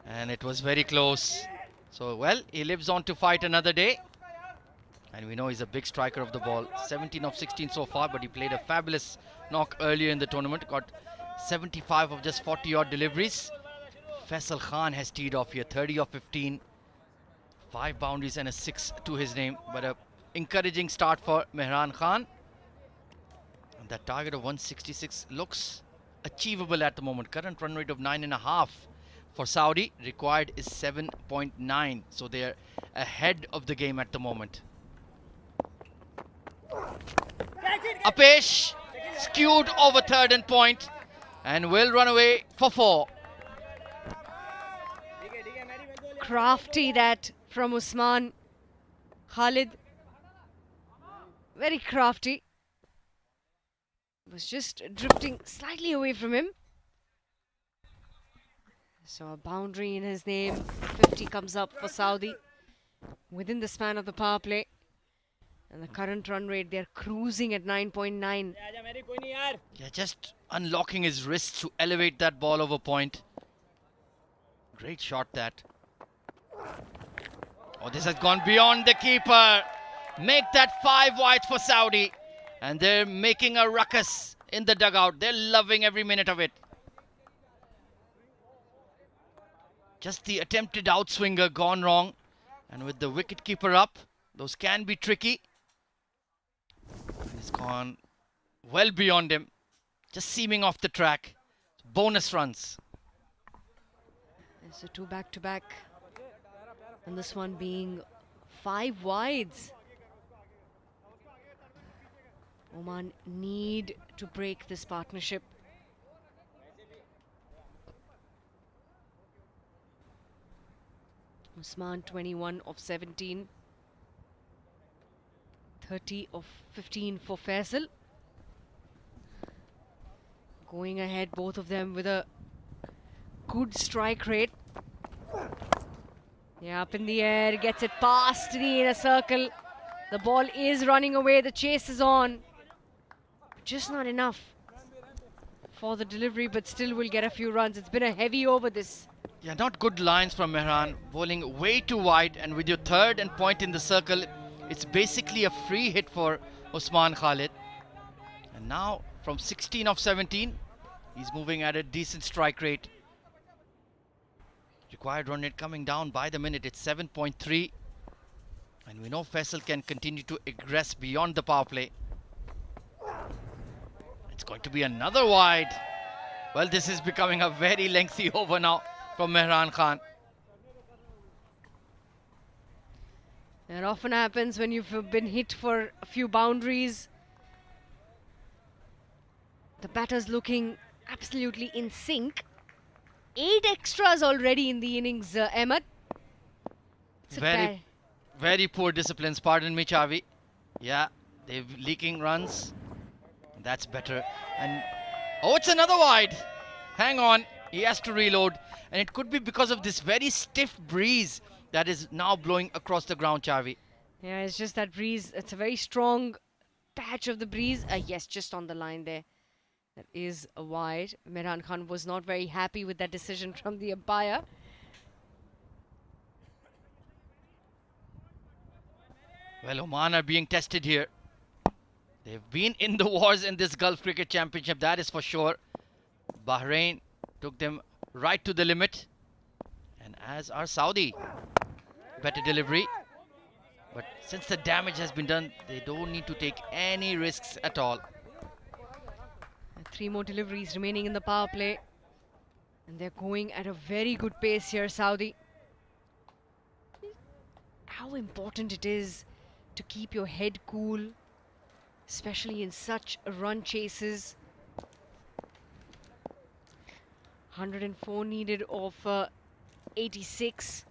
And it was very close. So, well, he lives on to fight another day. And we know he's a big striker of the ball. 17 of 16 so far, but he played a fabulous knock earlier in the tournament. Got 75 of just 40-odd deliveries. Faisal Khan has teed off here, 30 of 15. 5 boundaries and a 6 to his name. But a encouraging start for Mehran Khan. And that target of 166 looks achievable at the moment. Current run rate of 9.5 for Saudi. Required is 7.9. So they're ahead of the game at the moment. Apesh skewed over third and point and will run away for 4. Crafty that from Usman Khalid. Very crafty. Was just drifting slightly away from him. So a boundary in his name. 50 comes up for Saudi within the span of the power play. And the current run rate, they're cruising at 9.9. Yeah, just unlocking his wrists to elevate that ball over point. Great shot that. Oh, this has gone beyond the keeper. Make that 5 wides for Saudi. And they're making a ruckus in the dugout. They're loving every minute of it. Just the attempted outswinger gone wrong. And with the wicketkeeper up, those can be tricky. It's gone well beyond him. Just seaming off the track. Bonus runs. So 2 back-to-back. And this one being 5 wides. Oman need to break this partnership. Usman 21 of 17. 30 of 15 for Faisal. Going ahead, both of them with a good strike rate. Yeah, up in the air, gets it past the inner circle. The ball is running away, the chase is on. Just not enough for the delivery, but still will get a few runs. It's been a heavy over this. Yeah, not good lines from Mehran. Bowling way too wide, and with your third and point in the circle, it's basically a free hit for Usman Khalid. And now from 16 of 17, he's moving at a decent strike rate. Required run rate coming down by the minute. It's 7.3. And we know Faisal can continue to aggress beyond the power play. It's going to be another wide. Well, this is becoming a very lengthy over now from Mehran Khan. That often happens when you've been hit for a few boundaries. The batter's looking absolutely in sync. 8 extras already in the innings, Ahmed. It's a Very poor disciplines, pardon me, Chavi. Yeah, they're leaking runs. That's better. And oh, it's another wide. Hang on, he has to reload. And it could be because of this very stiff breeze that is now blowing across the ground, Chavi. Yeah, it's just that breeze. It's a very strong patch of the breeze. Yes, just on the line there. That is a wide. Mehran Khan was not very happy with that decision from the umpire. Well, Oman are being tested here. They've been in the wars in this Gulf Cricket Championship, that is for sure. Bahrain took them right to the limit. And as are Saudi. Better delivery. But since the damage has been done, they don't need to take any risks at all. 3 more deliveries remaining in the power play. And they're going at a very good pace here, Saudi. How important it is to keep your head cool, especially in such run chases. 104 needed of 86.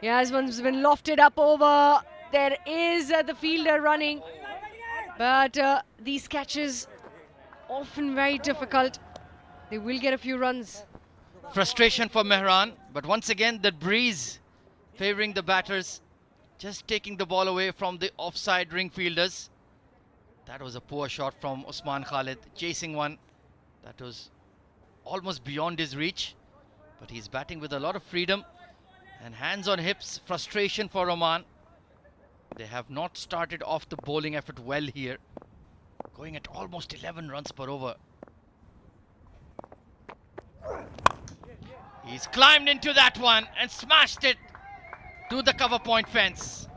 Yeah, this one's been lofted up over. There is the fielder running. But these catches, often very difficult. They will get a few runs. Frustration for Mehran, but once again the breeze favoring the batters, just taking the ball away from the offside ring fielders. That was a poor shot from Usman Khalid, chasing one that was almost beyond his reach, but he's batting with a lot of freedom and hands on hips. Frustration for Oman. They have not started off the bowling effort well here, going at almost 11 runs per over. He's climbed into that one and smashed it to the cover point fence.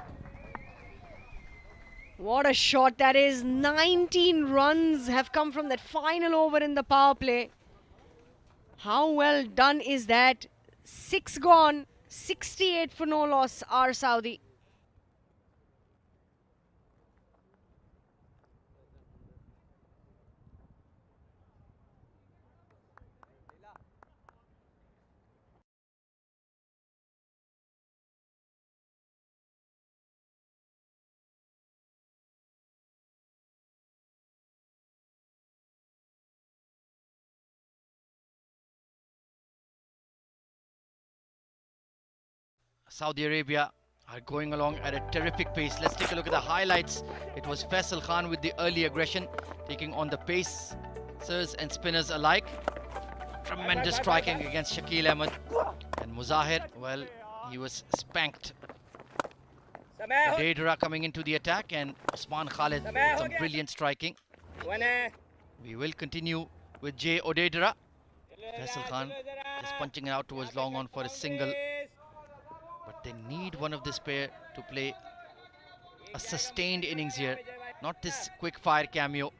What a shot that is. 19 runs have come from that final over in the power play. How well done is that? 6 gone, 68 for no loss are Saudi. Saudi Arabia are going along at a terrific pace. Let's take a look at the highlights. It was Faisal Khan with the early aggression, taking on the pacers and spinners alike. Tremendous striking against Shakil Ahmed. And Muzahir, well, he was spanked. Odeidara coming into the attack, and Usman Khalid with some brilliant striking. We will continue with J. Odeidara. Faisal Khan is punching it out towards long on for a single. But they need one of this pair to play a sustained innings here, not this quick fire cameo.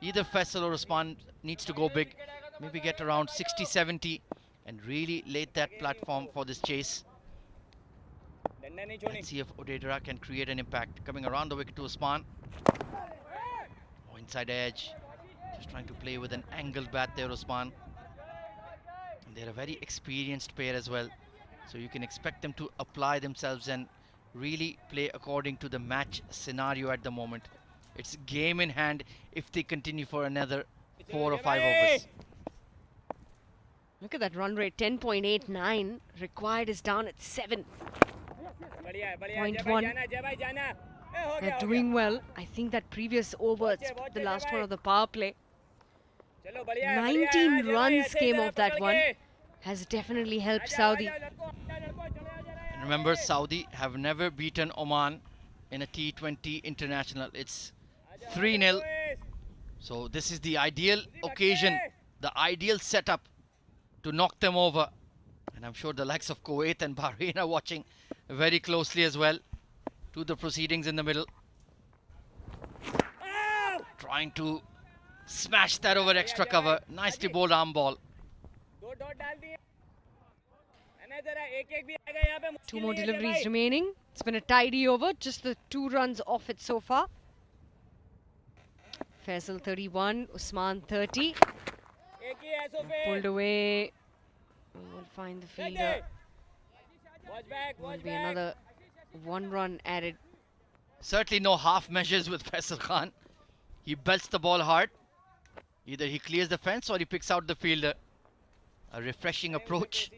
Either Faisal or Usman needs to go big, maybe get around 60-70 and really lay that platform for this chase. Let's see if Odeidara can create an impact. Coming around the wicket to Usman. Oh, inside edge. Just trying to play with an angled bat there, Usman. And they're a very experienced pair as well. So you can expect them to apply themselves and really play according to the match scenario at the moment. It's game in hand if they continue for another 4 or 5 overs. Look at that run rate, 10.89. Required is down at 7.1. They're doing well. I think that previous over, the last one of the power play, 19 runs came off that one. Has definitely helped Saudi. And remember, Saudi have never beaten Oman in a T20 international. It's 3-0. So this is the ideal occasion, the ideal setup to knock them over. And I'm sure the likes of Kuwait and Bahrain are watching very closely as well. to the proceedings in the middle. Trying to smash that over extra cover. Nicely bowled arm ball. दो dot डाल दिए है जरा एक भी आएगा यहाँ पे Two मुश्किल more नहीं है deliveries भाई remaining. It's been a tidy over, just the 2 runs off it so far. Faisal 31, Usman 30. एक ही है सोफे Pulled away. We'll find the fielder. Watch back Will watch be back another 1 run added. Certainly no half measures with Faisal Khan. He belts the ball hard. Either he clears the fence or he picks out the fielder. A refreshing approach.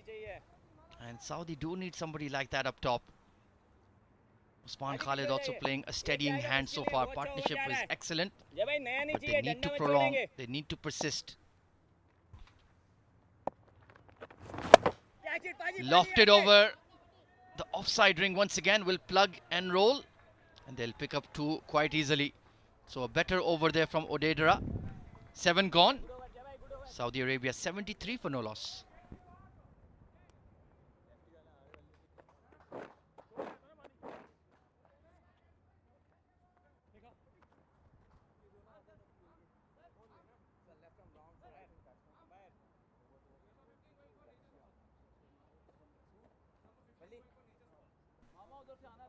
And Saudi do need somebody like that up top. Usman Khalid also playing a steadying hand so far. Partnership is excellent, जब भाई नया नहीं but चाहिए they need डंडा to में prolong. छोड़ेंगे They need to persist. Catch it पाजी Lofted over the offside ring once again. Will plug and roll. And they'll pick up 2 quite easily. So a better over there from Odeidara. 7 gone. Saudi Arabia 73 for no loss.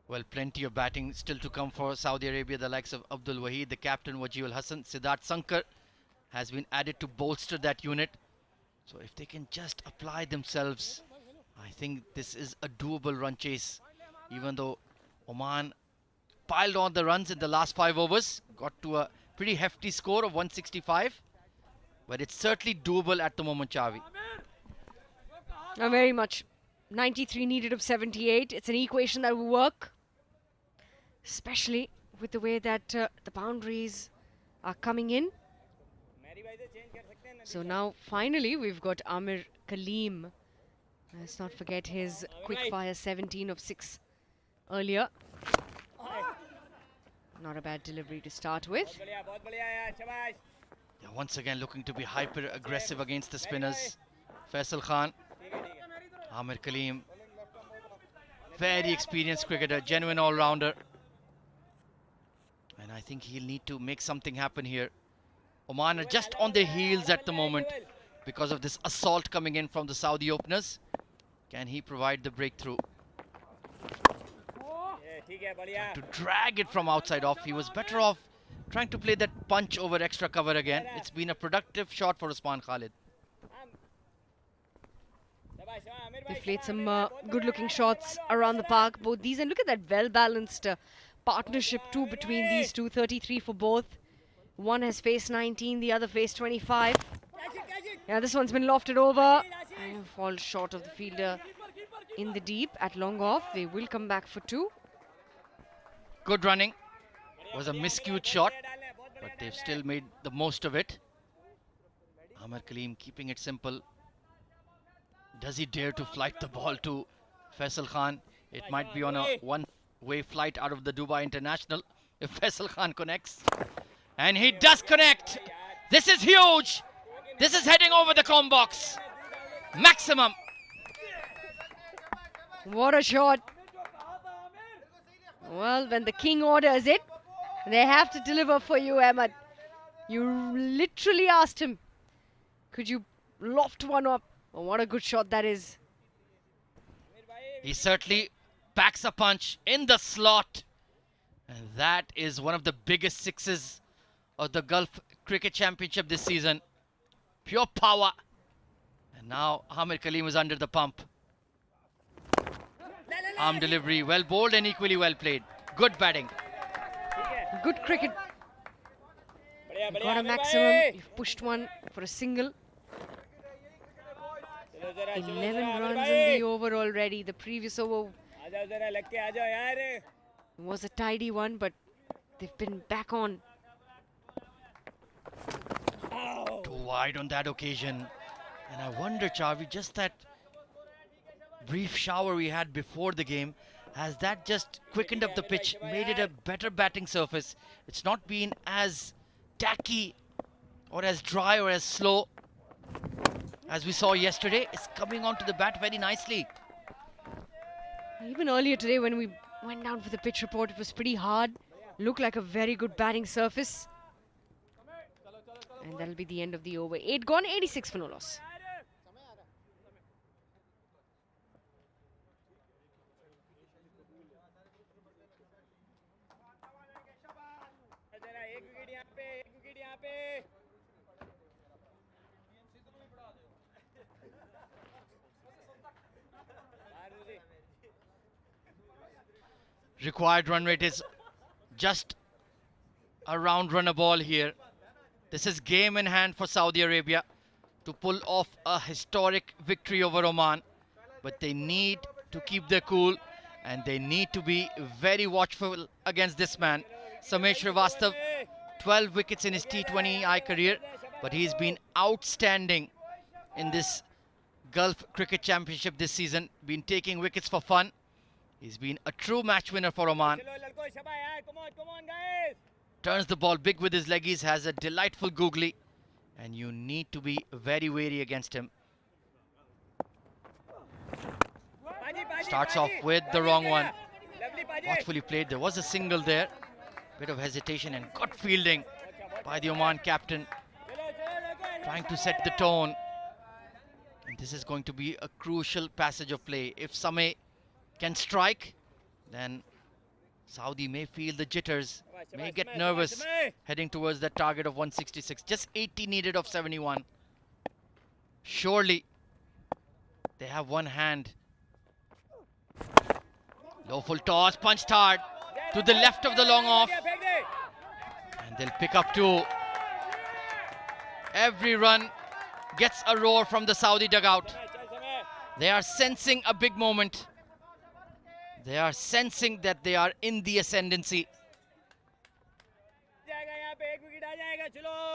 Well, plenty of batting still to come for Saudi Arabia. The likes of Abdul Wahid, the captain Wajihul Hassan, Siddharth Sankar has been added to bolster that unit. So if they can just apply themselves, I think this is a doable run chase. Even though Oman piled on the runs in the last 5 overs, got to a pretty hefty score of 165. But it's certainly doable at the moment, Chavi. Very much. 93 needed of 78. It's an equation that will work. Especially with the way that the boundaries are coming in. So now finally we've got Amir Kaleem. Let's not forget his quickfire 17 of 6 earlier. Not a bad delivery to start with. बहुत बढ़िया यार शाबाश Yeah, once again looking to be hyper aggressive against the spinners. Faisal Khan, Amir Kaleem, very experienced cricketer, genuine all-rounder. And I think he'll need to make something happen here. Oman are just on their heels at the moment because of this assault coming in from the Saudi openers. Can he provide the breakthrough? ये ठीक है बढ़िया To drag it from outside off, he was better off trying to play that punch over extra cover again. It's been a productive shot for Usman Khalid. शाबाश हाँ आमिर भाई They've played some good-looking shots around the park, both these. And look at that well-balanced partnership too between these two. 33 for both. One has faced 19, the other faced 25. Yeah, this one's been lofted over and falls short of the fielder in the deep at long off. They will come back for 2. Good running. Was a miscued shot, but they've still made the most of it. Amir Kaleem keeping it simple. Does he dare to flight the ball to Faisal Khan? It might be on a one-way flight out of the Dubai International if Faisal Khan connects. And he does connect. This is huge. This is heading over the comb box. Maximum. What a shot. Well, when the king orders it, they have to deliver for you, Ahmed. You literally asked him, could you loft one up? Oh, what a good shot that is. He certainly packs a punch in the slot. And that is one of the biggest sixes of the Gulf Cricket Championship this season. Pure power. And now Amir Kaleem is under the pump. Arm delivery, well bowled and equally well played. Good batting. Good cricket. बढ़िया Got बढ़िया a Aamir maximum. भाई You've pushed one for a single. चलो जरा 11 Aamir runs भाई in the over already. The previous over आ जाओ जरा लग के आ जाओ यार was a tidy one, but they've been back on. Too wide on that occasion. And I wonder, Chavi, just that brief shower we had before the game, has that just quickened up the pitch, made it a better batting surface? It's not been as tacky or as dry or as slow as we saw yesterday. It's coming onto the bat very nicely. Even earlier today when we went down for the pitch report. It was pretty hard. Looked like a very good batting surface. And that'll be the end of the over. 8 gone, 86 for no loss. Required run rate is just around run a ball here. This is game in hand for Saudi Arabia to pull off a historic victory over Oman. But they need to keep their cool and they need to be very watchful against this man. Sameer Srivastav, 12 wickets in his T20i career, but he's been outstanding in this Gulf Cricket Championship this season. Been taking wickets for fun. He's been a true match winner for Oman. Turns the ball big with his leggies, has a delightful googly, and you need to be very wary against him. Starts off with the wrong one. Thoughtfully played. There was a single there. Bit of hesitation and good fielding by the Oman captain. Trying to set the tone. And this is going to be a crucial passage of play. If Sameh can strike, then Saudi may feel the jitters, may get nervous heading towards that target of 166. Just 80 needed of 71. Surely they have one hand. Low full toss, punched hard to the left of the long off. And they'll pick up 2. Every run gets a roar from the Saudi dugout. They are sensing a big moment. They are sensing that they are in the ascendancy.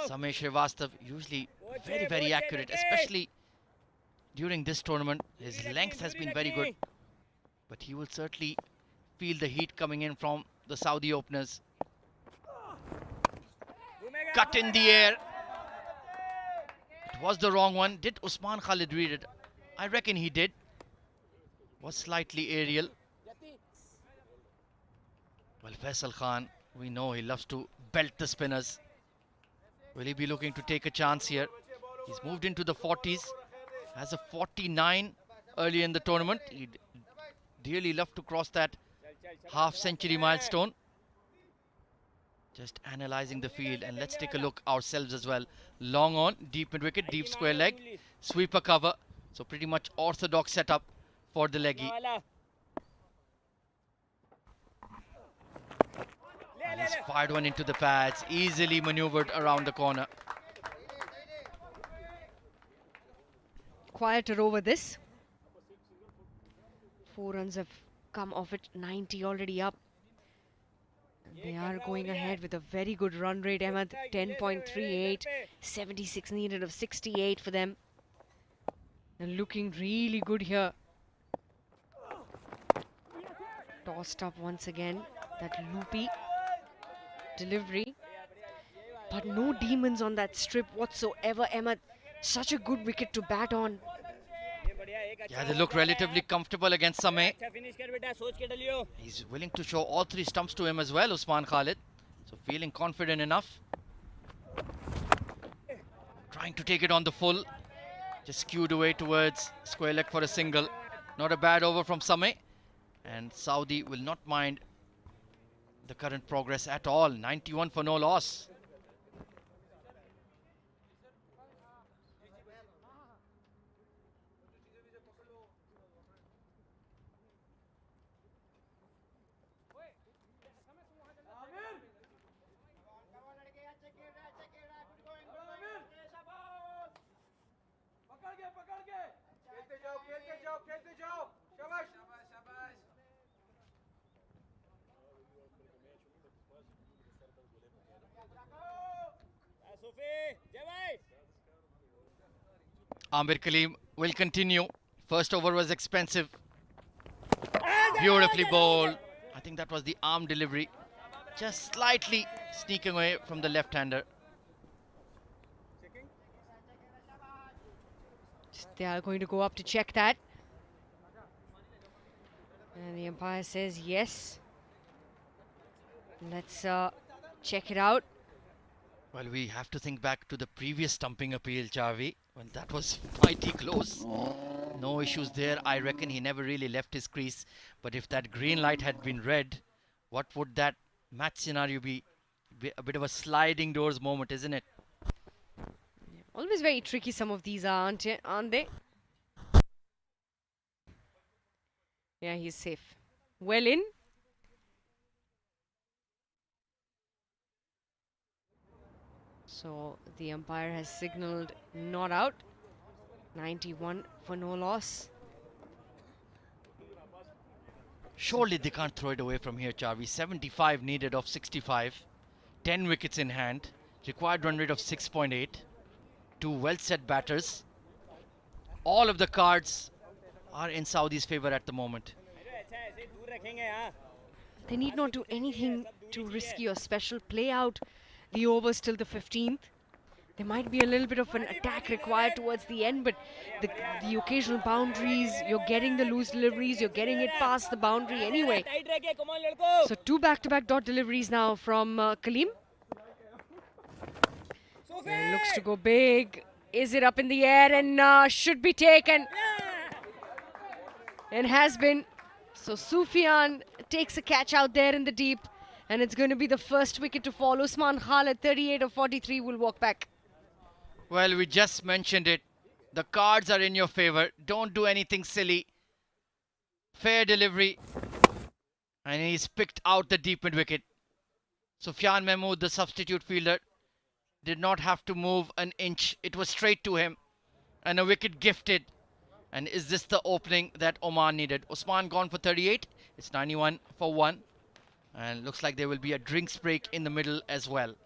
Sameer Srivastav usually very, very accurate, especially during this tournament. His length has been very good, but he will certainly feel the heat coming in from the Saudi openers. Cut in the air. It was the wrong one. Did Usman Khalid read it? I reckon he did. Was slightly aerial. Well, Faisal Khan, we know he loves to belt the spinners. Will he be looking to take a chance here? He's moved into the 40s. Has a 49 early in the tournament. He'd dearly love to cross that half-century milestone. Just analysing the field, and let's take a look ourselves as well. Long on, deep mid-wicket, deep square leg, sweeper cover. So pretty much orthodox setup for the leggy. And he's fired one into the pads, easily maneuvered around the corner. Quieter over this. 4 runs have come off it, 90 already up. They are going ahead with a very good run rate, Ahmed. 10.38, 76 needed of 68 for them. They're looking really good here. Tossed up once again, that loopy delivery. But no demons on that strip whatsoever, Ahmed. Such a good wicket to bat on. Yeah, they look relatively comfortable against Sameh. He's willing to show all 3 stumps to him as well, Usman Khalid. So feeling confident enough. Trying to take it on the full. Just skewed away towards square leg for a single. Not a bad over from Sameh. And Saudi will not mind the current progress at all. 91 for no loss. Amir Kaleem will continue. First over was expensive. Beautifully bowled. I think that was the arm delivery. Just slightly sneaking away from the left-hander. They are going to go up to check that. And the umpire says yes. Let's check it out. Well, we have to think back to the previous stumping appeal, Charvi, when that was mighty close. No issues there. I reckon he never really left his crease. But if that green light had been red, what would that match scenario be? A bit of a sliding doors moment, isn't it? Always very tricky, some of these are, aren't they? Yeah, he's safe. Well in. So the umpire has signaled not out. 91 for no loss. Surely they can't throw it away from here, Charvi. 75 needed of 65. 10 wickets in hand. Required run rate of 6.8. Two well set batters. All of the cards are in Saudi's favour at the moment. They need not do anything too risky or special. Play out the overs till the 15th. There might be a little bit of an attack required towards the end, but the occasional boundaries, you're getting the loose deliveries, you're getting it past the boundary anyway. So 2 back-to-back dot deliveries now from Kaleem. And looks to go big. Is it up in the air and should be taken? And has been. So Sufyan takes a catch out there in the deep, and it's going to be the first wicket to fall. Usman Khalid, 38 of 43, will walk back. Well, we just mentioned it. The cards are in your favour. Don't do anything silly. Fair delivery. And he's picked out the deep mid wicket. Sufyan Mahmood, the substitute fielder, did not have to move an inch. It was straight to him. And a wicket gifted. And is this the opening that Oman needed? Usman gone for 38. It's 91 for 1. And looks like there will be a drinks break in the middle as well.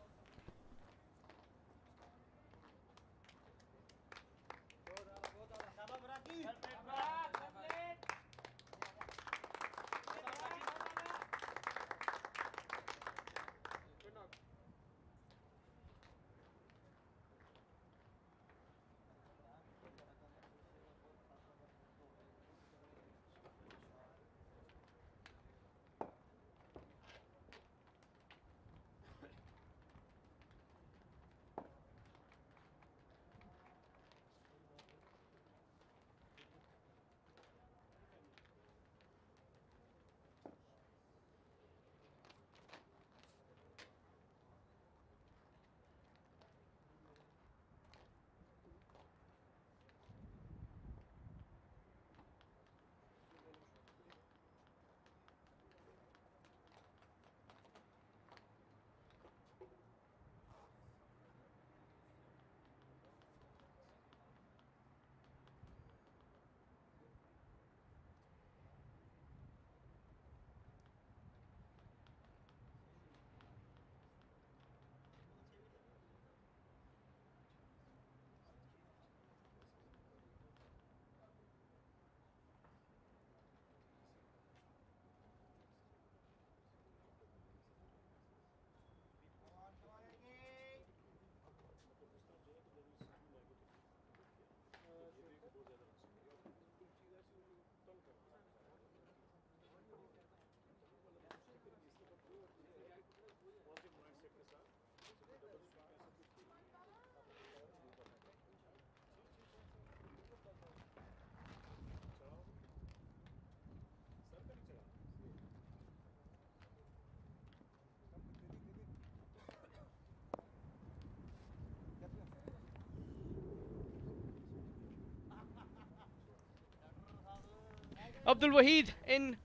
Abdul Wahid in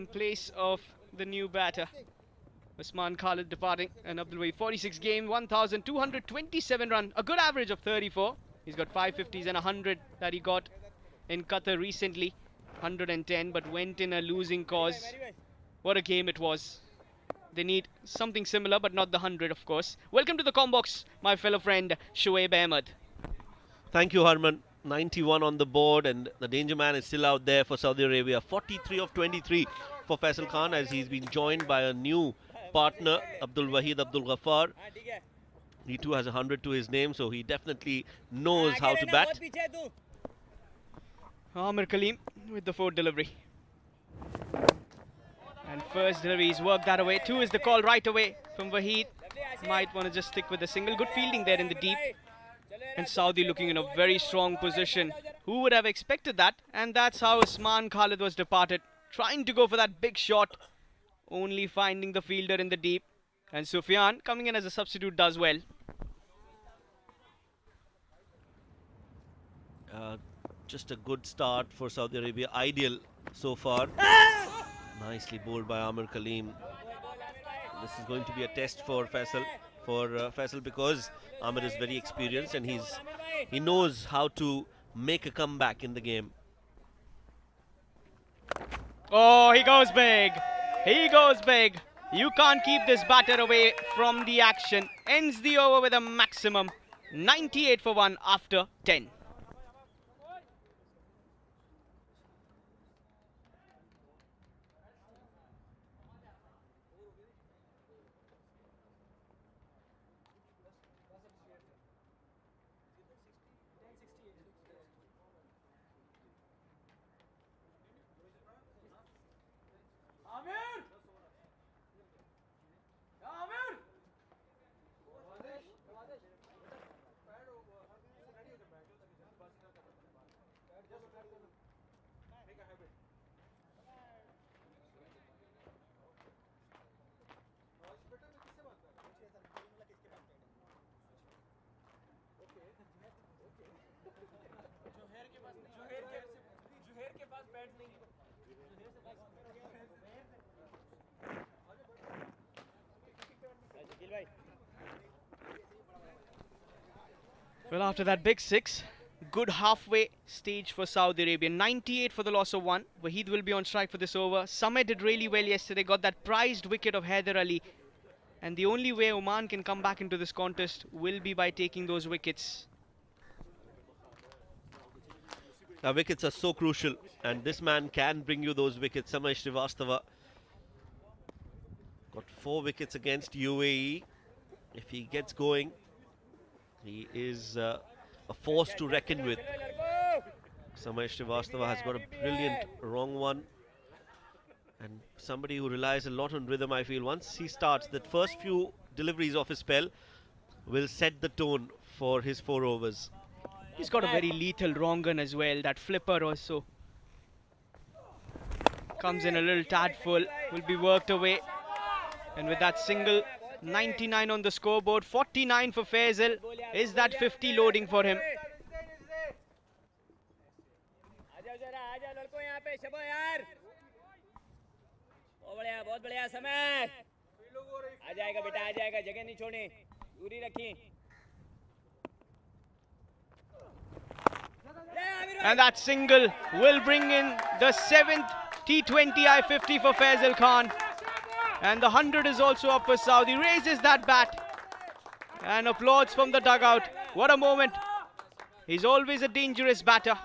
place of the new batter. Usman Khalid departing, and Abdul Wahid 46 game, 1,227 run, a good average of 34. He's got 550s and 100 that he got in Qatar recently, 110, but went in a losing cause. What a game it was. They need something similar, but not the 100, of course. Welcome to the Combox, my fellow friend Shoaib Ahmed. Thank you, Harman. 91 on the board, and the danger man is still out there for Saudi Arabia. 43 of 23 for Faisal Khan, as he's been joined by a new partner, Abdul Wahid Abdul Ghaffar. He too has 100 to his name, so he definitely knows how to bat. Amir Kaleem with the fourth delivery. And first delivery, he's worked that away. 2 is the call right away from Wahid. Might want to just stick with the single. Good fielding there in the deep. And Saudi looking in a very strong position. Who would have expected that? And that's how Usman Khalid was departed. Trying to go for that big shot. Only finding the fielder in the deep. And Sufyan coming in as a substitute does well. Just a good start for Saudi Arabia. Ideal so far. Nicely bowled by Amir Kaleem. This is going to be a test for Faisal, because Amir is very experienced and he knows how to make a comeback in the game. Oh, he goes big. He goes big. You can't keep this batter away from the action. Ends the over with a maximum 98 for 1 after 10. Well, after that big 6, good halfway stage for Saudi Arabia. 98 for the loss of 1. Wahid will be on strike for this over. Sameh did really well yesterday, got that prized wicket of Haider Ali. And the only way Oman can come back into this contest will be by taking those wickets. Now, wickets are so crucial, and this man can bring you those wickets. Samay Srivastava got 4 wickets against UAE. If he gets going, he is a force to reckon with. Samay Srivastava has got a brilliant wrong one, and somebody who relies a lot on rhythm, I feel. Once he starts, that first few deliveries of his spell will set the tone for his 4 overs. He's got a very lethal wrong gun as well. That flipper also comes in a little tad full, will be worked away. And with that single, 99 on the scoreboard, 49 for Faisal. Is that 50 loading for him? बहुत बढ़िया समय आ जाएगा बेटा आ जाएगा जगह नहीं छोड़नी दूरी रखी And that single will bring in the 7th T20i 50 for Faisal Khan. And the 100 is also up for Saudi. Raises that bat. And applauds from the dugout. What a moment. He's always a dangerous batter.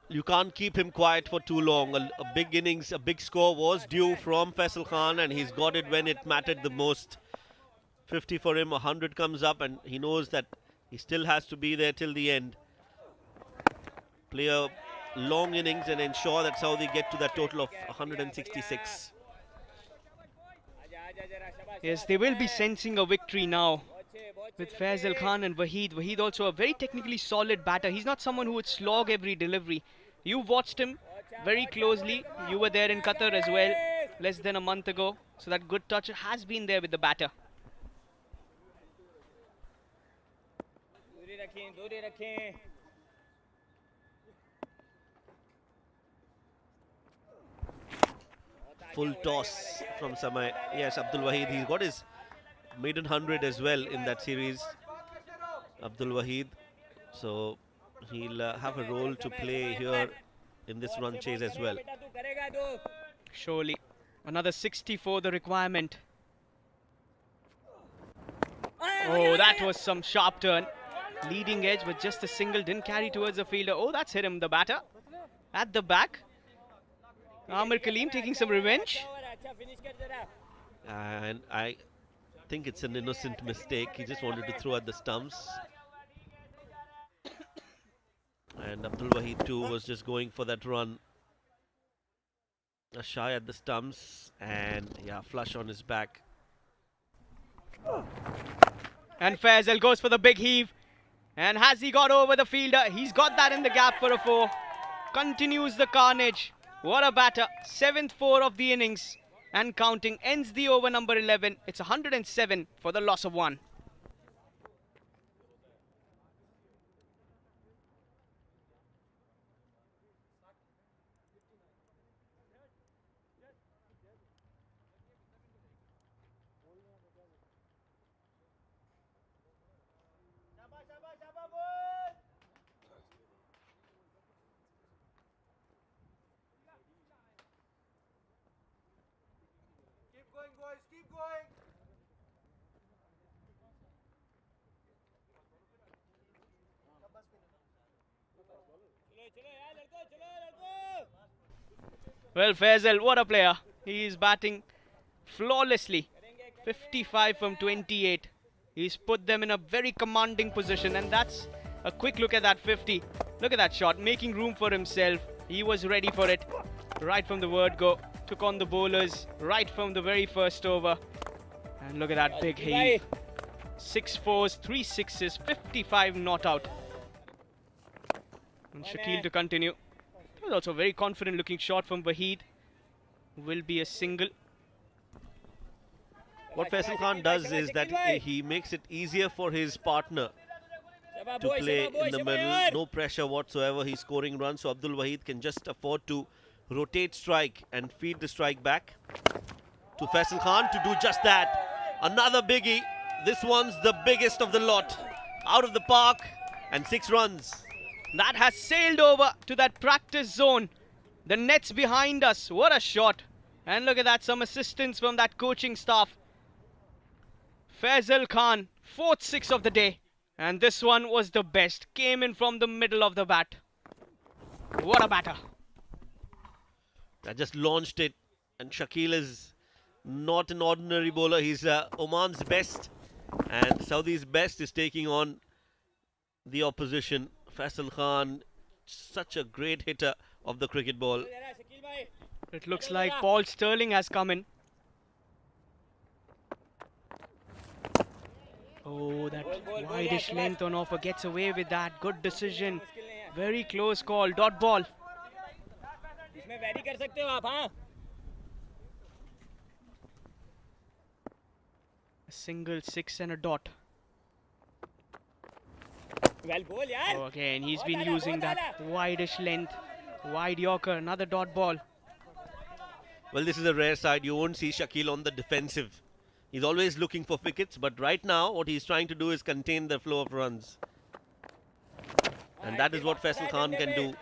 You can't keep him quiet for too long. A big innings, a big score was due from Faisal Khan, and he's got it when it mattered the most. 50 for him, 100 comes up, and he knows that he still has to be there till the end. Play a long innings and ensure that Saudi get to that total of 166. Yes, they will be sensing a victory now with Faisal Khan and Wahid. Wahid also a very technically solid batter. He's not someone who would slog every delivery. You watched him very closely. You were there in Qatar as well, less than a month ago. So that good touch has been there with the batter. Full toss from Samay. Yes, Abdul Wahid, he's got his maiden 100 as well in that series. Abdul Wahid. So he'll have a role to play here in this run chase as well. Surely. Another 60 for the requirement. Oh, that was some sharp turn. Leading edge with just a single. Didn't carry towards the fielder. Oh, that's hit him, the batter. At the back. Amir Kaleem taking some revenge. And I think it's an innocent mistake. He just wanted to throw at the stumps. And Abdul Wahid too was just going for that run. A shy at the stumps, and yeah, flush on his back. And Faisal goes for the big heave. And has he got over the fielder? He's got that in the gap for a 4. Continues the carnage. What a batter. 7th 4 of the innings. And counting. Ends the over number 11. It's 107 for the loss of 1. Keep going, boys. Keep going. Well, Faisal, what a player. He is batting flawlessly. 55 from 28. He's put them in a very commanding position, and that's a quick look at that 50. Look at that shot, making room for himself. He was ready for it right from the word go. Took on the bowlers right from the very first over. And look at that big heave. 6 4s, 3 6s, 55 not out. And Shakil to continue. It was also a very confident looking shot from Waheed. Will be a single. What Faisal Khan does is that he makes it easier for his partner to play in the middle. No pressure whatsoever. He's scoring runs, so Abdul Waheed can just afford to rotate strike and feed the strike back to Faisal Khan to do just that. Another biggie. This one's the biggest of the lot. Out of the park and 6 runs. That has sailed over to that practice zone. The net's behind us. What a shot. And look at that, some assistance from that coaching staff. Faisal Khan, 4th 6 of the day. And this one was the best. Came in from the middle of the bat. What a batter. I just launched it, and Shakil is not an ordinary bowler. He's Oman's best, and Saudi's best is taking on the opposition. Faisal Khan, such a great hitter of the cricket ball. It looks like Paul Sterling has come in. Oh, that wideish length on offer gets away with that. Good decision. Very close call. Dot ball. इसमें vary कर सकते हो आप हाँ A single 6 and a dot. Well बोल यार Okay, and he's been using that wideish length. Wide Yorker, another dot ball. Well, this is a rare side. You won't see Shakil on the defensive. He's always looking for wickets, but right now what he's trying to do is contain the flow of runs. And that is what Faisal Khan can do.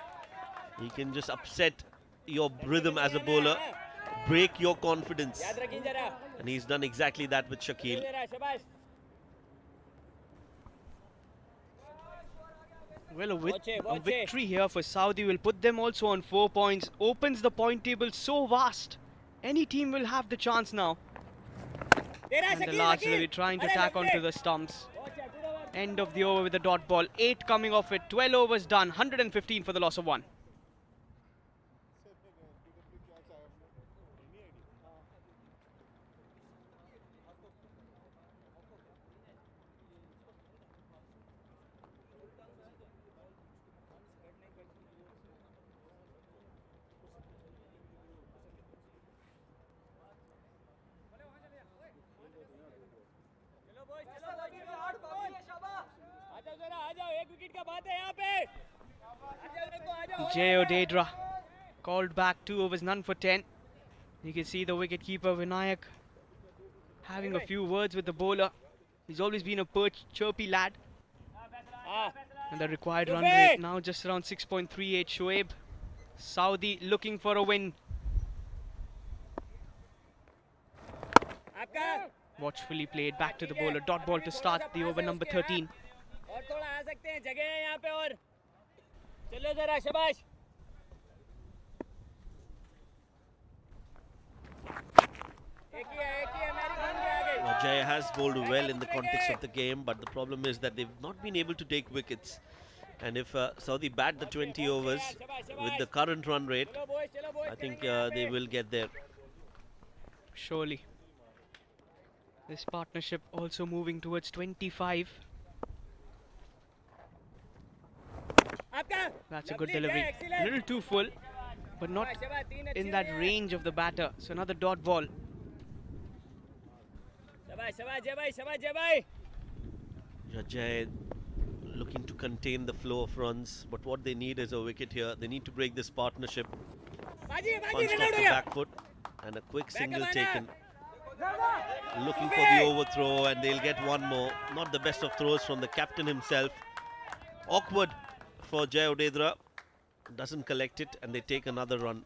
He can just upset your rhythm as a bowler, break your confidence. And he's done exactly that with Shakil. Well, a victory here for Saudi will put them also on 4 points. Opens the point table so vast. Any team will have the chance now. And the last will be trying to tack onto the stumps. End of the over with the dot ball. 8 coming off it. 12 overs done. 115 for the loss of 1. Jay Odedra called back 2 overs, none for 10. You can see the wicketkeeper Vinayak having a few words with the bowler. He's always been a chirpy lad. And the required run rate now just around 6.38. Shoaib, Saudi looking for a win. Watchfully played back to the bowler. Dot ball to start the over number 13. Jaya has bowled well in the context of the game, but the problem is that they've not been able to take wickets. And if Saudi bat the 20 overs with the current run rate, I think they will get there. Surely. This partnership also moving towards 25. That's a good delivery. A little too full, but not in that range of the batter. So another dot ball. Jai looking to contain the flow of runs, but what they need is a wicket here. They need to break this partnership. Punched off the back foot and a quick single taken. Looking for the overthrow, and they'll get one more. Not the best of throws from the captain himself. Awkward for Jai Odedra. Doesn't collect it, and they take another run.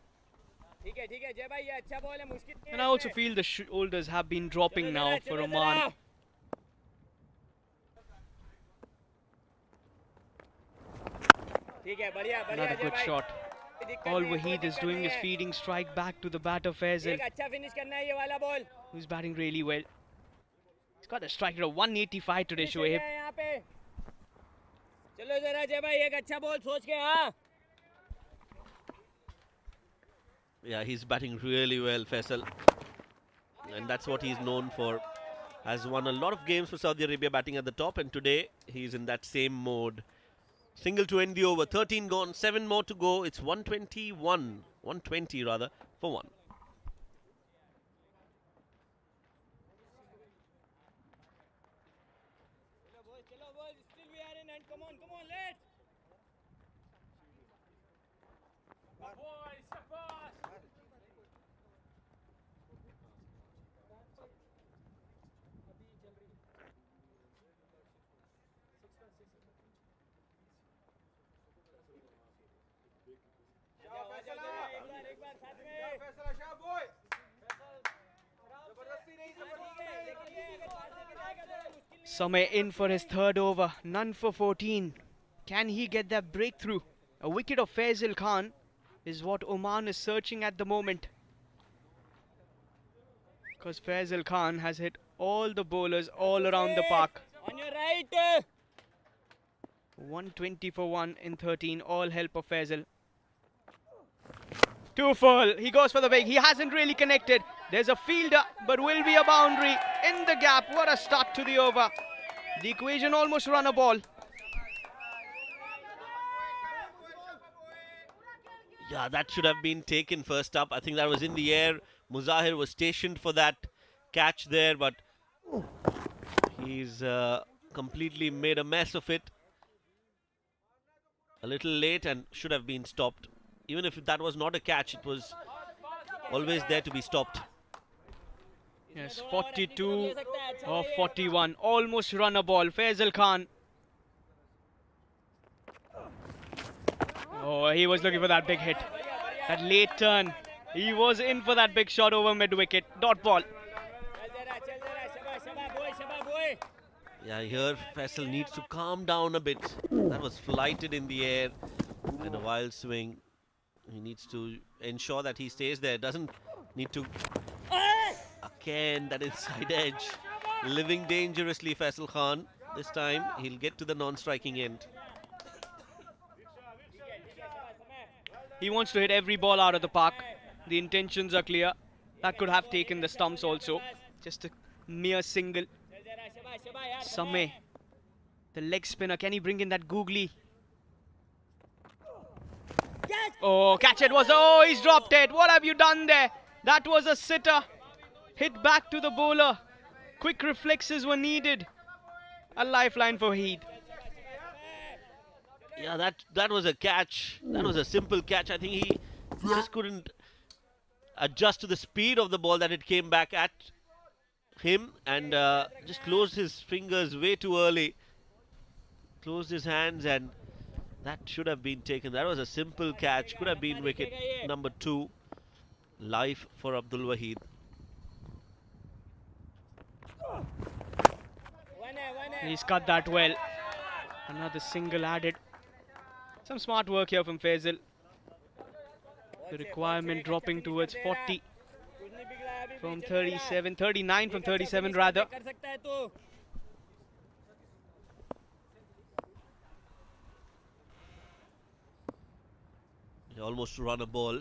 And I also feel the shoulders have been dropping now for Oman. Another good shot. All Waheed is doing is feeding strike back to the batter Faisal, who's batting really well. He's got a strike rate of 185 today, Shoaib. Yeah, he's batting really well, Faisal. And that's what he's known for. Has won a lot of games for Saudi Arabia batting at the top, and today he's in that same mode. Single to end the over. 13 gone, 7 more to go. It's 120 rather, for 1. Samay in for his third over, none for 14. Can he get that breakthrough? A wicket of Faisal Khan is what Oman is searching at the moment. Because Faisal Khan has hit all the bowlers all around the park. On your right. 120 for 1 in 13, all help of Faisal. Too full, he goes for the big, he hasn't really connected. There's a fielder, but will be a boundary in the gap. What a start to the over. The equation almost run a ball. Yeah, that should have been taken first up. I think that was in the air. Muzahir was stationed for that catch there, but he's completely made a mess of it. A little late and should have been stopped. Even if that was not a catch, it was always there to be stopped. Yes, 42 or 41. Almost run a ball. Faisal Khan. Oh, he was looking for that big hit. That late turn. He was in for that big shot over mid-wicket. Dot ball. Yeah, here Faisal needs to calm down a bit. That was flighted in the air in a wild swing. He needs to ensure that he stays there. Doesn't need to... Again, that inside edge. Living dangerously, Faisal Khan. This time, he'll get to the non-striking end. He wants to hit every ball out of the park. The intentions are clear. That could have taken the stumps also. Just a mere single. Samay, the leg spinner. Can he bring in that googly? Oh, catch it was... Oh, he's dropped it. What have you done there? That was a sitter. Hit back to the bowler. Quick reflexes were needed. A lifeline for Heath. Yeah, that was a catch. That was a simple catch. I think he just couldn't adjust to the speed of the ball that it came back at him, and just closed his fingers way too early. Closed his hands, and that should have been taken. That was a simple catch. Could have been wicket number 2. Life for Abdul Waheed. He's cut that well. Another single added. Some smart work here from Faisal. The requirement dropping towards 40 from 37, 39 from 37 rather. almost run a ball.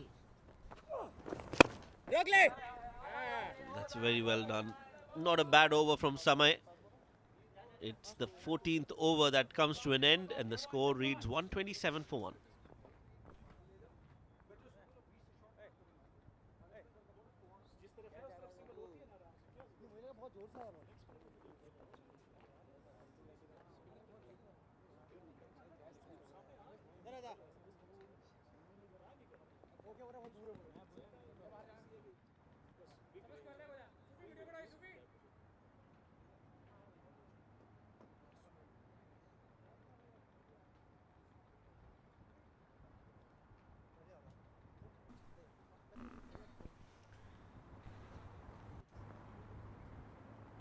रोक ले That's very well done. Not a bad over from Samay. It's the 14th over that comes to an end, and the score reads 127 for 1.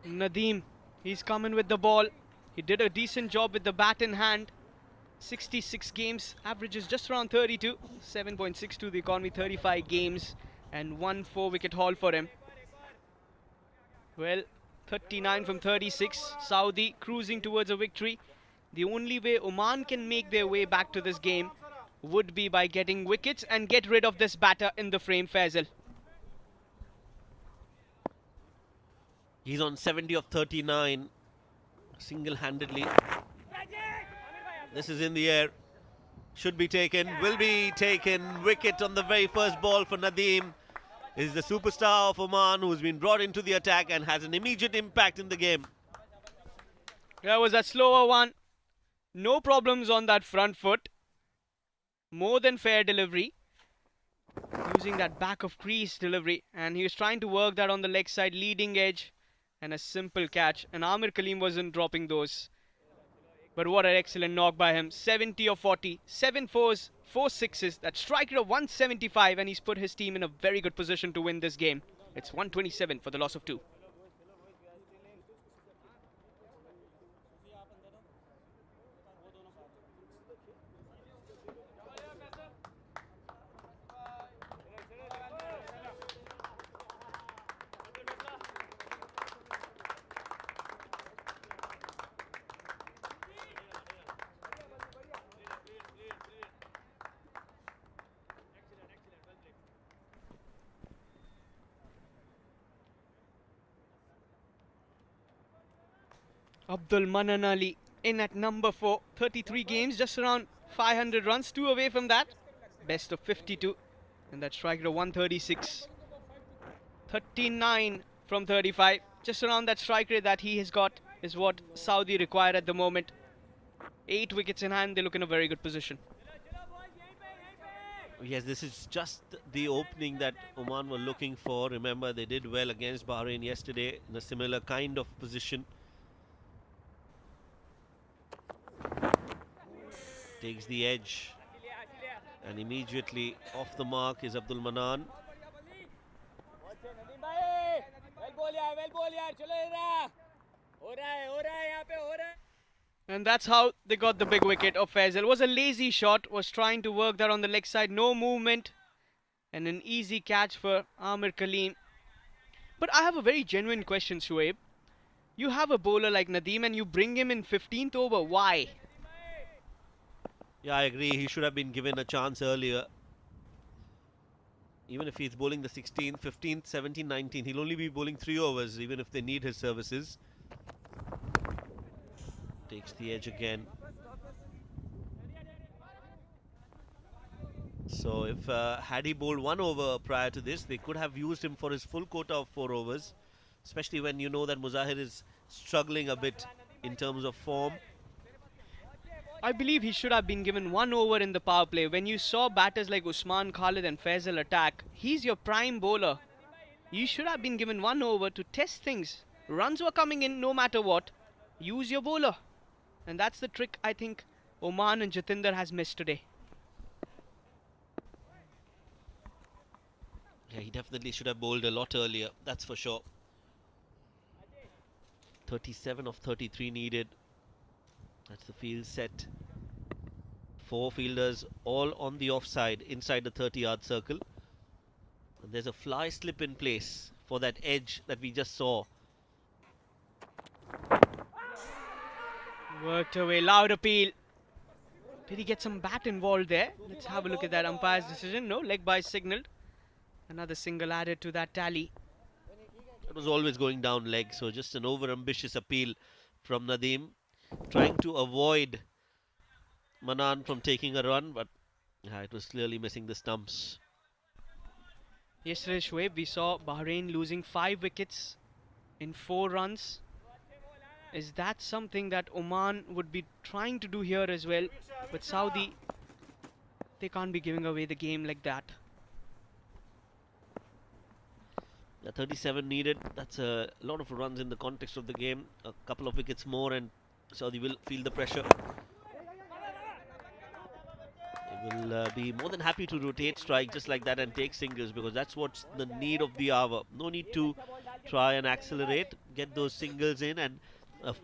Nadeem, he's coming with the ball. He did a decent job with the bat in hand. 66 games, averages just around 32. 7.62 the economy, 35 games, and 1 4-wicket haul for him. Well, 39 from 36. Saudi cruising towards a victory. The only way Oman can make their way back to this game would be by getting wickets and get rid of this batter in the frame, Faisal. He's on 70 of 39, single-handedly. This is in the air. Should be taken, will be taken. Wicket on the very first ball for Nadeem. Is the superstar of Oman who's been brought into the attack and has an immediate impact in the game. That was a slower one. No problems on that front foot. More than fair delivery. Using that back of crease delivery. And he was trying to work that on the leg side, leading edge. And a simple catch. And Amir Kaleem wasn't dropping those. But what an excellent knock by him. 70 of 40. 7 fours, 4 sixes. That strike rate of 175. And he's put his team in a very good position to win this game. It's 127 for the loss of 2. Abdul Manan Ali in at number 4. 33 games, just around 500 runs. 2 away from that. Best of 52. And that strike rate of 136. 39 from 35. Just around that strike rate that he has got is what Saudi require at the moment. 8 wickets in hand. They look in a very good position. Yes, this is just the opening that Oman were looking for. Remember, they did well against Bahrain yesterday in a similar kind of position. Takes the edge, and immediately off the mark is Abdul Manan. And that's how they got the big wicket of Faisal. Was a lazy shot, was trying to work that on the leg side, no movement, and an easy catch for Amir Kaleem. But I have a very genuine question, Shoaib. You have a bowler like Nadeem and you bring him in 15th over. Why? Yeah, I agree. He should have been given a chance earlier. Even if he's bowling the 16th, 15th, 17th, 19th, he'll only be bowling 3 overs, even if they need his services. Takes the edge again. So if had he bowled 1 over prior to this, they could have used him for his full quota of 4 overs. Especially when you know that Muzahir is struggling a bit in terms of form. I believe he should have been given 1 over in the power play. When you saw batters like Usman Khalid and Faisal attack, he's your prime bowler. You should have been given 1 over to test things. Runs were coming in no matter what. Use your bowler. And that's the trick I think Oman and Jatinder has missed today. Yeah, he definitely should have bowled a lot earlier, that's for sure. 37 of 33 needed. That's the field set. 4 fielders all on the offside inside the 30-yard circle. And there's a fly slip in place for that edge that we just saw. Worked away, loud appeal. Did he get some bat involved there? Let's have a look at that umpire's decision. No, leg by signaled. Another single added to that tally. It was always going down leg, so just an over-ambitious appeal from Nadeem, trying to avoid Manan from taking a run, but it was clearly missing the stumps. Yesterday, Shoaib, we saw Bahrain losing 5 wickets in 4 runs. Is that something that Oman would be trying to do here as well? But Saudi, they can't be giving away the game like that. Yeah, 37 needed. That's a lot of runs in the context of the game. A couple of wickets more and Saudi will feel the pressure. They will be more than happy to rotate strike just like that and take singles, because that's what's the need of the hour. No need to try and accelerate. Get those singles in, and a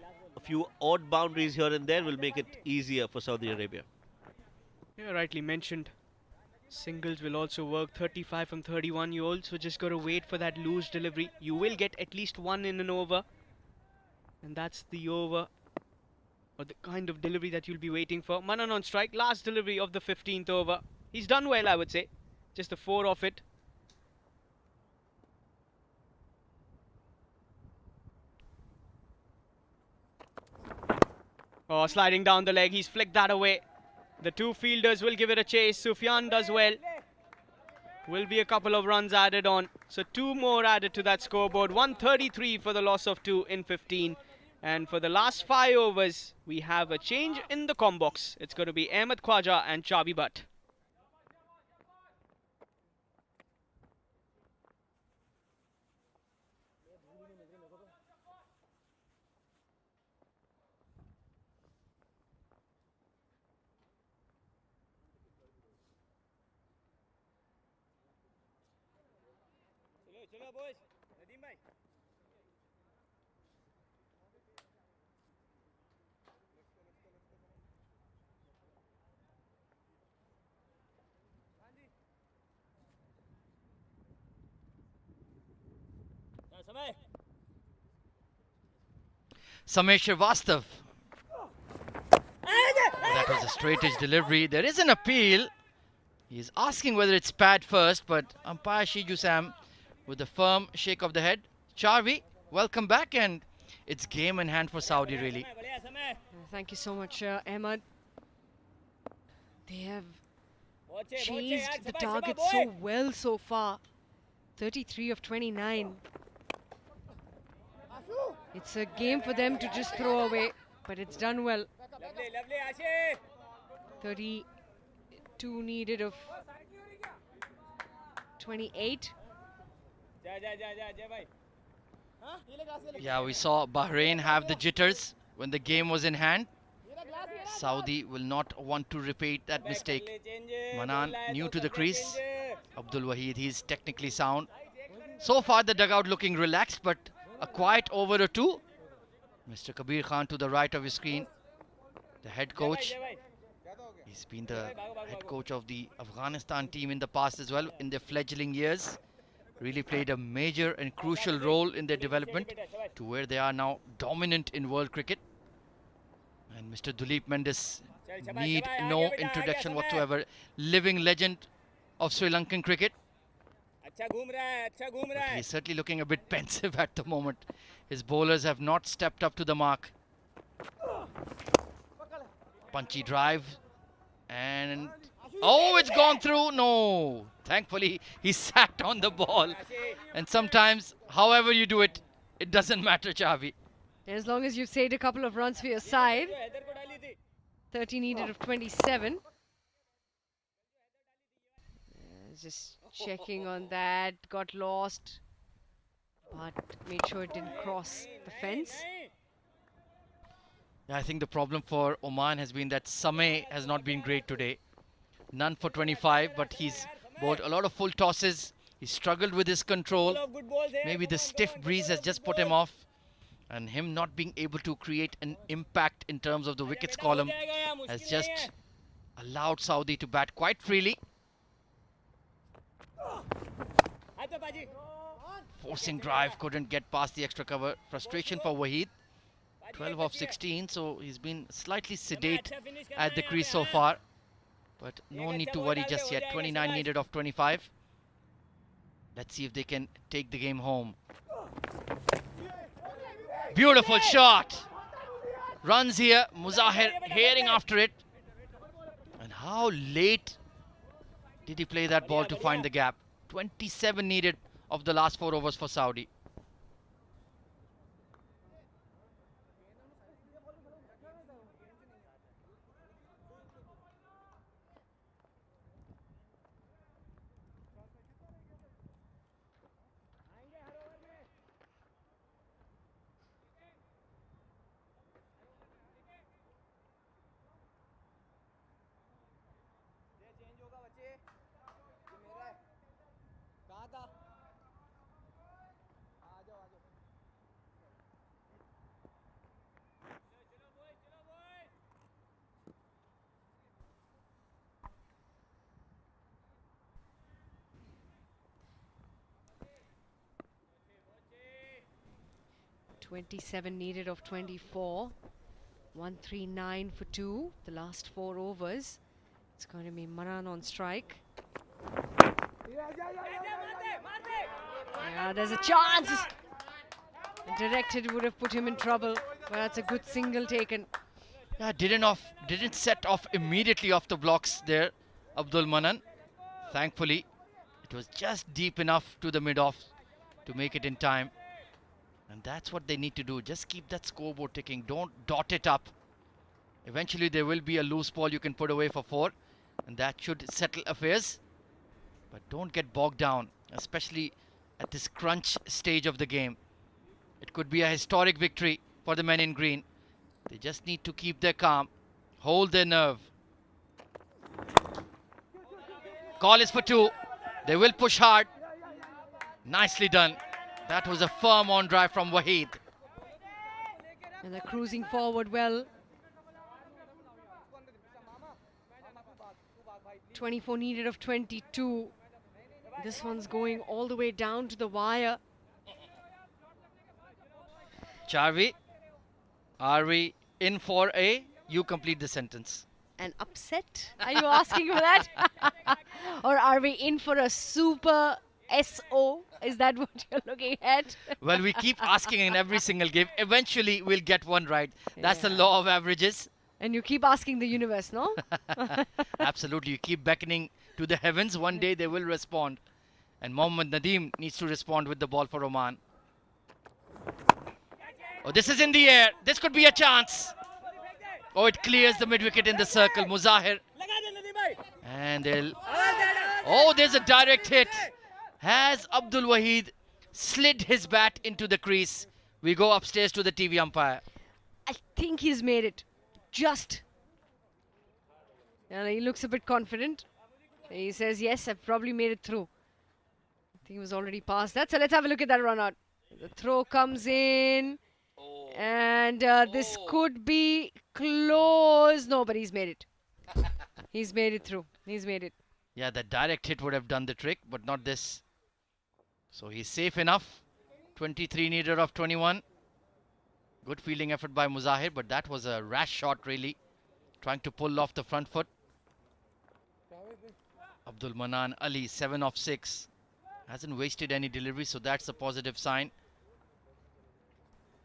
few odd boundaries here and there will make it easier for Saudi Arabia. Yeah, rightly mentioned. Singles will also work. 35 from 31. You also just got to wait for that loose delivery. You will get at least one in an over. And that's the over, or the kind of delivery that you'll be waiting for. Manan on strike. Last delivery of the 15th over. He's done well, I would say. Just a 4 off it. Oh, sliding down the leg. He's flicked that away. The 2 fielders will give it a chase. Sufyan does well. Will be a couple of runs added on. So 2 more added to that scoreboard. 133 for the loss of 2 in 15. And for the last 5 overs, we have a change in the combox. It's going to be Ahmed Khwaja and Chavi Butt. चलो boys, Nadeem भाई. समय. Samay Srivastav. That was a straight edge delivery. There is an appeal. He's asking whether it's pad first, but umpire Shiju Sam with a firm shake of the head. Charvi, welcome back, and it's game in hand for Saudi, really. Thank you so much, Ahmed. They have chased the target so well so far. 33 of 29. It's a game for them to just throw away, but it's done well. 32 needed of 28. Yeah, we saw Bahrain have the jitters when the game was in hand. Saudi will not want to repeat that mistake. Manan new to the crease. Abdul Wahid, he's technically sound. So far the dugout looking relaxed, but a quiet over or 2. Mr. Kabir Khan to the right of his screen, the head coach. He's been the head coach of the Afghanistan team in the past as well, in their fledgling years. Really played a major and crucial role in their development to where they are now dominant in world cricket. And Mr. Duleep Mendes need no introduction whatsoever. Living legend of Sri Lankan cricket. But he's certainly looking a bit pensive at the moment. His bowlers have not stepped up to the mark. Punchy drive. And oh, it's gone through. No. Thankfully, he sat on the ball. And sometimes, however you do it, it doesn't matter, Chavi. As long as you've saved a couple of runs for your side. 30 needed of 27. Just checking on that. Got lost. But made sure it didn't cross the fence. Yeah, I think the problem for Oman has been that Samay has not been great today. None for 25, but he's bowled a lot of full tosses. He struggled with his control. Maybe the stiff breeze has just put him off. And him not being able to create an impact in terms of the wickets column has just allowed Saudi to bat quite freely. Forcing drive, couldn't get past the extra cover. Frustration for Wahid. 12 of 16, so he's been slightly sedate at the crease so far. But no need to worry just yet. 29 needed of 25. Let's see if they can take the game home. Beautiful shot. Runs here. Muzahir heading after it. And how late did he play that ball to find the gap? 27 needed of the last 4 overs for Saudi. कहाँ था? आ जाओ 27 needed of 24. 139 for 2. The last 4 overs. It's going to be Manan on strike. Yeah, there's a chance. Directed would have put him in trouble. But that's a good single taken. Yeah, didn't set off immediately off the blocks there, Abdul Manan. Thankfully, it was just deep enough to the mid-off to make it in time. And that's what they need to do. Just keep that scoreboard ticking. Don't dot it up. Eventually, there will be a loose ball you can put away for 4. And that should settle affairs. But don't get bogged down, especially at this crunch stage of the game. It could be a historic victory for the men in green. They just need to keep their calm, hold their nerve. Call is for 2. They will push hard. Nicely done. That was a firm on drive from Waheed. And they're cruising forward well. 24 needed of 22. This one's going all the way down to the wire. Charvi, are we in for a? You complete the sentence. An upset? Are you asking for that? Or are we in for a super SO? Is that what you're looking at? Well, we keep asking in every single game. Eventually, we'll get one right. That's the Yeah. law of averages. And you keep asking the universe, no? Absolutely. You keep beckoning to the heavens. One day they will respond. And Mohammad Nadeem needs to respond with the ball for Oman. Oh, this is in the air. This could be a chance. Oh, it clears the mid-wicket in the circle. Muzahir. And they'll... Oh, there's a direct hit. Has Abdul Waheed slid his bat into the crease? We go upstairs to the TV umpire. I think he's made it. Just. And he looks a bit confident. He says, yes, I've probably made it through. I think he was already past that. So let's have a look at that run out. The throw comes in. And this could be close. No, but he's made it. He's made it through. He's made it. Yeah, that direct hit would have done the trick, but not this. So he's safe enough. 23 needed of 21. Good fielding effort by Muzahir, but that was a rash shot really. Trying to pull off the front foot. Abdul Manan Ali, 7 of 6. Hasn't wasted any delivery, so that's a positive sign.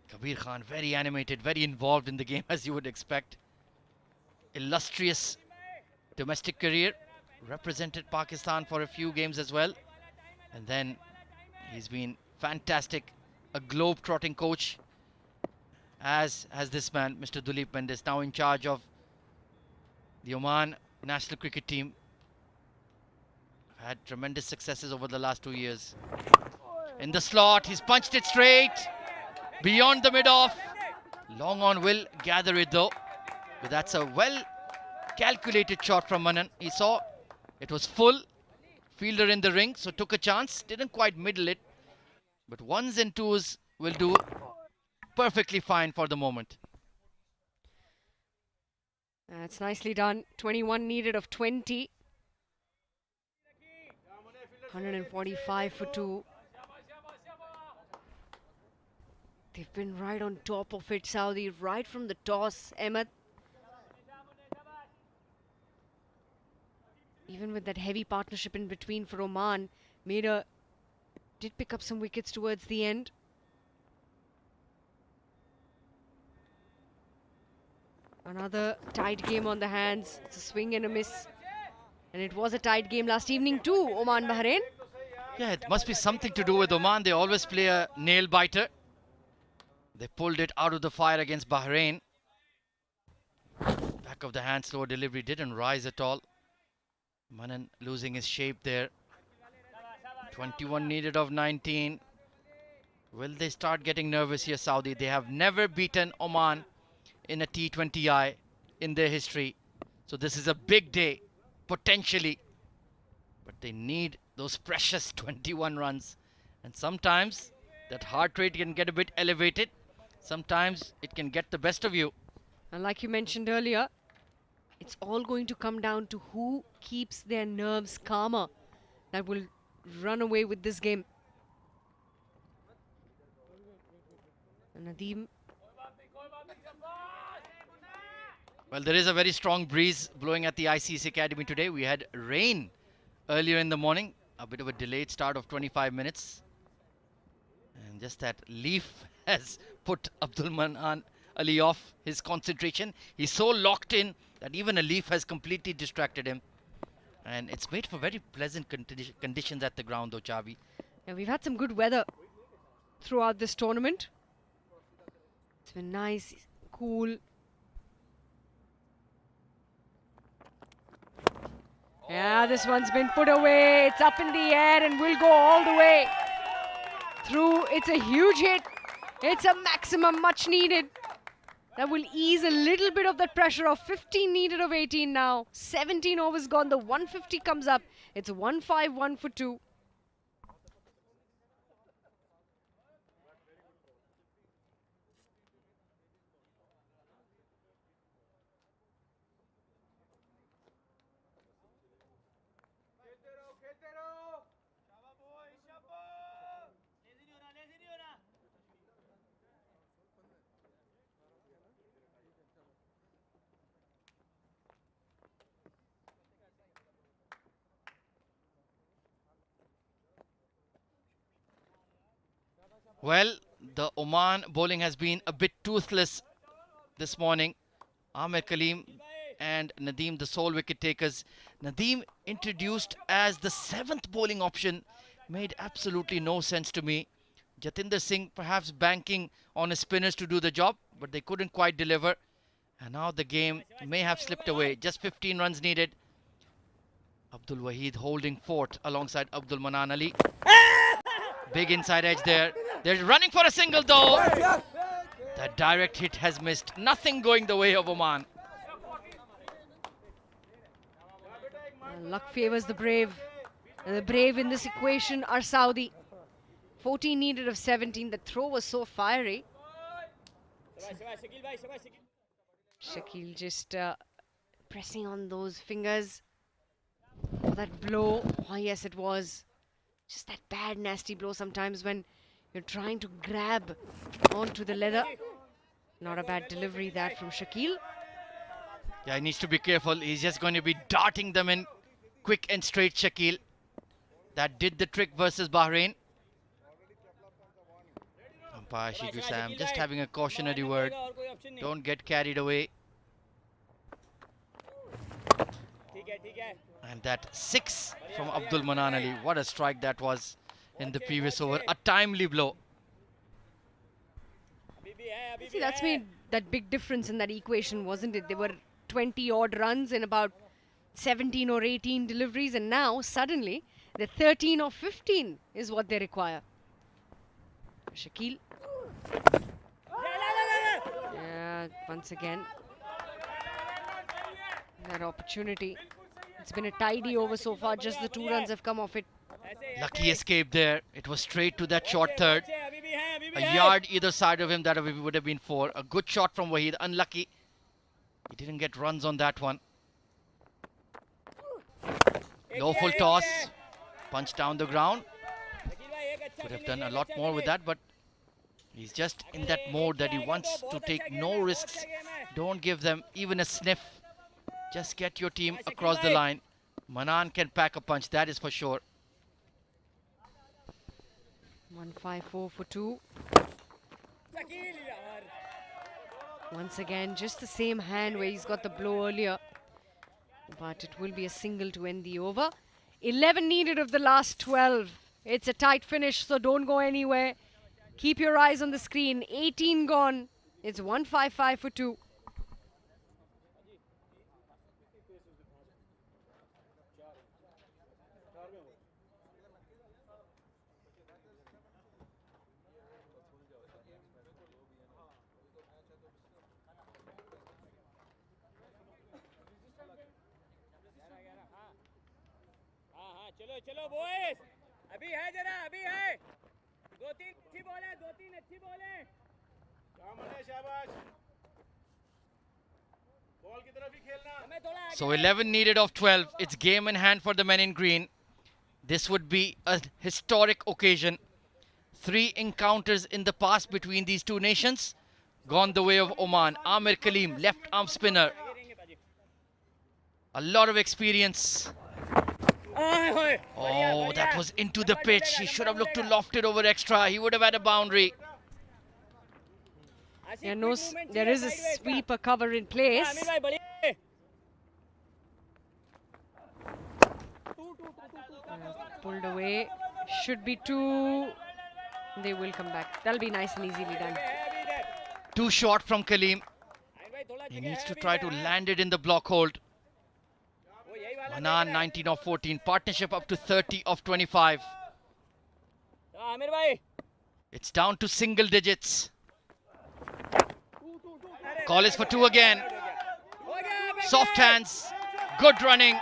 Kabir Khan, very animated, very involved in the game as you would expect. Illustrious domestic career. Represented Pakistan for a few games as well. And then he's been fantastic. A globe-trotting coach. As has this man, Mr. Duleep Mendes, now in charge of the Oman national cricket team. Had tremendous successes over the last 2 years. In the slot, he's punched it straight. Beyond the mid-off. Long on will gather it though. But that's a well-calculated shot from Manan. He saw it was full. Fielder in the ring, so took a chance. Didn't quite middle it. But 1s and 2s will do perfectly fine for the moment. That's nicely done. 21 needed of 20. 145 for 2. They've been right on top of it, Saudi, right from the toss, Ahmed. Even with that heavy partnership in between for Oman, did pick up some wickets towards the end. Another tight game on the hands. It's a swing and a miss. And it was a tight game last evening too, Oman Bahrain. Yeah, it must be something to do with Oman. They always play a nail biter. They pulled it out of the fire against Bahrain. Back of the hand, slow delivery, didn't rise at all. Manan losing his shape there. 21 needed of 19. Will they start getting nervous here, Saudi? They have never beaten Oman in a T20i in their history. So this is a big day, potentially. But they need those precious 21 runs. And sometimes that heart rate can get a bit elevated. Sometimes it can get the best of you. And like you mentioned earlier, it's all going to come down to who keeps their nerves calmer that will run away with this game. And Nadeem. Well, there is a very strong breeze blowing at the ICC Academy today. We had rain earlier in the morning, a bit of a delayed start of 25 minutes. And just that leaf has put Abdul Manan Ali off his concentration. He's so locked in that even a leaf has completely distracted him. And it's made for very pleasant conditions at the ground though, Chavi. Yeah, we've had some good weather throughout this tournament. It's been nice, cool. Yeah, this one's been put away. It's up in the air and will go all the way through. It's a huge hit. It's a maximum much needed. That will ease a little bit of that pressure of 15 needed of 18 now. 17 overs gone. The 150 comes up. It's 151 for 2. Well, the Oman bowling has been a bit toothless this morning. Amir Kaleem and Nadeem, the sole wicket takers. Nadeem, introduced as the 7th bowling option, made absolutely no sense to me. Jatinder Singh perhaps banking on his spinners to do the job, but they couldn't quite deliver. And now the game may have slipped away. Just 15 runs needed. Abdul Wahid holding fort alongside Abdul Manan Ali. Big inside edge there. They're running for a single though. That direct hit has missed. Nothing going the way of Oman. Luck favors the brave. And the brave in this equation are Saudi. 14 needed of 17. The throw was so fiery. Shakil just pressing on those fingers for that blow. Oh yes, it was. Just that bad nasty blow sometimes when you're trying to grab onto the leather. Not a bad delivery that from Shakil. Yeah, he needs to be careful. He's just going to be darting them in quick and straight, Shakil. That did the trick versus Bahrain. Umpire Shiku Sam just having a cautionary word. Don't get carried away. And that 6 from Abdul Manan Ali. What a strike that was in the previous over. A timely blow. See, that's made that big difference in that equation, wasn't it? There were 20 odd runs in about 17 or 18 deliveries, and now suddenly the 13 or 15 is what they require. Shakil. Yeah, once again. That opportunity. It's been a tidy over so far. Just the 2 runs have come off it. Lucky escape there. It was straight to that short third. A yard either side of him, that would have been 4. A good shot from Wahid. Unlucky. He didn't get runs on that one. No full toss. Punch down the ground. Could have done a lot more with that, but He's just in that mode that he wants to take no risks. Don't give them even a sniff. Just get your team across the line. Manan can pack a punch, that is for sure. 154 for 2. Once again, just the same hand where he's got the blow earlier. But it will be a single to end the over. 11 needed of the last 12. It's a tight finish, so don't go anywhere. Keep your eyes on the screen. 18 gone. It's 155 for 2. चलो चलो boys अभी है जरा अभी है दो तीन अच्छी बॉल है दो तीन अच्छी बॉल है शाबाश बॉल की तरफ ही खेलना हमें थोड़ा So 11 needed of 12. It's game in hand for the men in green. This would be a historic occasion. 3 encounters in the past between these two nations. Gone the way of Oman. Amir Kaleem, left arm spinner. A lot of experience. Oh, that was into the pitch. He should have looked to loft it over extra. He would have had a boundary. Yeah, no, there is a sweeper cover in place. Pulled away. Should be 2. They will come back. That'll be nice and easily done. Too short from Kaleem. He needs to try to land it in the block hold. Manan 19 of 14. Partnership up to 30 of 25. It's down to single digits. Call is for 2 again. Soft hands. Good running.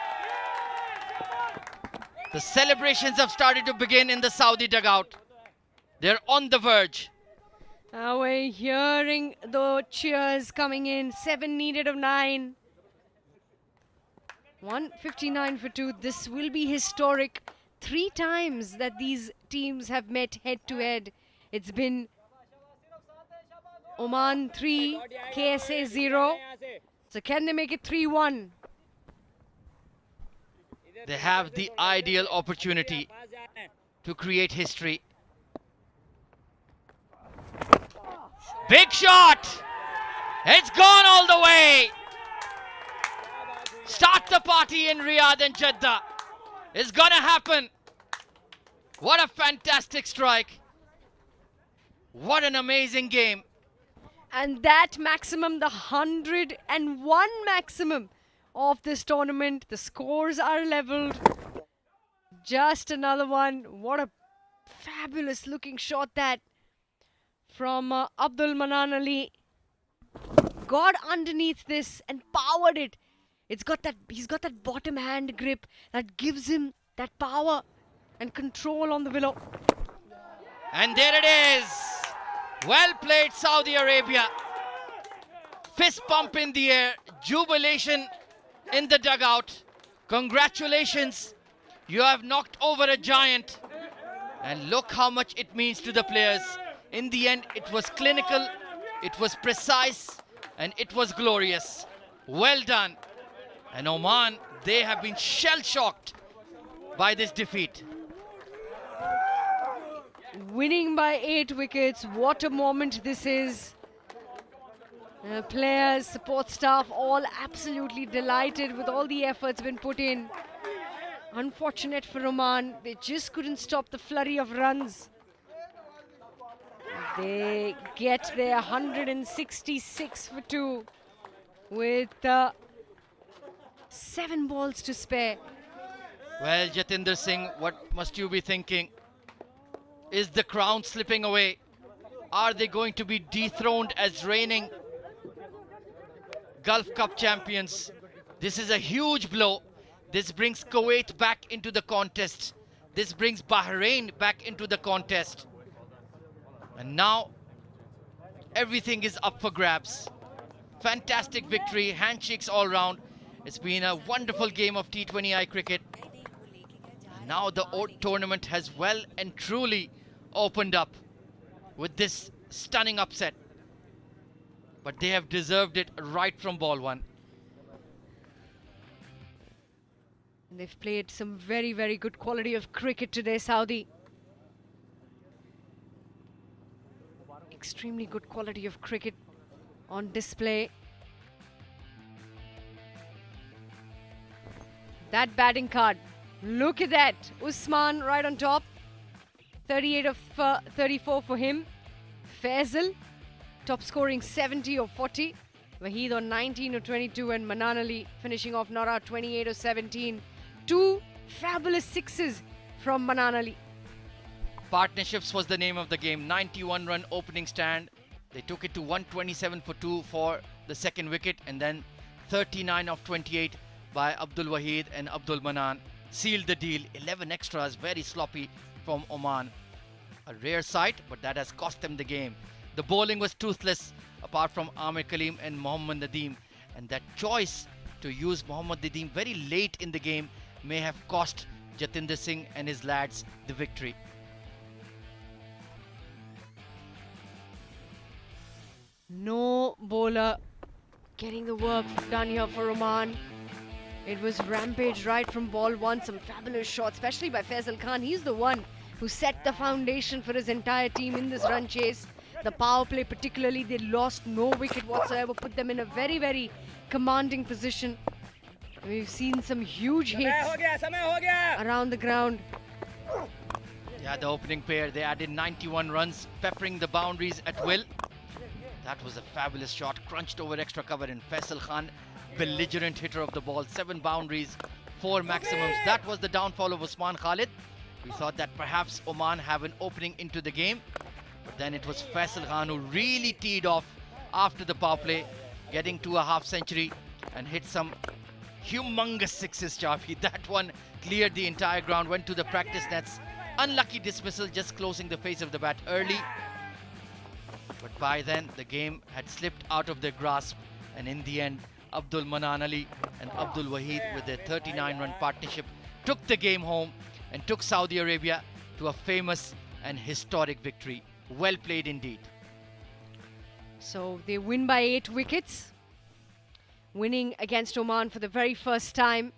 The celebrations have started to begin in the Saudi dugout. They're on the verge. We're hearing the cheers coming in. 7 needed of 9. 159 for 2. This will be historic. 3 times that these teams have met head to head. It's been Oman 3, KSA 0. So can they make it 3-1? They have the ideal opportunity to create history. Big shot! It's gone all the way! Start the party in Riyadh and Jeddah. It's gonna happen. What a fantastic strike. What an amazing game. And that maximum, the 101 maximum of this tournament. The scores are leveled. Just another one. What a fabulous looking shot that from Abdul Manan Ali. Got underneath this and powered it. He's got that bottom hand grip that gives him that power and control on the willow. And there it is. Well played, Saudi Arabia. Fist pump in the air. Jubilation in the dugout. Congratulations. You have knocked over a giant. And look how much it means to the players. In the end, it was clinical, it was precise, and it was glorious. Well done. And Oman, they have been shell-shocked by this defeat. Winning by 8 wickets. What a moment this is. Players, support staff, all absolutely delighted with all the efforts been put in. Unfortunate for Oman, they just couldn't stop the flurry of runs. They get their 166 for 2 with 7 balls to spare. Well, Jatinder Singh, what must you be thinking? Is the crown slipping away? Are they going to be dethroned as reigning Gulf Cup champions? This is a huge blow. This brings Kuwait back into the contest. This brings Bahrain back into the contest. And now everything is up for grabs. Fantastic victory, handshakes all round. It's been a wonderful game of T20i cricket. And now the tournament has well and truly opened up with this stunning upset. But they have deserved it right from ball one. And they've played some very, very good quality of cricket today, Saudi. Extremely good quality of cricket on display. That batting card. Look at that. Usman right on top. 38 of 34 for him. Faisal, top scoring 70 of 40. Waheed on 19 of 22 and Manan Ali finishing off not out 28 of 17. Two fabulous sixes from Manan Ali. Partnerships was the name of the game. 91 run opening stand. They took it to 127 for 2 for the second wicket, and then 39 of 28 by Abdul Waheed and Abdul Manan sealed the deal. 11 extras, very sloppy from Oman. A rare sight, but that has cost them the game. The bowling was toothless apart from Amir Kaleem and Mohammad Nadeem, and that choice to use Mohammad Nadeem very late in the game may have cost Jatinder Singh and his lads the victory. No bowler getting the work done here for Oman. It was rampage right from ball one. Some fabulous shots, especially by Faisal Khan. He's the one who set the foundation for his entire team in this run chase. The power play particularly, they lost no wicket whatsoever, put them in a very, very commanding position. We've seen some huge hits around the ground. Yeah, the opening pair, they added 91 runs, peppering the boundaries at will. That was a fabulous shot, crunched over extra cover, and Faisal Khan, belligerent hitter of the ball, 7 boundaries, 4 maximums. That was the downfall of Usman Khalid. We thought that perhaps Oman have an opening into the game, but then it was Faisal Khan who really teed off after the power play, getting to a half century and hit some humongous sixes, Chafi. That one cleared the entire ground, went to the practice nets. Unlucky dismissal, just closing the face of the bat early. But by then, the game had slipped out of their grasp, and in the end, Abdul Manan Ali and Abdul Waheed, with their 39-run partnership, took the game home and took Saudi Arabia to a famous and historic victory. Well played indeed. So they win by 8 wickets, winning against Oman for the very first time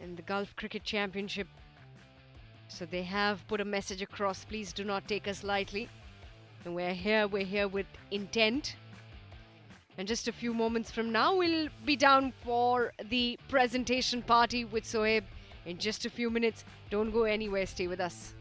in the Gulf Cricket Championship. So they have put a message across: please do not take us lightly. And we're here with intent. And just a few moments from now, we'll be down for the presentation party with Sohaib in just a few minutes. Don't go anywhere, stay with us.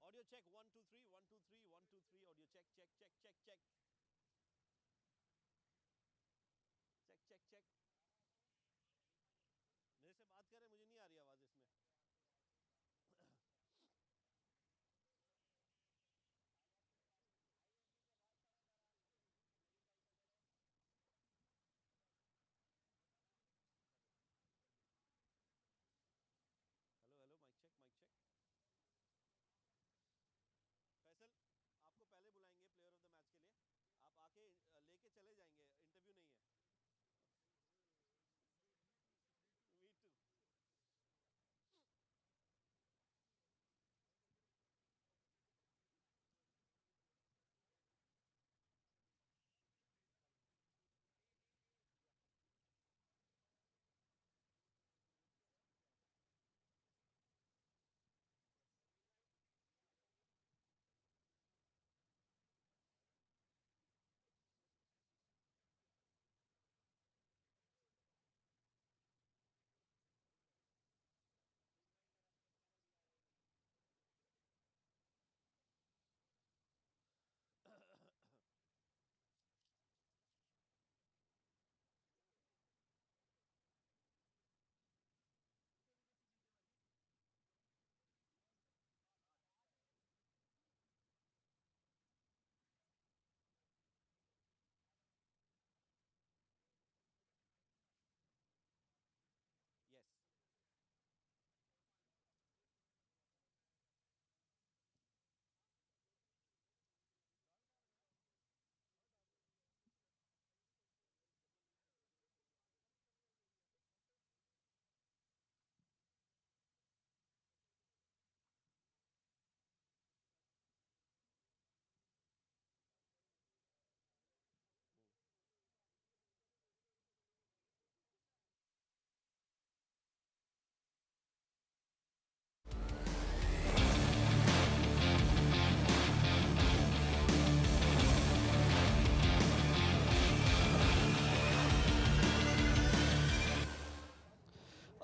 Audio check 1 2 3 1 2 3 1 2 3. Audio check check check check check check check check. मेरे से बात कर रहे, मुझे नहीं आ रही आवाज इसमें. Hello hello, mic check mic check. Faisal, आपको पहले बुलाएंगे प्लेयर ऑफ द मैच के लिए.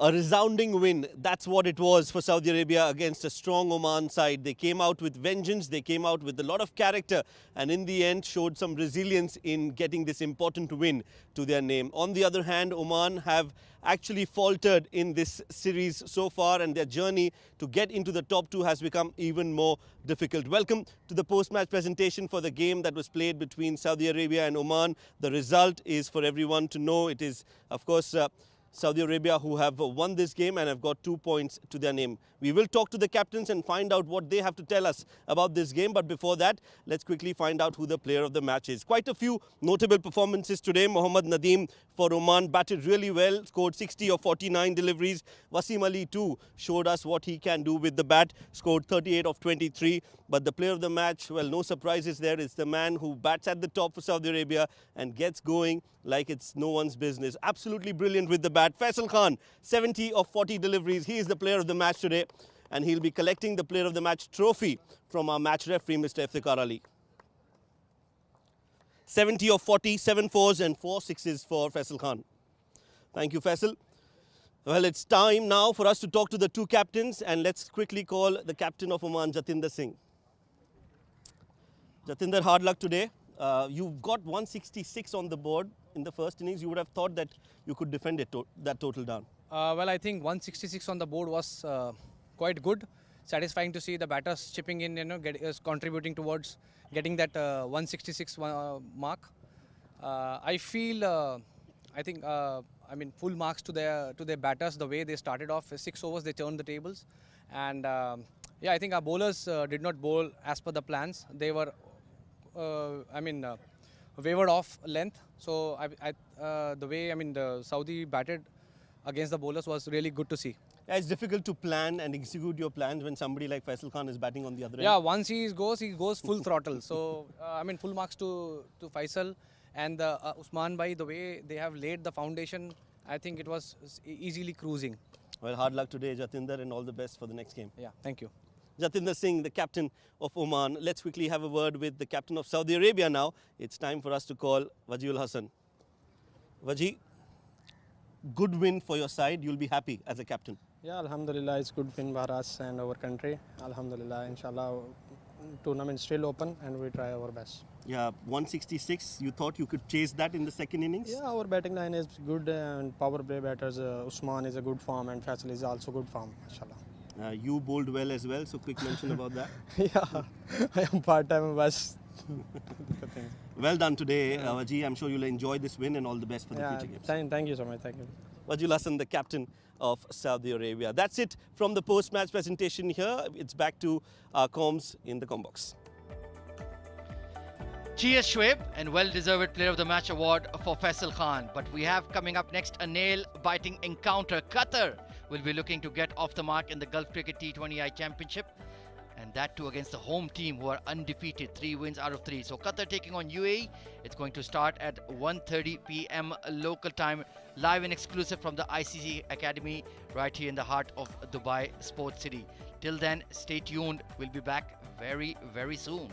A resounding win, that's what it was for Saudi Arabia against a strong Oman side. They came out with vengeance, they came out with a lot of character, and in the end showed some resilience in getting this important win to their name. On the other hand, Oman have actually faltered in this series so far, and their journey to get into the top 2 has become even more difficult. Welcome to the post-match presentation for the game that was played between Saudi Arabia and Oman. The result is for everyone to know. It is, of course, Saudi Arabia who have won this game and have got 2 points to their name. We will talk to the captains and find out what they have to tell us about this game. But before that, let's quickly find out who the player of the match is. Quite a few notable performances today. Mohammad Nadeem for Oman batted really well, scored 60 of 49 deliveries. Wasim Ali too showed us what he can do with the bat, scored 38 of 23. But the player of the match, well, no surprises there. It's the man who bats at the top for Saudi Arabia and gets going like it's no one's business. Absolutely brilliant with the bat. Faisal Khan, 70 of 40 deliveries. He is the player of the match today, and he'll be collecting the player of the match trophy from our match referee, Mr. Iftikhar Ali. 70 of 40, 7 fours and 4 sixes for Faisal Khan. Thank you, Faisal. Well, it's time now for us to talk to the two captains, and let's quickly call the captain of Oman, Jatinder Singh. Jatinder, hard luck today. You've got 166 on the board in the first innings. You would have thought that you could defend it that total down. Well, I think 166 on the board was quite good. Satisfying to see the batters chipping in, contributing towards getting that 166 mark. I feel, I mean, full marks to their batters. The way they started off, 6 overs, they turned the tables, and yeah, I think our bowlers did not bowl as per the plans. They were, wavered off length. So the way the Saudi batted against the bowlers was really good to see. Yeah, it's difficult to plan and execute your plans when somebody like Faisal Khan is batting on the other end. Yeah, once he goes full throttle. So full marks to Faisal and Usman Bhai. The way they have laid the foundation, I think it was easily cruising. Well, hard luck today, Jatinder, and all the best for the next game. Yeah, thank you. Jatinder Singh, the captain of Oman. Let's quickly have a word with the captain of Saudi Arabia now. It's time for us to call Wajiul Hassan. Waji, good win for your side. You'll be happy as a captain. Yeah, Alhamdulillah, it's good win for us and our country. Alhamdulillah, inshallah, tournament still open and we try our best. Yeah, 166. You thought you could chase that in the second innings? Yeah, our batting line is good and power play batters. Usman is a good form and Faisal is also good form, inshallah. You bowled well as well, so quick mention about that. Yeah, I am part-time bus. Well done today, Waji. I'm sure you'll enjoy this win and all the best for the future games. Thank you so much. Thank you. Wajiul Hassan, the captain of Saudi Arabia. That's it from the post-match presentation here. It's back to our comms in the comm box. Cheers, Shoaib, and well-deserved Player of the Match award for Faisal Khan. But we have coming up next a nail-biting encounter. Qatar will be looking to get off the mark in the Gulf Cricket T20i Championship, and that too against the home team who are undefeated, 3 wins out of 3. So Qatar taking on UAE. It's going to start at 1:30 p.m. local time, live and exclusive from the ICC Academy right here in the heart of Dubai Sports City. Till then, stay tuned. We'll be back very, very soon.